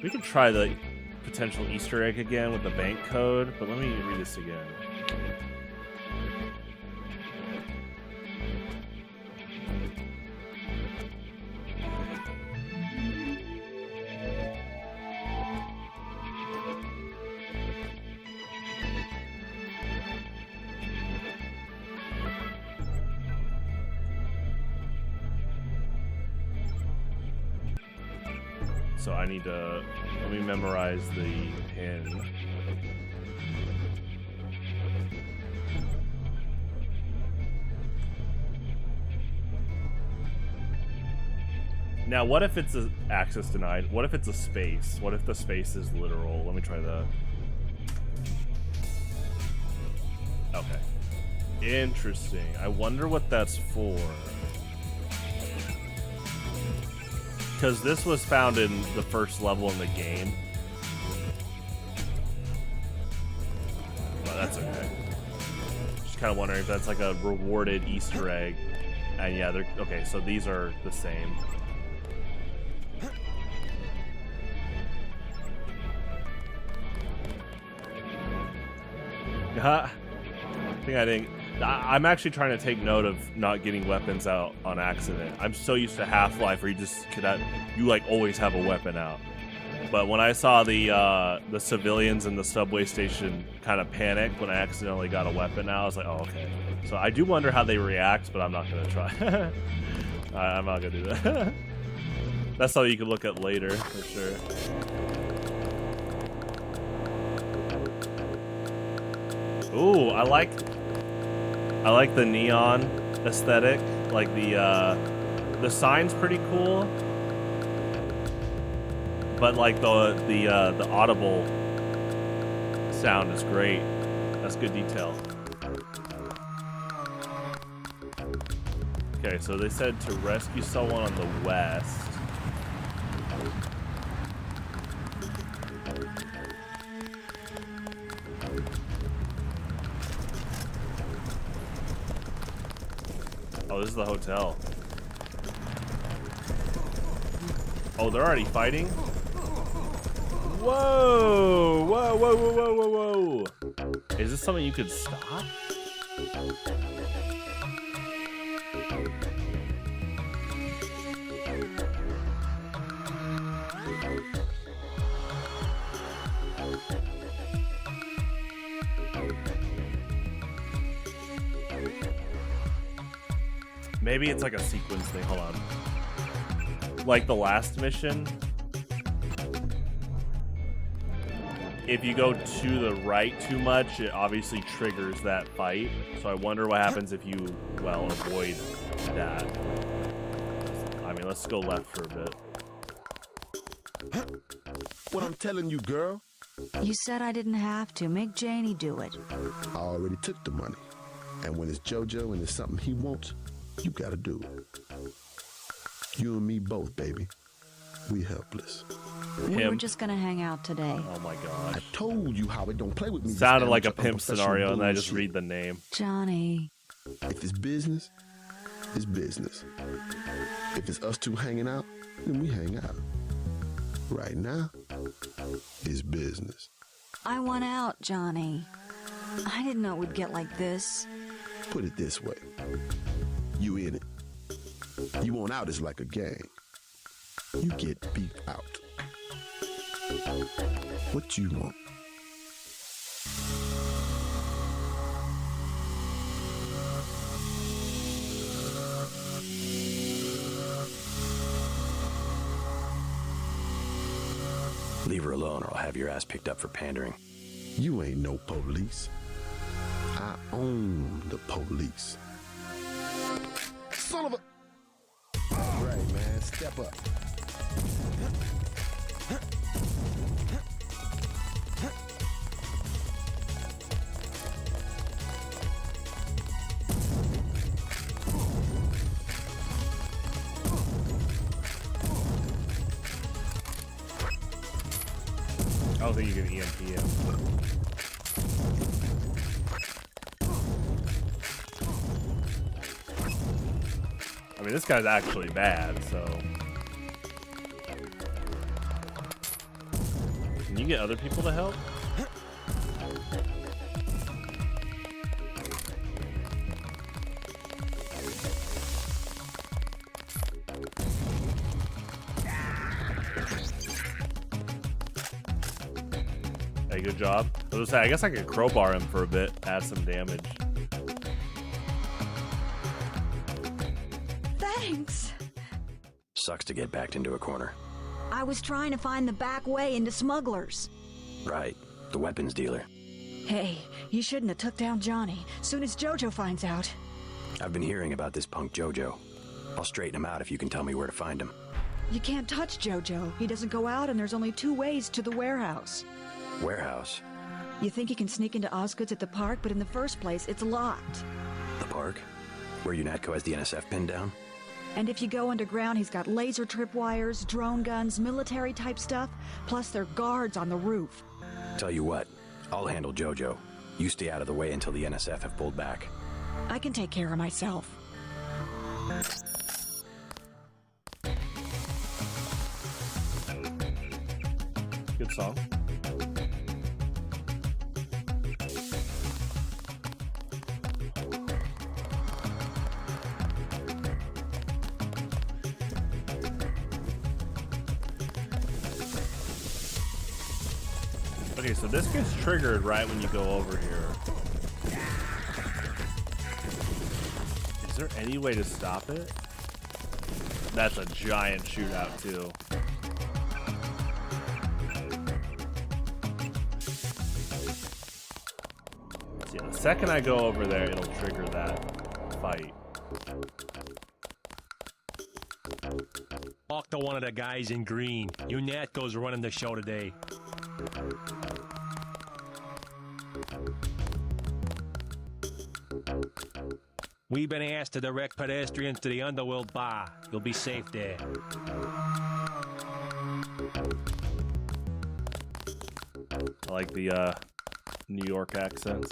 we could try the potential Easter egg again with the bank code, but let me read this again. So I need to, let me memorize the pin. Now, what if it's a access denied? What if it's a space? What if the space is literal? Let me try that. Okay. Interesting. I wonder what that's for. Because this was found in the first level in the game. Well, that's okay. Just kind of wondering if that's like a rewarded Easter egg. And yeah, they're okay. So these are the same. I think I didn't. I'm actually trying to take note of not getting weapons out on accident. I'm so used to Half-Life where you just you like always have a weapon out. But when I saw the civilians in the subway station kind of panic when I accidentally got a weapon out, I was like, oh, okay. So I do wonder how they react, but I'm not gonna try. I'm not gonna do that. That's something you can look at later for sure. Ooh, I like the neon aesthetic. Like the sign's pretty cool, but like the audible sound is great. That's good detail. Okay, so they said to rescue someone on the west. Oh, this is the hotel. Oh, they're already fighting? Whoa! Whoa, whoa, whoa, whoa, whoa, whoa! Is this something you could stop? Maybe it's like a sequence thing. Hold on. Like the last mission, if you go to the right too much, it obviously triggers that fight. So I wonder what happens if you, well, avoid that. I mean, let's go left for a bit. What I'm telling you, girl. You said I didn't have to. Make Janie do it. I already took the money. And when it's JoJo and it's something he wants, you gotta do it. You and me both, baby. We helpless. We were just gonna hang out today. Oh my gosh. I told you how it don't play with me. Sounded like a pimp scenario, and I just read the name. Johnny. If it's business, it's business. If it's us two hanging out, then we hang out. Right now, it's business. I want out, Johnny. I didn't know it would get like this. Put it this way. You in it. You want out is like a gang. You get beat out. What you want? Leave her alone or I'll have your ass picked up for pandering. You ain't no police. I own the police. Son of a... Right, man. Step up. I don't think you can EMP him. I mean, this guy's actually bad, so... Can you get other people to help? Hey, good job. I was gonna say, I guess I could crowbar him for a bit, add some damage. Thanks. Sucks to get backed into a corner. I was trying to find the back way into smugglers. Right. The weapons dealer. Hey, you shouldn't have took down Johnny. Soon as JoJo finds out. I've been hearing about this punk JoJo. I'll straighten him out if you can tell me where to find him. You can't touch JoJo. He doesn't go out, and there's only 2 ways to the warehouse. Warehouse? You think you can sneak into Osgood's at the park, but in the first place, it's locked. The park? Where UNATCO has the NSF pinned down? And if you go underground, he's got laser tripwires, drone guns, military-type stuff, plus there are guards on the roof. Tell you what, I'll handle JoJo. You stay out of the way until the NSF have pulled back. I can take care of myself. Good song. Okay, so this gets triggered right when you go over here. Is there any way to stop it? That's a giant shootout, too. So yeah, the second I go over there, it'll trigger that fight. Talk to one of the guys in green. UNATCO's running the show today. We've been asked to direct pedestrians to the Underworld Bar. You'll be safe there. I like the New York accents.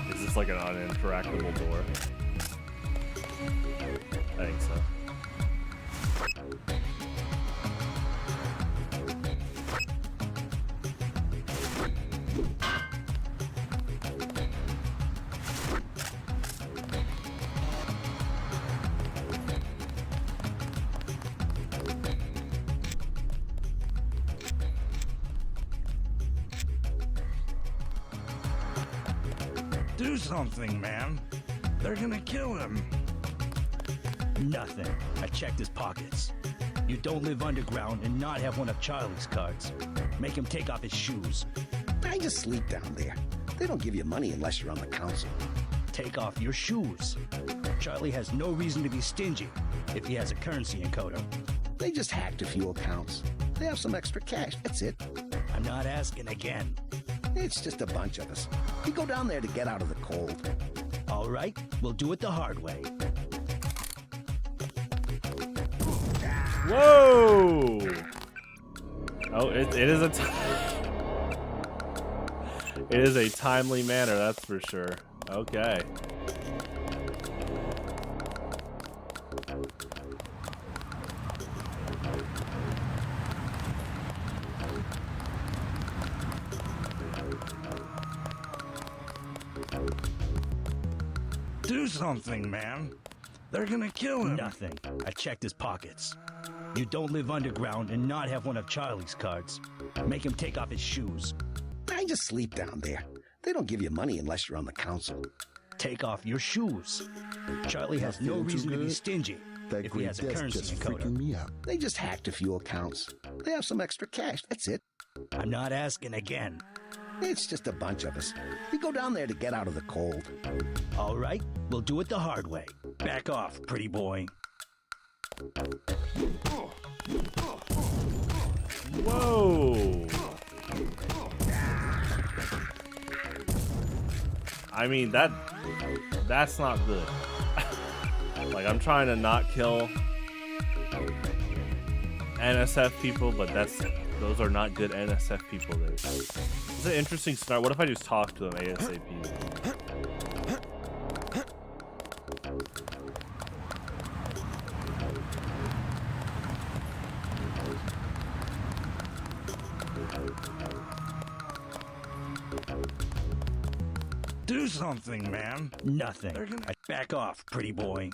Is this like an uninteractable door? I think so. Do something, man. They're gonna kill him. Nothing. I checked his pockets. You don't live underground and not have one of Charlie's cards. Make him take off his shoes. I just sleep down there. They don't give you money unless you're on the council. Take off your shoes. Charlie has no reason to be stingy if he has a currency encoder. They just hacked a few accounts. They have some extra cash, that's it. I'm not asking again. It's just a bunch of us. We go down there to get out of the cold. All right, we'll do it the hard way. Whoa! Oh, it is a it is a timely manner, that's for sure. Okay. Do something, man. They're gonna kill him. Nothing. I checked his pockets. You don't live underground and not have one of Charlie's cards. Make him take off his shoes. I just sleep down there. They don't give you money unless you're on the council. Take off your shoes. Charlie has no reason to be stingy if he has a currency encoder. Me out. They just hacked a few accounts. They have some extra cash, that's it. I'm not asking again. It's just a bunch of us. We go down there to get out of the cold. All right, we'll do it the hard way. Back off, pretty boy. Whoa! I mean, that's not good. Like, I'm trying to not kill NSF people, but those are not good NSF people. It's an interesting start. What if I just talk to them ASAP? Do something, man. Nothing. Back off, pretty boy.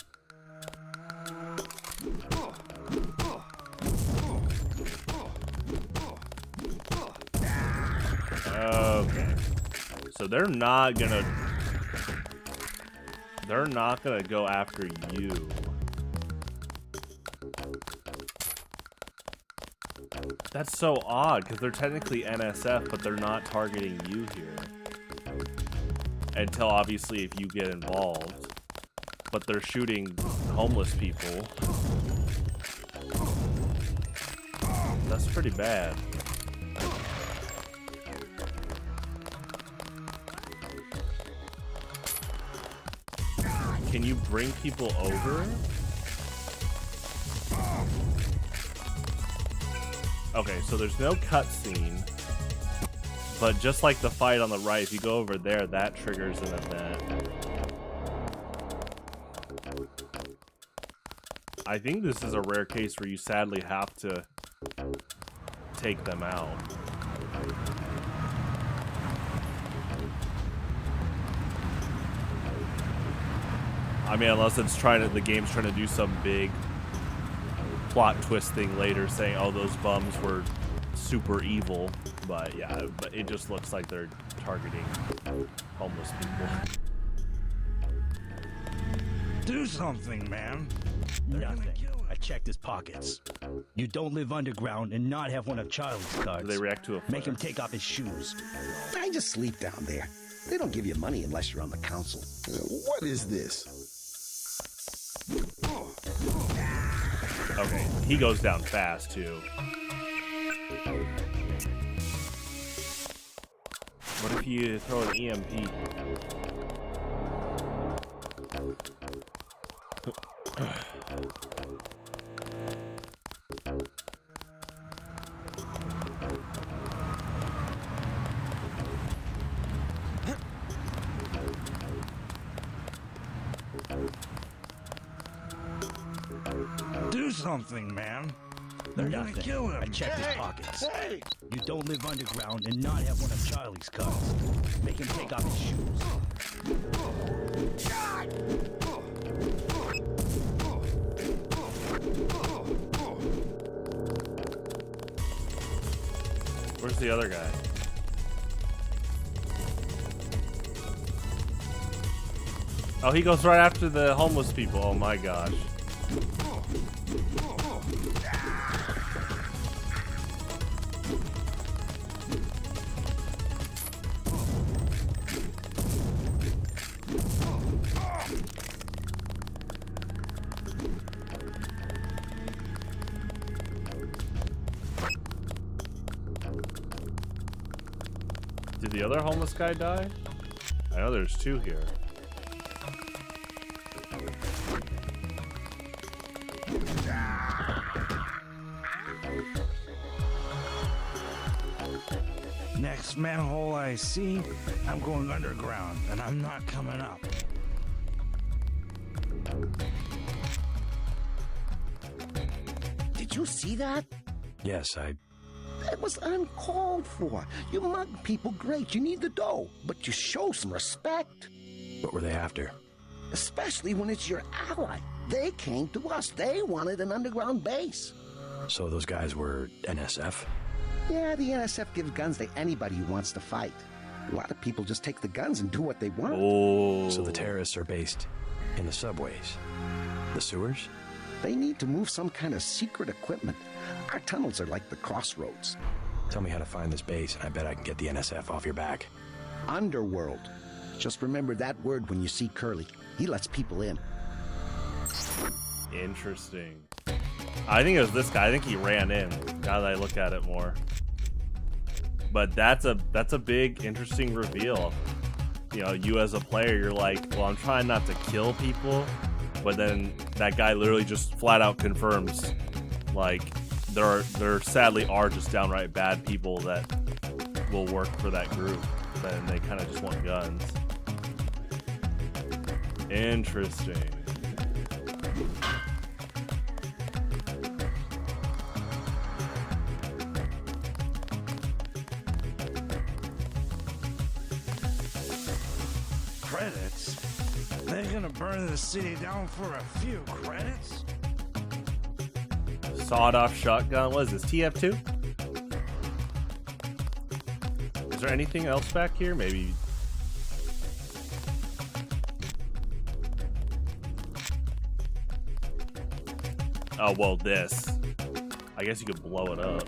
Okay. So they're not gonna go after you. That's so odd, because they're technically NSF, but they're not targeting you here. Until, obviously, if you get involved. But they're shooting homeless people. That's pretty bad. Can you bring people over? Okay, so there's no cutscene, but just like the fight on the right, if you go over there, that triggers an event. I think this is a rare case where you sadly have to take them out. I mean, unless it's the game's trying to do some big plot twist thing later, saying, "Oh, those bums were super evil." But yeah, but it just looks like they're targeting homeless people. Do something, man. Nothing. I checked his pockets. You don't live underground and not have one of Charlie's cards. Do they react to a Make him take off his shoes. I just sleep down there. They don't give you money unless you're on the council. What is this? Okay, he goes down fast too. What if you throw an EMP? Do something, man. They're gonna kill him. I checked his pockets. Hey! You don't live underground and not have one of Charlie's cards. Make him take off his shoes. Where's the other guy? Oh, he goes right after the homeless people. Oh my gosh. Did the other homeless guy die? I know there's two here. Next manhole I see, I'm going underground, and I'm not coming up. Did you see that? Yes, That was uncalled for. You mug people, great. You need the dough. But you show some respect. What were they after? Especially when it's your ally. They came to us. They wanted an underground base. So those guys were NSF? Yeah, the NSF gives guns to anybody who wants to fight. A lot of people just take the guns and do what they want. Oh. So the terrorists are based in the subways? The sewers? They need to move some kind of secret equipment. Our tunnels are like the crossroads. Tell me how to find this base, and I bet I can get the NSF off your back. Underworld. Just remember that word when you see Curly. He lets people in. Interesting. I think it was this guy. I think he ran in. Now that I look at it more. But that's a big, interesting reveal. You know, you as a player, you're like, well, I'm trying not to kill people. But then that guy literally just flat out confirms, like, there sadly are just downright bad people that will work for that group. And they kind of just want guns. Interesting. Credits? They're gonna burn the city down for a few credits? Sawed-off shotgun. What is this? TF2? Is there anything else back here? Maybe. Oh, well, this. I guess you could blow it up.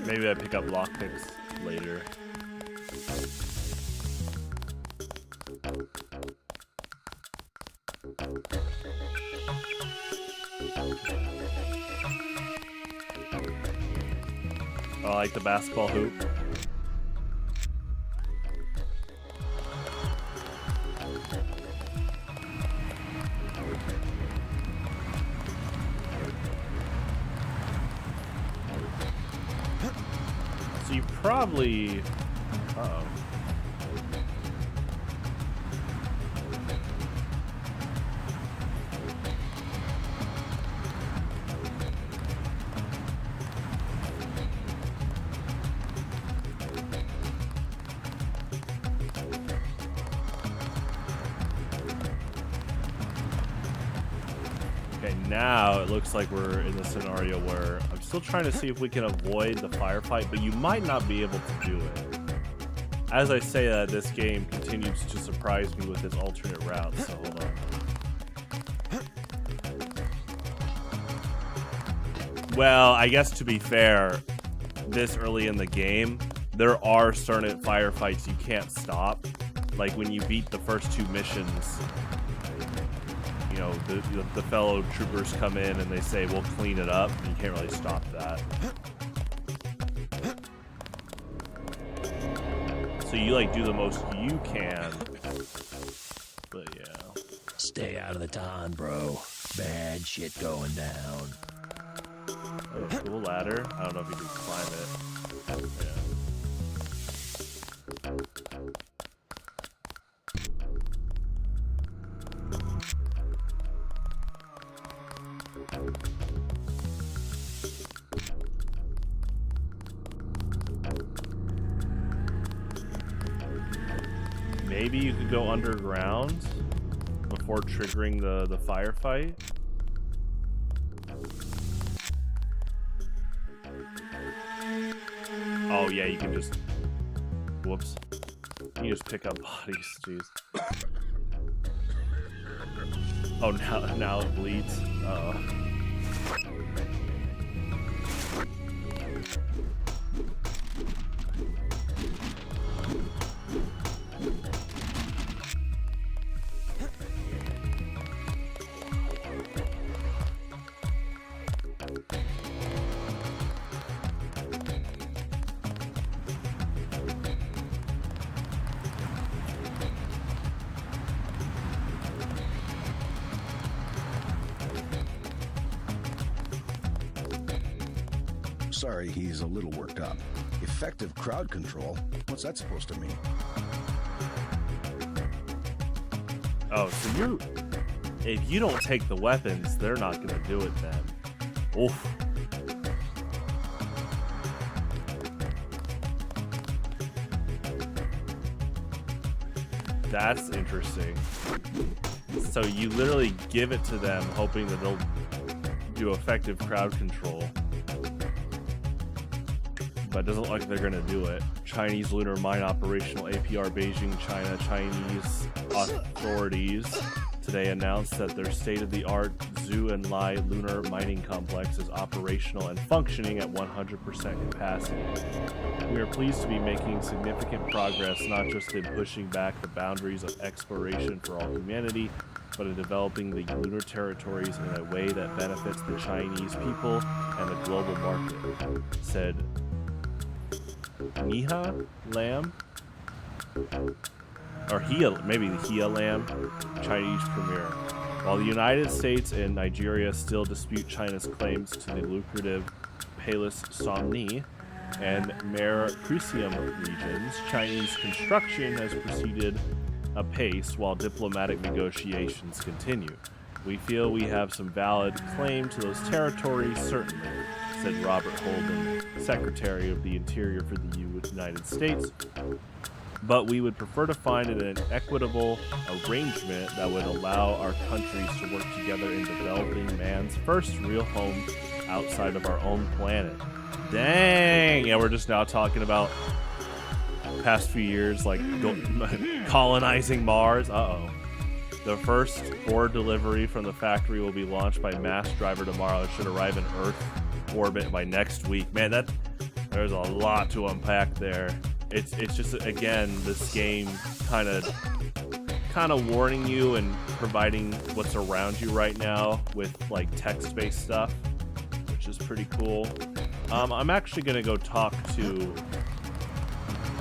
Maybe I pick up lockpicks later. Oh, I like the basketball hoop. So you probably... Uh-oh. Okay, now it looks like we're in the scenario where I'm still trying to see if we can avoid the firefight, but you might not be able to do it. As I say that, this game continues to surprise me with its alternate routes, so hold on. Well, I guess to be fair, this early in the game, there are certain firefights you can't stop. Like when you beat the first two missions, you know, the fellow troopers come in and they say, we'll clean it up. You can't really stop that. So you like do the most you can. But yeah. Stay out of the ton, bro. Bad shit going down. Oh, cool ladder. I don't know if you can climb it. Yeah. Maybe you could go underground before triggering the firefight. Oh yeah, you can just... Whoops. You just pick up bodies, jeez. Oh, now it bleeds. Uh-oh. Sorry, he's a little worked up. Effective crowd control? What's that supposed to mean? Oh, so if you don't take the weapons, they're not gonna do it then. Oof. That's interesting. So you literally give it to them hoping that they'll do effective crowd control. But it doesn't look like they're gonna do it. Chinese lunar mine operational APR Beijing, China. Chinese authorities today announced that their state-of-the-art Zhu and Lai lunar mining complex is operational and functioning at 100% capacity. We are pleased to be making significant progress, not just in pushing back the boundaries of exploration for all humanity, but in developing the lunar territories in a way that benefits the Chinese people and the global market, said Niha Lam? Or maybe the Hia Lam Chinese premier. While the United States and Nigeria still dispute China's claims to the lucrative Palis Somni and Mare Crucium regions, Chinese construction has proceeded apace while diplomatic negotiations continue. We feel we have some valid claim to those territories, certainly, said Robert Holden, Secretary of the Interior for the United States. But we would prefer to find an equitable arrangement that would allow our countries to work together in developing man's first real home outside of our own planet. Dang! Yeah, we're just now talking about past few years, like colonizing Mars. Uh-oh. The first ore delivery from the factory will be launched by mass driver tomorrow. It should arrive in Earth orbit by next week. Man, there's a lot to unpack there. It's just, again, this game kind of warning you and providing what's around you right now with like text-based stuff, which is pretty cool. I'm actually gonna go talk to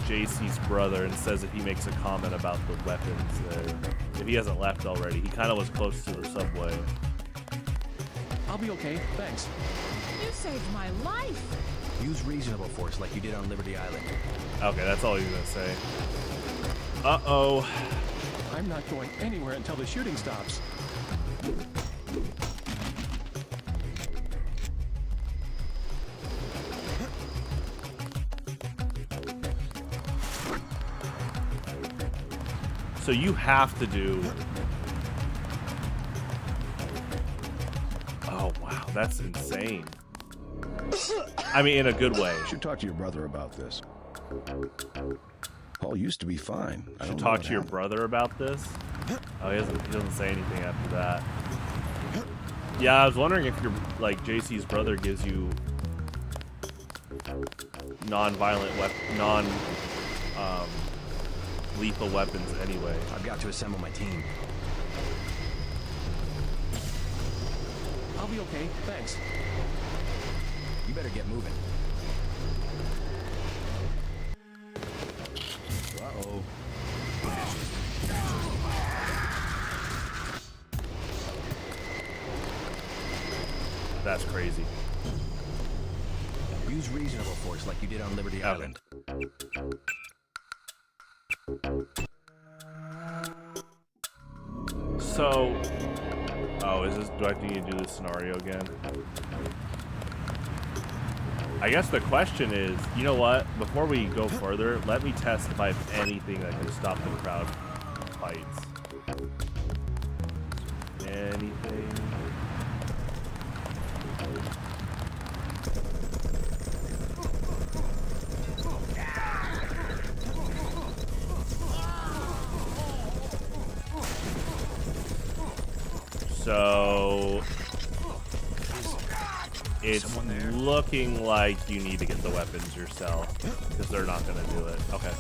JC's brother and says that he makes a comment about the weapons there. If he hasn't left already, he kind of was close to the subway. I'll be okay, thanks. You saved my life. Use reasonable force like you did on Liberty Island. Okay, that's all he's gonna say. Uh-oh. I'm not going anywhere until the shooting stops. So you have to do... Oh, wow, that's insane. I mean, in a good way. You should talk to your brother about this. Paul used to be fine. You should talk to your brother about this? Oh, he doesn't say anything after that. Yeah, I was wondering if your, like, JC's brother gives you non-violent lethal weapons anyway. I've got to assemble my team. I'll be okay, thanks. You better get moving. Uh-oh. That's crazy. Use reasonable force like you did on Liberty Island. So, do I need to do this scenario again? I guess the question is, you know what? Before we go further, let me test if I have anything that can stop the crowd fights. Anything? So it's looking like you need to get the weapons yourself because they're not going to do it. Okay.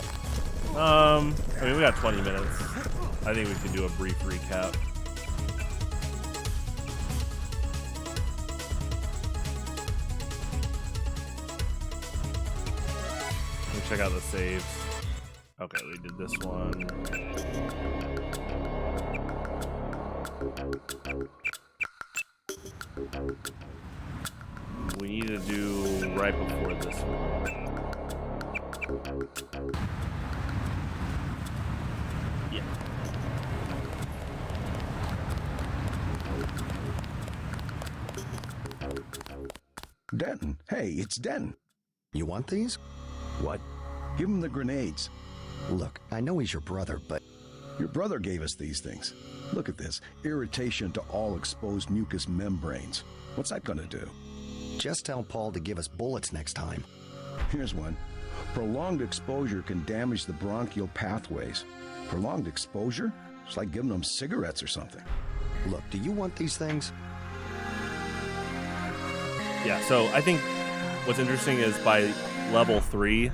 I mean, we got 20 minutes. I think we can do a brief recap. Let me check out the saves. Okay, we did this one. We need to do right before this one. Yeah. Denton. Hey, it's Denton. You want these? What? Give him the grenades. Look, I know he's your brother, but... Your brother gave us these things. Look at this. Irritation to all exposed mucous membranes. What's that gonna do? Just tell Paul to give us bullets next time. Here's one. Prolonged exposure can damage the bronchial pathways. Prolonged exposure? It's like giving them cigarettes or something. Look, do you want these things? Yeah, so I think what's interesting is by level 3,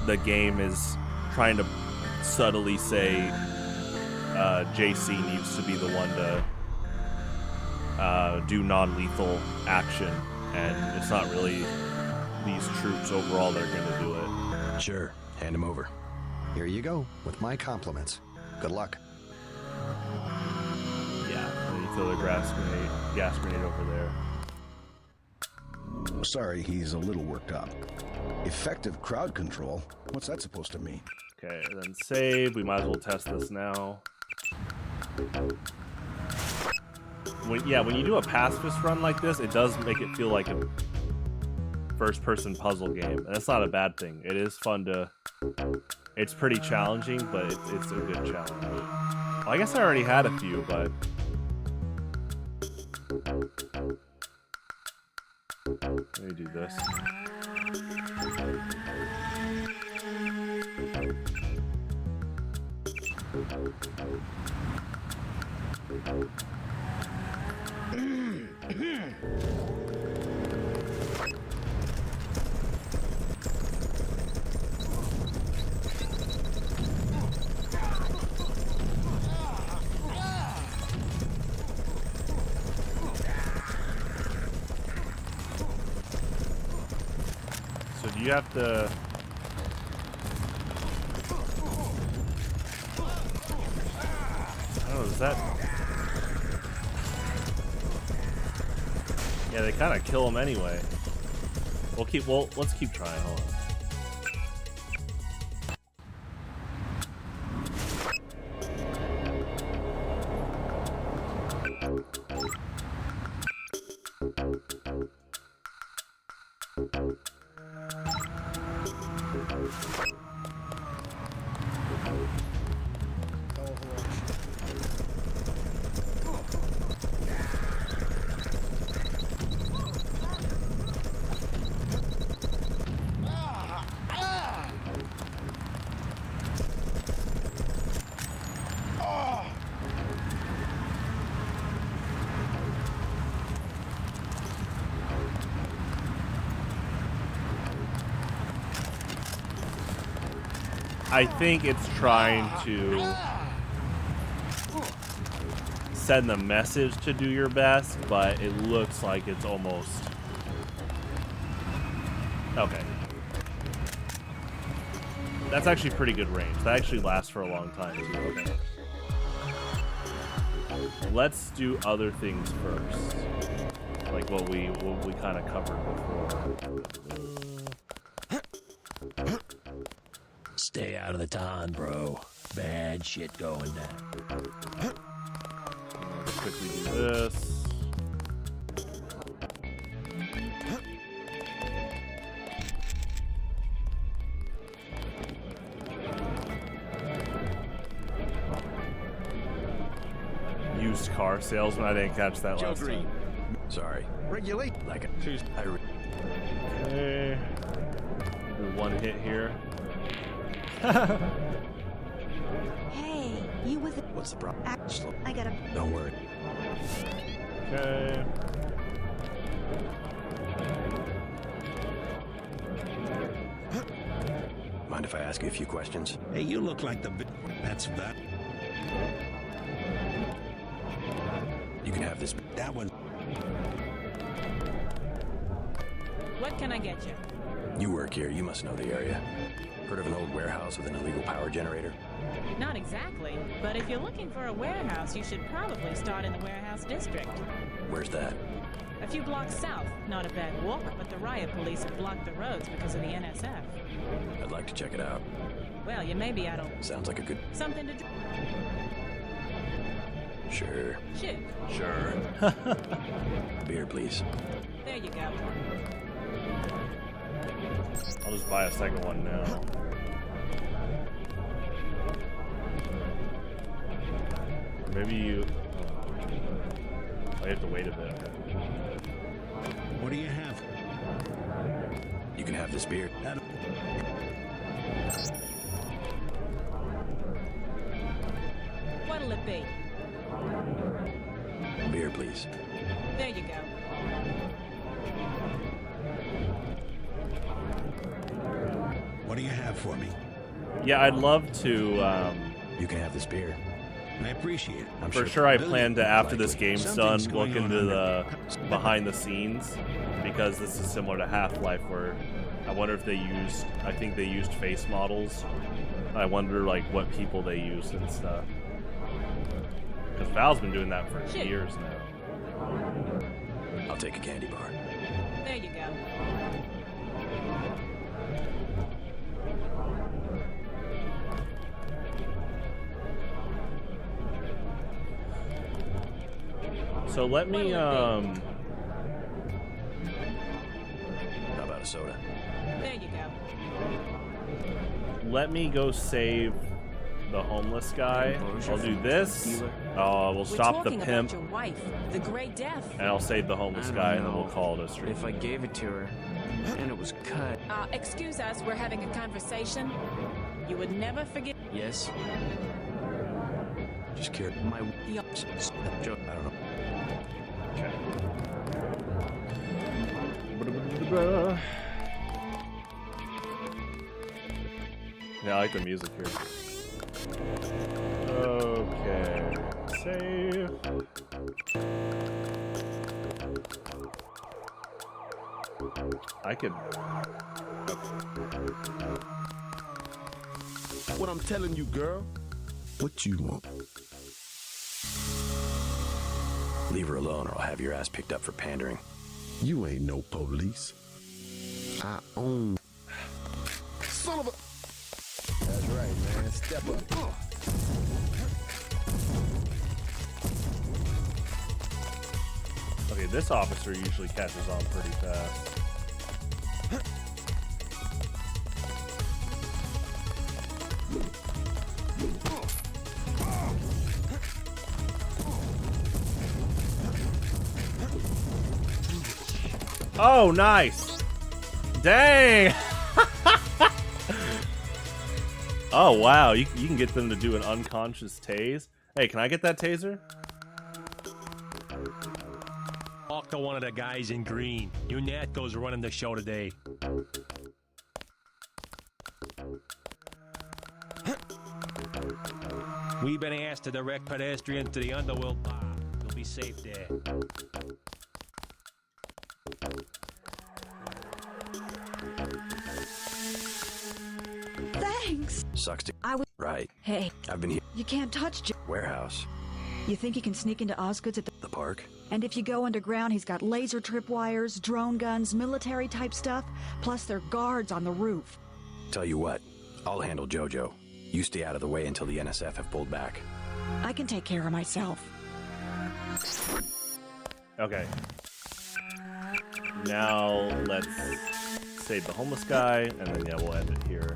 the game is trying to subtly say JC needs to be the one to do non-lethal action, and it's not really these troops overall that are going to do it. Sure, hand him over. Here you go, with my compliments. Good luck. Yeah, then you throw the gas grenade over there. Sorry, he's a little worked up. Effective crowd control? What's that supposed to mean? Okay, and then save. We might as well test this now. When you do a pacifist run like this, it does make it feel like a first-person puzzle game. And that's not a bad thing. It is fun to... It's pretty challenging, but it's a good challenge. Well, I guess I already had a few, but... Let me do this. So do you have to... Oh, is that... Yeah, they kind of kill him anyway. Let's keep trying. Hold on. I think it's trying to send the message to do your best, but it looks like it's almost... Okay. That's actually pretty good range. That actually lasts for a long time, too. Okay. Let's do other things first. Like what we kind of covered before. Stay out of the ton, bro. Bad shit going down. Let's quickly do this. Used car salesman. I didn't catch that last time. Sorry. Regulate. Like it. Okay. Do one hit here. Hey, you with it? What's the problem? Actually, I gotta. Don't worry. Okay. Mind if I ask you a few questions? Hey, you look like the... That's that. You can have this. That one. What can I get you? You work here. You must know the area. Heard of an old warehouse with an illegal power generator? Not exactly, but if you're looking for a warehouse, you should probably start in the warehouse district. Where's that? A few blocks south. Not a bad walk, but the riot police have blocked the roads because of the NSF. I'd like to check it out. Well, you may be out of... Sounds like a good... Something to do... Sure. Shoot. Sure. Beer, please. There you go. I'll just buy a second one now. Maybe you... I have to wait a bit. What do you have? You can have this beer. What'll it be? Beer, please. There you go. What do you have for me? Yeah, I'd love to... You can have this beer. I appreciate it. I'm for sure I plan to, after this game's done, look into the behind the scenes, because this is similar to Half-Life, where I wonder if they used, I think they used face models. I wonder like what people they used and stuff. Because Val's been doing that for years now. I'll take a candy bar. There you go. So let me, How about a soda? There you go. let me go save the homeless guy. I'll do this. We'll stop the pimp. Your wife, the Grey Death. And I'll save the homeless guy, and then we'll call it a stream. If I gave it to her, and it was cut. Excuse us, we're having a conversation. You would never forget. Yes. Just curious. My joke. I don't know. Okay. Yeah, I like the music here. Okay. Save. I could. What I'm telling you, girl. What you want? Leave her alone, or I'll have your ass picked up for pandering. You ain't no police. I own. Son of a. That's right, man. Step up. Okay, this officer usually catches on pretty fast. Oh, nice. Dang. Oh, wow. You can get them to do an unconscious tase. Hey, can I get that taser? Talk to one of the guys in green. You Natco's running the show today. We've been asked to direct pedestrians to the Underworld Bar. You'll be safe there. Thanks. Sucks to. Right. Hey. I've been here. You can't touch Warehouse. You think you can sneak into Osgood's at the park? And if you go underground, he's got laser tripwires, drone guns, military type stuff, plus there are guards on the roof. Tell you what, I'll handle JoJo. You stay out of the way until the NSF have pulled back. I can take care of myself. Okay. Now let's save the homeless guy, and then yeah, we'll end it here.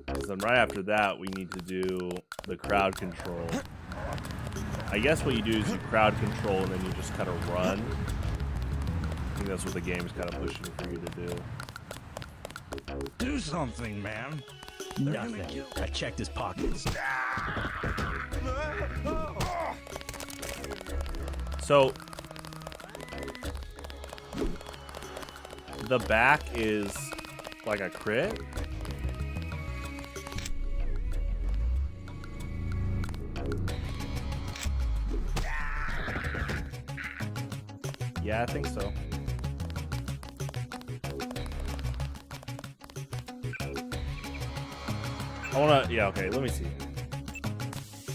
Because then right after that, we need to do the crowd control. I guess what you do is you crowd control, and then you just kind of run. I think that's what the game's kind of pushing for you to do. Do something, man. Nothing. I checked his pockets. So the back is like a crit. Yeah, I think so. I wanna, yeah, okay, let me see.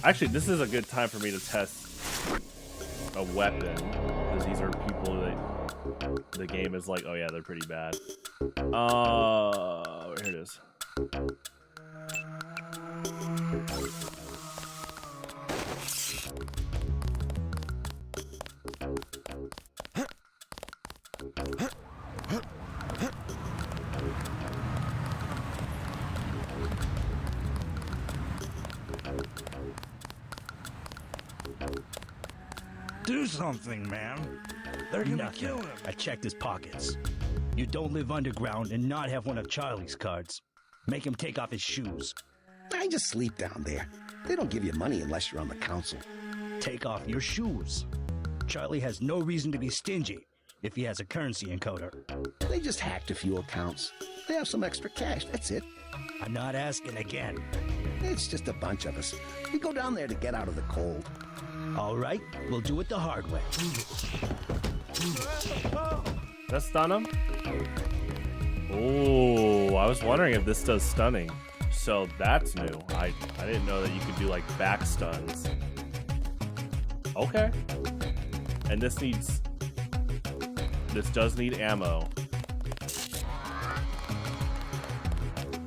Actually, this is a good time for me to test a weapon, because these are people that the game is like, oh yeah, they're pretty bad. Here it is. Do something, man. They're gonna kill him. I checked his pockets. You don't live underground and not have one of Charlie's cards. Make him take off his shoes. I just sleep down there. They don't give you money unless you're on the council. Take off your shoes. Charlie has no reason to be stingy if he has a currency encoder. They just hacked a few accounts. They have some extra cash, that's it. I'm not asking again. It's just a bunch of us. We go down there to get out of the cold. All right, we'll do it the hard way. That stun him? Oh, I was wondering if this does stunning. So that's new. I didn't know that you could do like back stuns. Okay. And this does need ammo.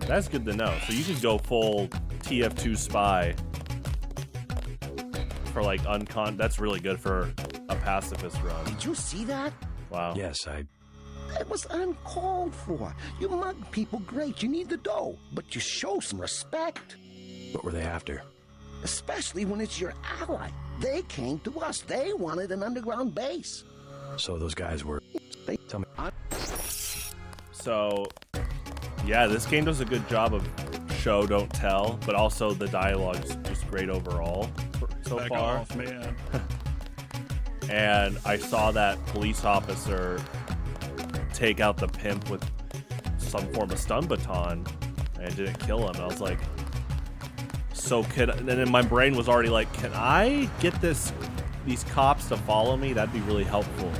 That's good to know. So you can go full TF2 spy for like that's really good for a pacifist run. Did you see that? Wow. Yes, That was uncalled for. You mug people, great. You need the dough. But you show some respect. What were they after? Especially when it's your ally. They came to us. They wanted an underground base. So those guys were... Tell me. So, yeah, this game does a good job of show, don't tell, but also the dialogue's just great overall so Back far. off, man. And I saw that police officer take out the pimp with some form of stun baton and didn't kill him. And I was like, and then my brain was already like, can I get these cops to follow me? That'd be really helpful.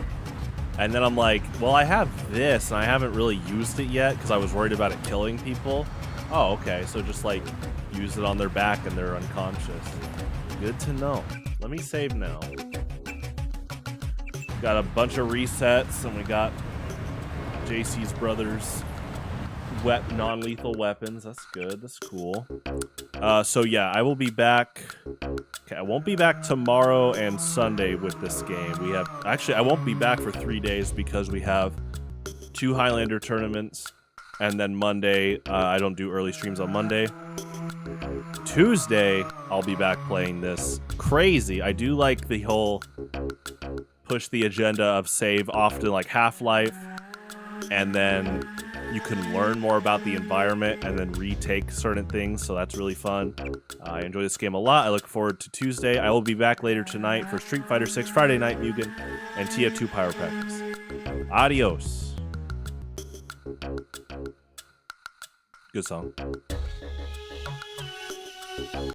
And then I'm like, well, I have this and I haven't really used it yet because I was worried about it killing people. Oh, okay. So just like use it on their back and they're unconscious. Good to know. Let me save now. Got a bunch of resets and we got JC's brothers non-lethal weapons. That's good. That's cool. So yeah, I will be back. Okay, I won't be back tomorrow and Sunday with this game. I won't be back for 3 days because we have 2 Highlander tournaments, and then Monday, I don't do early streams on Monday. Tuesday, I'll be back playing this. Crazy. I do like the whole push the agenda of save often like Half-Life, and then you can learn more about the environment and then retake certain things, so that's really fun. I enjoy this game a lot. I look forward to Tuesday. I will be back later tonight for Street Fighter 6, Friday Night Mugen, and TF2 Pyro Practice. Adios. Good song.